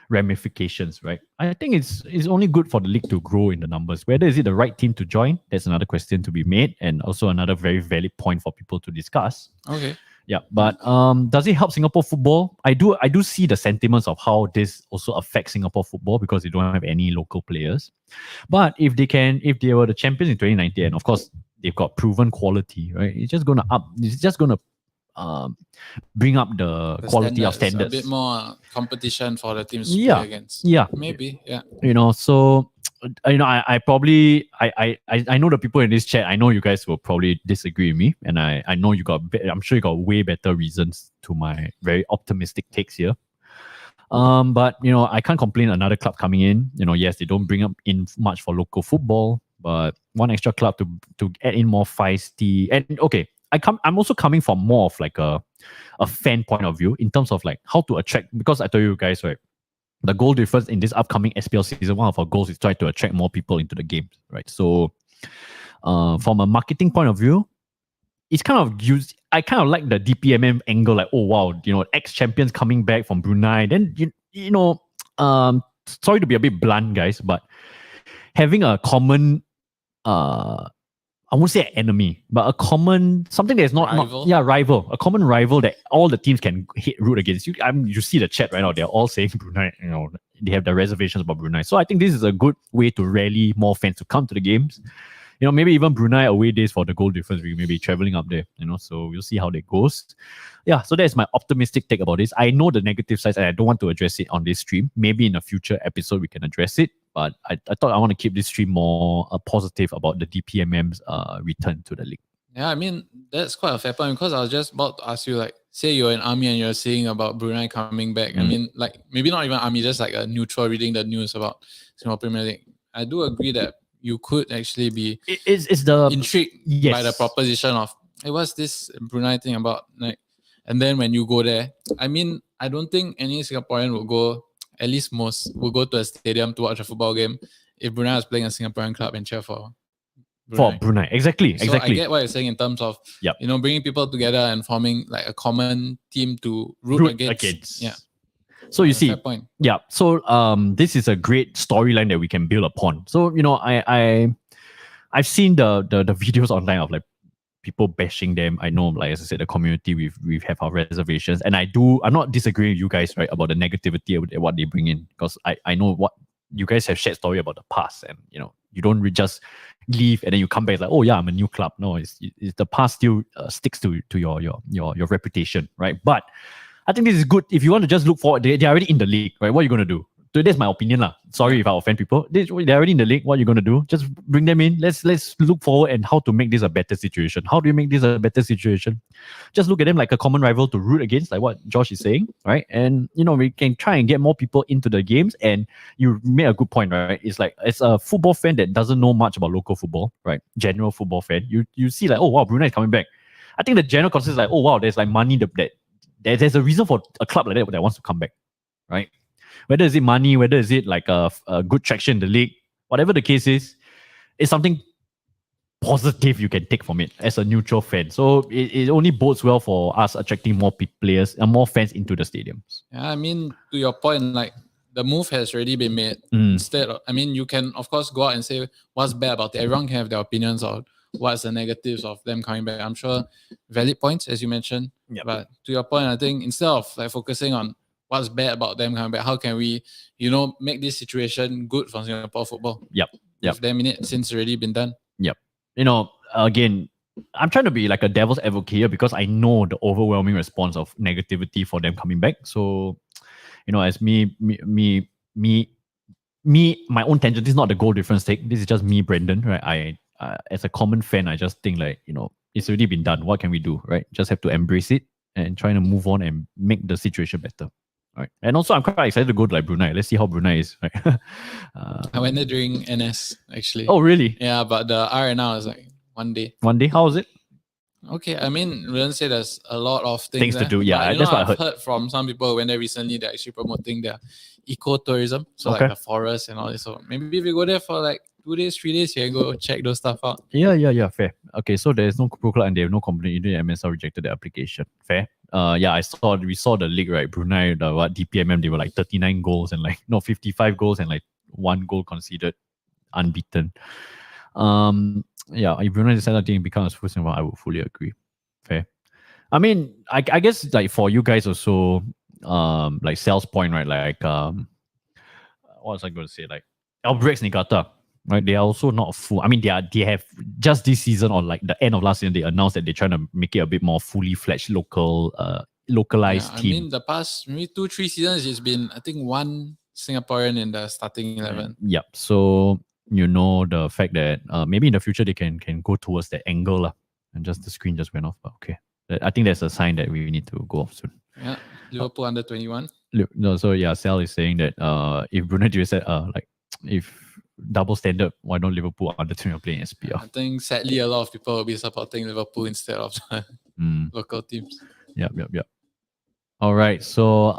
ramifications, right? I think it's only good for the league to grow in the numbers. Whether is it the right team to join, that's another question to be made, and also another very valid point for people to discuss. Okay. Yeah, but does it help Singapore football? I do see the sentiments of how this also affects Singapore football because they don't have any local players. But if they were the champions in 2019, and of course they've got proven quality, right? It's just gonna bring up the quality of standards. A bit more competition for the teams to play against. Yeah. Maybe. Yeah. So I probably I know the people in this chat. I know you guys will probably disagree with me, and I know I'm sure you got way better reasons to my very optimistic takes here. But I can't complain. Another club coming in. Yes, they don't bring up in much for local football, but one extra club to add in more feisty. And okay, I'm also coming from more of like a fan point of view in terms of like how to attract, because I told you guys, right, the goal difference in this upcoming SPL season, one of our goals is try to attract more people into the game, right? So from a marketing point of view, it's kind of used. I kind of like the DPMM angle, like, oh wow, ex-champions coming back from Brunei. Then sorry to be a bit blunt, guys, but having a common I won't say enemy, but a common, something that's rival, a common rival that all the teams can root against. You see the chat right now, they're all saying Brunei, they have their reservations about Brunei. So I think this is a good way to rally more fans to come to the games. Maybe even Brunei away days for the goal difference, we may be traveling up there, so we'll see how that goes. Yeah, so that's my optimistic take about this. I know the negative sides and I don't want to address it on this stream. Maybe in a future episode we can address it. But I thought I want to keep this stream more positive about the DPMM's return to the league. Yeah, that's quite a fair point, because I was just about to ask you, like, say you're in army and you're saying about Brunei coming back. Like maybe not even army, just like a neutral reading the news about Singapore Premier League. I do agree that you could actually be intrigued by the proposition of, hey, what's this Brunei thing about? Like, and then when you go there, I don't think any Singaporean will go. At least most will go to a stadium to watch a football game if Brunei is playing a Singaporean club and cheer for For Brunei. Exactly. So I get what you're saying in terms of, bringing people together and forming like a common team to root against. Yeah. So you see, fair point. Yeah. So this is a great storyline that we can build upon. So I've seen the videos online of like people bashing them. I know, like as I said, the community we have our reservations, and I'm not disagreeing with you guys, right, about the negativity of what they bring in, because I know what you guys have shared story about the past, and you don't just leave and then you come back like, oh yeah, I'm a new club. No, it's the past still sticks to your reputation, right? But I think this is good. If you want to just look forward, they're already in the league, right? What are you going to do? So that's my opinion lah. Sorry if I offend people. They're already in the league. What are you going to do? Just bring them in. Let's look forward and how to make this a better situation. How do you make this a better situation? Just look at them like a common rival to root against, like what Josh is saying, right? And we can try and get more people into the games. And you made a good point, right? It's like, as a football fan that doesn't know much about local football, right? General football fan, you see like, oh wow, Brunei is coming back. I think the general consensus is like, oh wow, there's like money that there's a reason for a club like that wants to come back, right? Whether is it money, whether is it like a good traction in the league, whatever the case is, it's something positive you can take from it as a neutral fan. So it only bodes well for us attracting more players and more fans into the stadiums. Yeah, I mean, to your point, like the move has already been made. Instead of, you can of course go out and say what's bad about it. Everyone can have their opinions on what's the negatives of them coming back. I'm sure valid points, as you mentioned. Yep. But to your point, I think instead of like focusing on what's bad about them coming back, how can we, make this situation good for Singapore football? Yep. With them in it, since it's already been done. Yep. Again, I'm trying to be like a devil's advocate here because I know the overwhelming response of negativity for them coming back. So, as me, my own tangent, this is not the goal difference take. This is just me, Brendan, right? I as a common fan, I just think like, it's already been done. What can we do, right? Just have to embrace it and trying to move on and make the situation better. Right. And also, I'm quite excited to go to like Brunei. Let's see how Brunei is. Right. I went there during NS actually. Oh, really? Yeah, but the R&R is like one day. One day? How was it? Okay, we don't say there's a lot of things to do. Yeah, but, that's what I've heard from some people who went there recently. They're actually promoting their ecotourism, so like the forest and all this. So maybe if you go there for like 2 days, 3 days, you can go check those stuff out. Yeah, fair. Okay, so there's no pro club and they have no complaint. Even MSL rejected the application. Fair. We saw the league, right? Brunei, the DPMM, they were like 39 goals and 55 goals and like 1 goal conceded, unbeaten. If Brunei decided to become a full Singapore, I would fully agree. Fair. I mean, I guess like for you guys also, like sales point, right? Like what was I going to say? Like Albirex Niigata, right? They are also not full. I mean, they have just this season or like the end of last season, they announced that they're trying to make it a bit more fully fledged localized team. I mean, the past maybe 2-3 seasons, it's been I think 1 Singaporean in the starting 11. Yep. So the fact that maybe in the future they can go towards that angle lah. And just the screen just went off. But okay, I think that's a sign that we need to go off soon. Yeah, Liverpool under 21. No, so yeah, Sal is saying that if Brunei said like if double standard, why don't Liverpool under 21 play in SPL? I think sadly a lot of people will be supporting Liverpool instead of the local teams. Yep. All right, so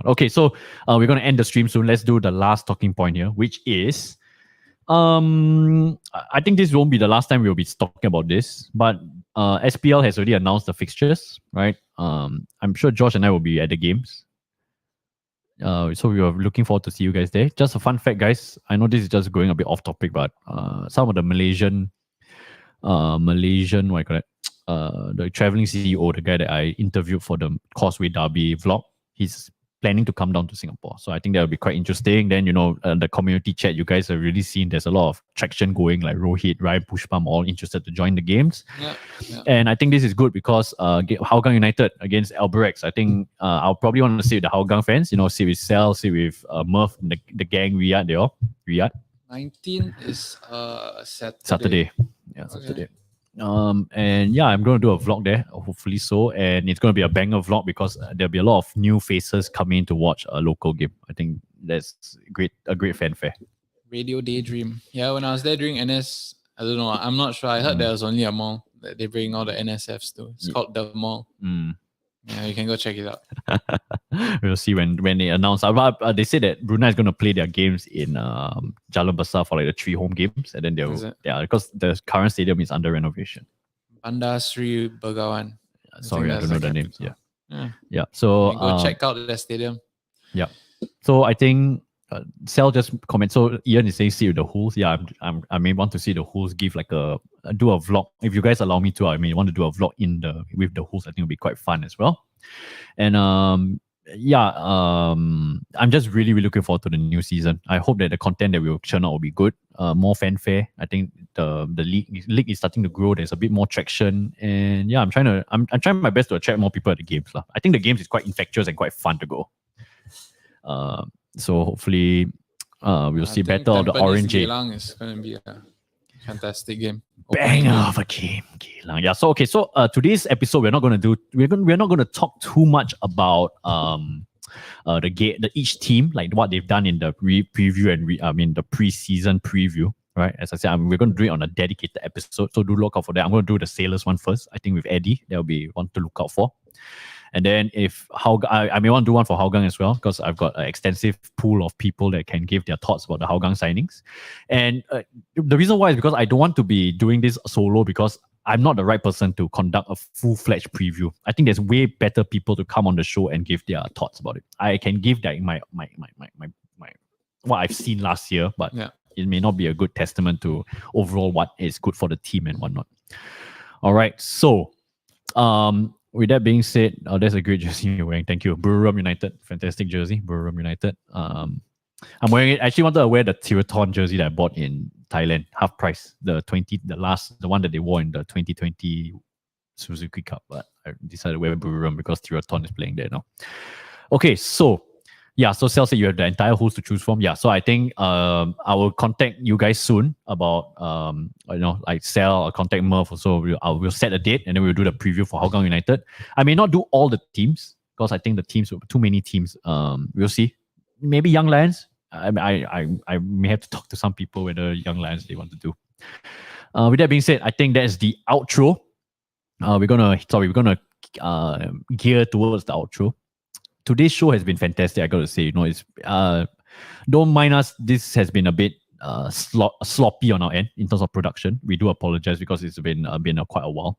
okay, so we're gonna end the stream soon. Let's do the last talking point here, which is I think this won't be the last time we'll be talking about this, but SPL has already announced the fixtures, right? I'm sure Josh and I will be at the games. So we are looking forward to see you guys there. Just a fun fact, guys. I know this is just going a bit off topic, but some of the Malaysian, what I call it, the traveling CEO, the guy that I interviewed for the Causeway Derby vlog, he's planning to come down to Singapore. So I think that will be quite interesting. Then, the community chat, you guys have really seen there's a lot of traction going, like Rohit, Ryan, Pushpam, all interested to join the games. Yeah. And I think this is good because Hougang United against Albirex, I think I'll probably want to sit with the Hougang fans, sit with Sal, sit with Murph, the gang, Riyadh, they all. Riyadh. 19th is Saturday. Yeah, Saturday. And yeah, I'm going to do a vlog there, hopefully so. And it's going to be a banger vlog because there'll be a lot of new faces coming to watch a local game. I think that's a great fanfare. Radio Daydream. Yeah, when I was there during NS, I don't know, I'm not sure. I heard there was only a mall that they bring all the NSFs to. It's called The Mall. Yeah, you can go check it out. We'll see when they announce. They say that Brunei is going to play their games in Jalan Besar for like the 3 home games, and then because the current stadium is under renovation. Bandar Sri Begawan. Sorry, I don't know the name. Yeah. Yeah. So go check out the stadium. Yeah. So I think Sel just comment. So Ian is saying see the Hulls. Yeah, I may want to see the Hulls give like do a vlog. If you guys allow me to, I may want to do a vlog with the Hulls. I think it'll be quite fun as well. And I'm just really, really looking forward to the new season. I hope that the content that will churn out will be good. More fanfare. I think the league is starting to grow. There's a bit more traction, and yeah, I'm trying my best to attract more people at the games. I think the games is quite infectious and quite fun to go. So hopefully, we'll see better of the Orange. Geylang is going to be a fantastic game. Banger of a game, Geylang. Yeah. So today's episode we're not going to talk too much about each team, like what they've done in the preview and the preseason preview. Right. As I said, we're going to do it on a dedicated episode. So do look out for that. I'm going to do the Sailors one first. I think with Eddie, there'll be one to look out for. And then if I may want to do one for Hougang as well, because I've got an extensive pool of people that can give their thoughts about the Hougang signings. And the reason why is because I don't want to be doing this solo, because I'm not the right person to conduct a full-fledged preview. I think there's way better people to come on the show and give their thoughts about it. I can give that my what I've seen last year, but it may not be a good testament to overall what is good for the team and whatnot. All right, so with that being said, that's a great jersey you're wearing. Thank you. Buriram United. Fantastic jersey. Buriram United. I'm wearing it. I actually wanted to wear the Tiraton jersey that I bought in Thailand. Half price. The one that they wore in the 2020 Suzuki Cup. But I decided to wear Buriram because Tiraton is playing there now. Okay, so Sel said you have the entire host to choose from. Yeah, so I think I will contact you guys soon about like Sel or contact Murph or so. We'll set a date and then we'll do the preview for Hougang United. I may not do all the teams because I think the teams too many teams. We'll see. Maybe Young Lions. I may have to talk to some people whether Young Lions they want to do. With that being said, I think that's the outro. We're gonna gear towards the outro. Today's show has been fantastic. I got to say, it's don't mind us. This has been a bit sloppy on our end in terms of production. We do apologize because it's been quite a while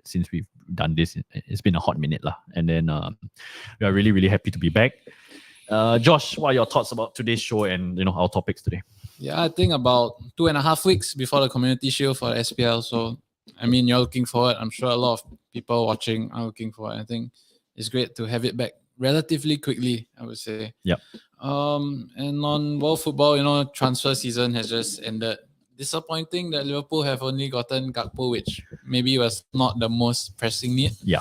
since we've done this. It's been a hot minute lah. And then we are really, really happy to be back. Josh, what are your thoughts about today's show and our topics today? Yeah, I think about 2.5 weeks before the community shield for the SPL. So I mean, you're looking forward. I'm sure a lot of people watching are looking forward. I think it's great to have it back relatively quickly, I would say. Yep. And on world football, transfer season has just ended. Disappointing that Liverpool have only gotten Gakpo, which maybe was not the most pressing need. Yeah.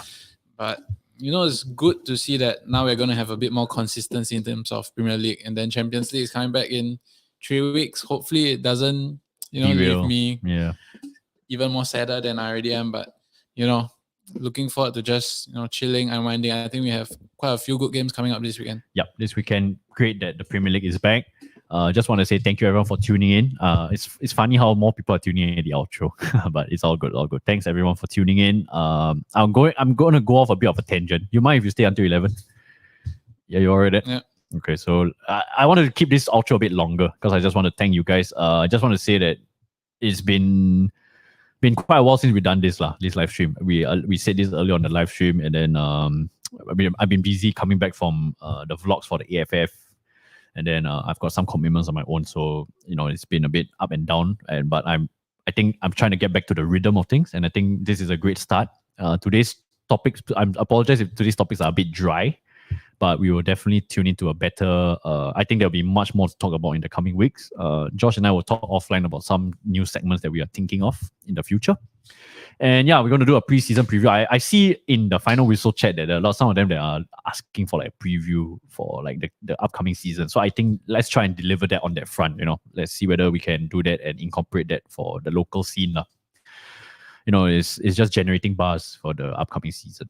But it's good to see that now we're going to have a bit more consistency in terms of Premier League, and then Champions League is coming back in 3 weeks. Hopefully it doesn't, leave me even more sadder than I already am. But looking forward to just chilling, unwinding. I think we have quite a few good games coming up this weekend. Yep, this weekend, great that the Premier League is back. Just want to say thank you everyone for tuning in. It's funny how more people are tuning in at the outro, but it's all good. Thanks everyone for tuning in. I'm going to go off a bit of a tangent. You mind if you stay until 11? Yeah, you already? Yeah. Okay, so I wanted to keep this outro a bit longer because I just want to thank you guys. I just want to say that it's been quite a while since we've done this live stream. We said this earlier on the live stream, and then I've been busy coming back from the vlogs for the AFF, and then I've got some commitments on my own, so it's been a bit up and down. But I think I'm trying to get back to the rhythm of things, and I think this is a great start. Today's topics, I apologize if today's topics are a bit dry, but we will definitely tune into a better. I think there'll be much more to talk about in the coming weeks. Josh and I will talk offline about some new segments that we are thinking of in the future. And yeah, we're going to do a preseason preview. I see in the final whistle chat that some of them that are asking for like a preview for like the upcoming season. So I think let's try and deliver that on that front. Let's see whether we can do that and incorporate that for the local scene. It's just generating buzz for the upcoming season.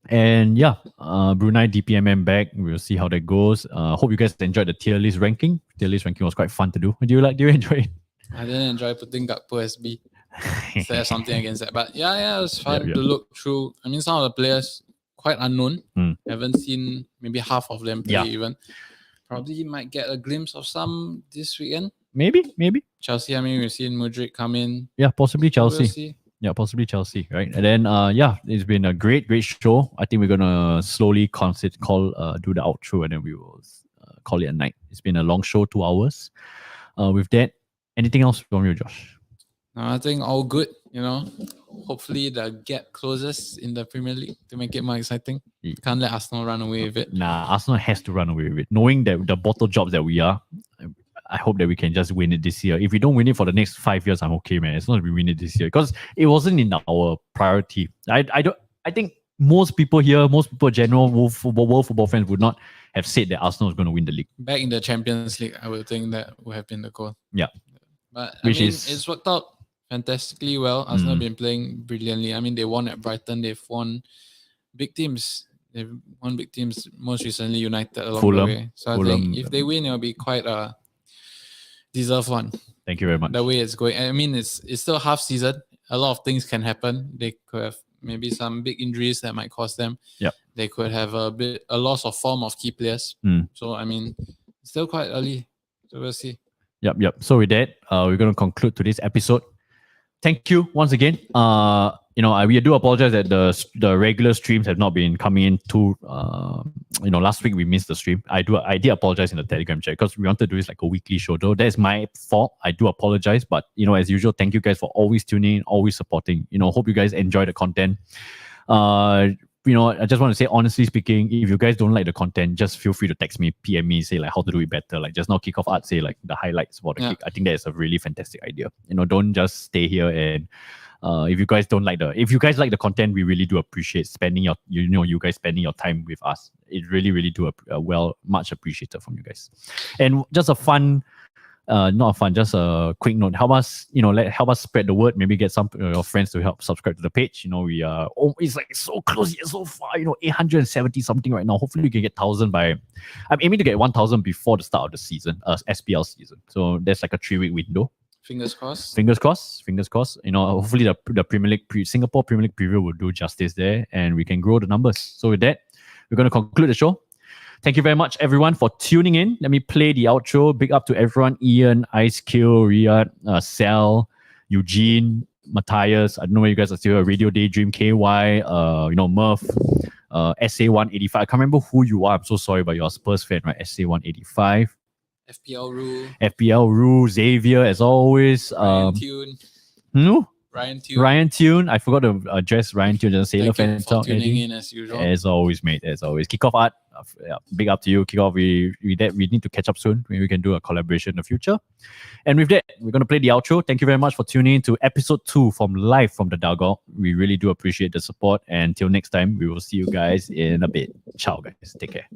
And yeah, Brunei DPMM back. We'll see how that goes. Hope you guys enjoyed the tier list ranking. Tier list ranking was quite fun to do. Do you enjoy it? I didn't enjoy putting Gakpo as B. So there's something against that. But yeah, it was fun to look through. I mean, some of the players quite unknown. Haven't seen maybe half of them play even. Probably might get a glimpse of some this weekend. Maybe. Chelsea, I mean, we've seen Mudryk come in. Yeah, possibly Chelsea. We'll see. Yeah, possibly Chelsea, right? And then, it's been a great show. I think we're gonna slowly do the outro, and then we will call it a night. It's been a long show, 2 hours. With that, anything else from you, Josh? No, I think all good. Hopefully the gap closes in the Premier League to make it more exciting. Can't let Arsenal run away with it. Nah, Arsenal has to run away with it. Knowing that the bottle jobs that we are, I hope that we can just win it this year. If we don't win it for the next 5 years, I'm okay, man. It's not we win it this year because it wasn't in our priority. I think most people here, general world football fans would not have said that Arsenal is going to win the league. Back in the Champions League, I would think that would have been the goal. Yeah, but it's worked out fantastically well. Arsenal have been playing brilliantly. I mean, they won at Brighton. They've won big teams. They've won big teams. Most recently, United along Fulham, the way. So I think if they win, it'll be quite a deserved one. Thank you very much. The way it's going. I mean, it's still half season. A lot of things can happen. They could have maybe some big injuries that might cost them. Yep. They could have a loss of form of key players. So I mean, it's still quite early. So we'll see. Yep. So with that, we're going to conclude today's episode. Thank you once again. We do apologize that the regular streams have not been coming in too. Last week we missed the stream. I did apologize in the Telegram chat because we wanted to do this like a weekly show. Though that's my fault. I do apologize, but as usual, thank you guys for always tuning in, always supporting. Hope you guys enjoy the content. I just want to say, honestly speaking, if you guys don't like the content, just feel free to text me, PM me, say like how to do it better. Like just now Kickoff Art say like the highlights for the kick. I think that is a really fantastic idea. Don't just stay here and if you guys like the content, we really do appreciate spending you guys spending your time with us. It really, really do much appreciated from you guys. And just just a quick note. Help us spread the word. Maybe get some your friends to help subscribe to the page. We are it's like so close yet so far. 870 something right now. Hopefully we can get 1,000 I'm aiming to get 1,000 before the start of the season, SPL season. So there's like a 3-week window. Fingers crossed. Hopefully the Premier League Singapore Premier League preview will do justice there, and we can grow the numbers. So with that, we're going to conclude the show. Thank you very much, everyone, for tuning in. Let me play the outro. Big up to everyone: Ian, Ice Kill, Riyadh, Sal, Eugene, Matthias. I don't know where you guys are still. Radio Daydream, KY, Murph, SA185. I can't remember who you are. I'm so sorry, but you're a Spurs fan, right? SA185. FPL Rule, Xavier, as always. Ryan Tune. Ryan Tune. I forgot to address Ryan Tune. Just Sailor fan for tuning in as usual. As always, mate. As always. Kickoff Art. Big up to you. Kickoff. We need to catch up soon. Maybe we can do a collaboration in the future. And with that, we're going to play the outro. Thank you very much for tuning in to episode 2 live from the Dugout. We really do appreciate the support. And until next time, we will see you guys in a bit. Ciao, guys. Take care.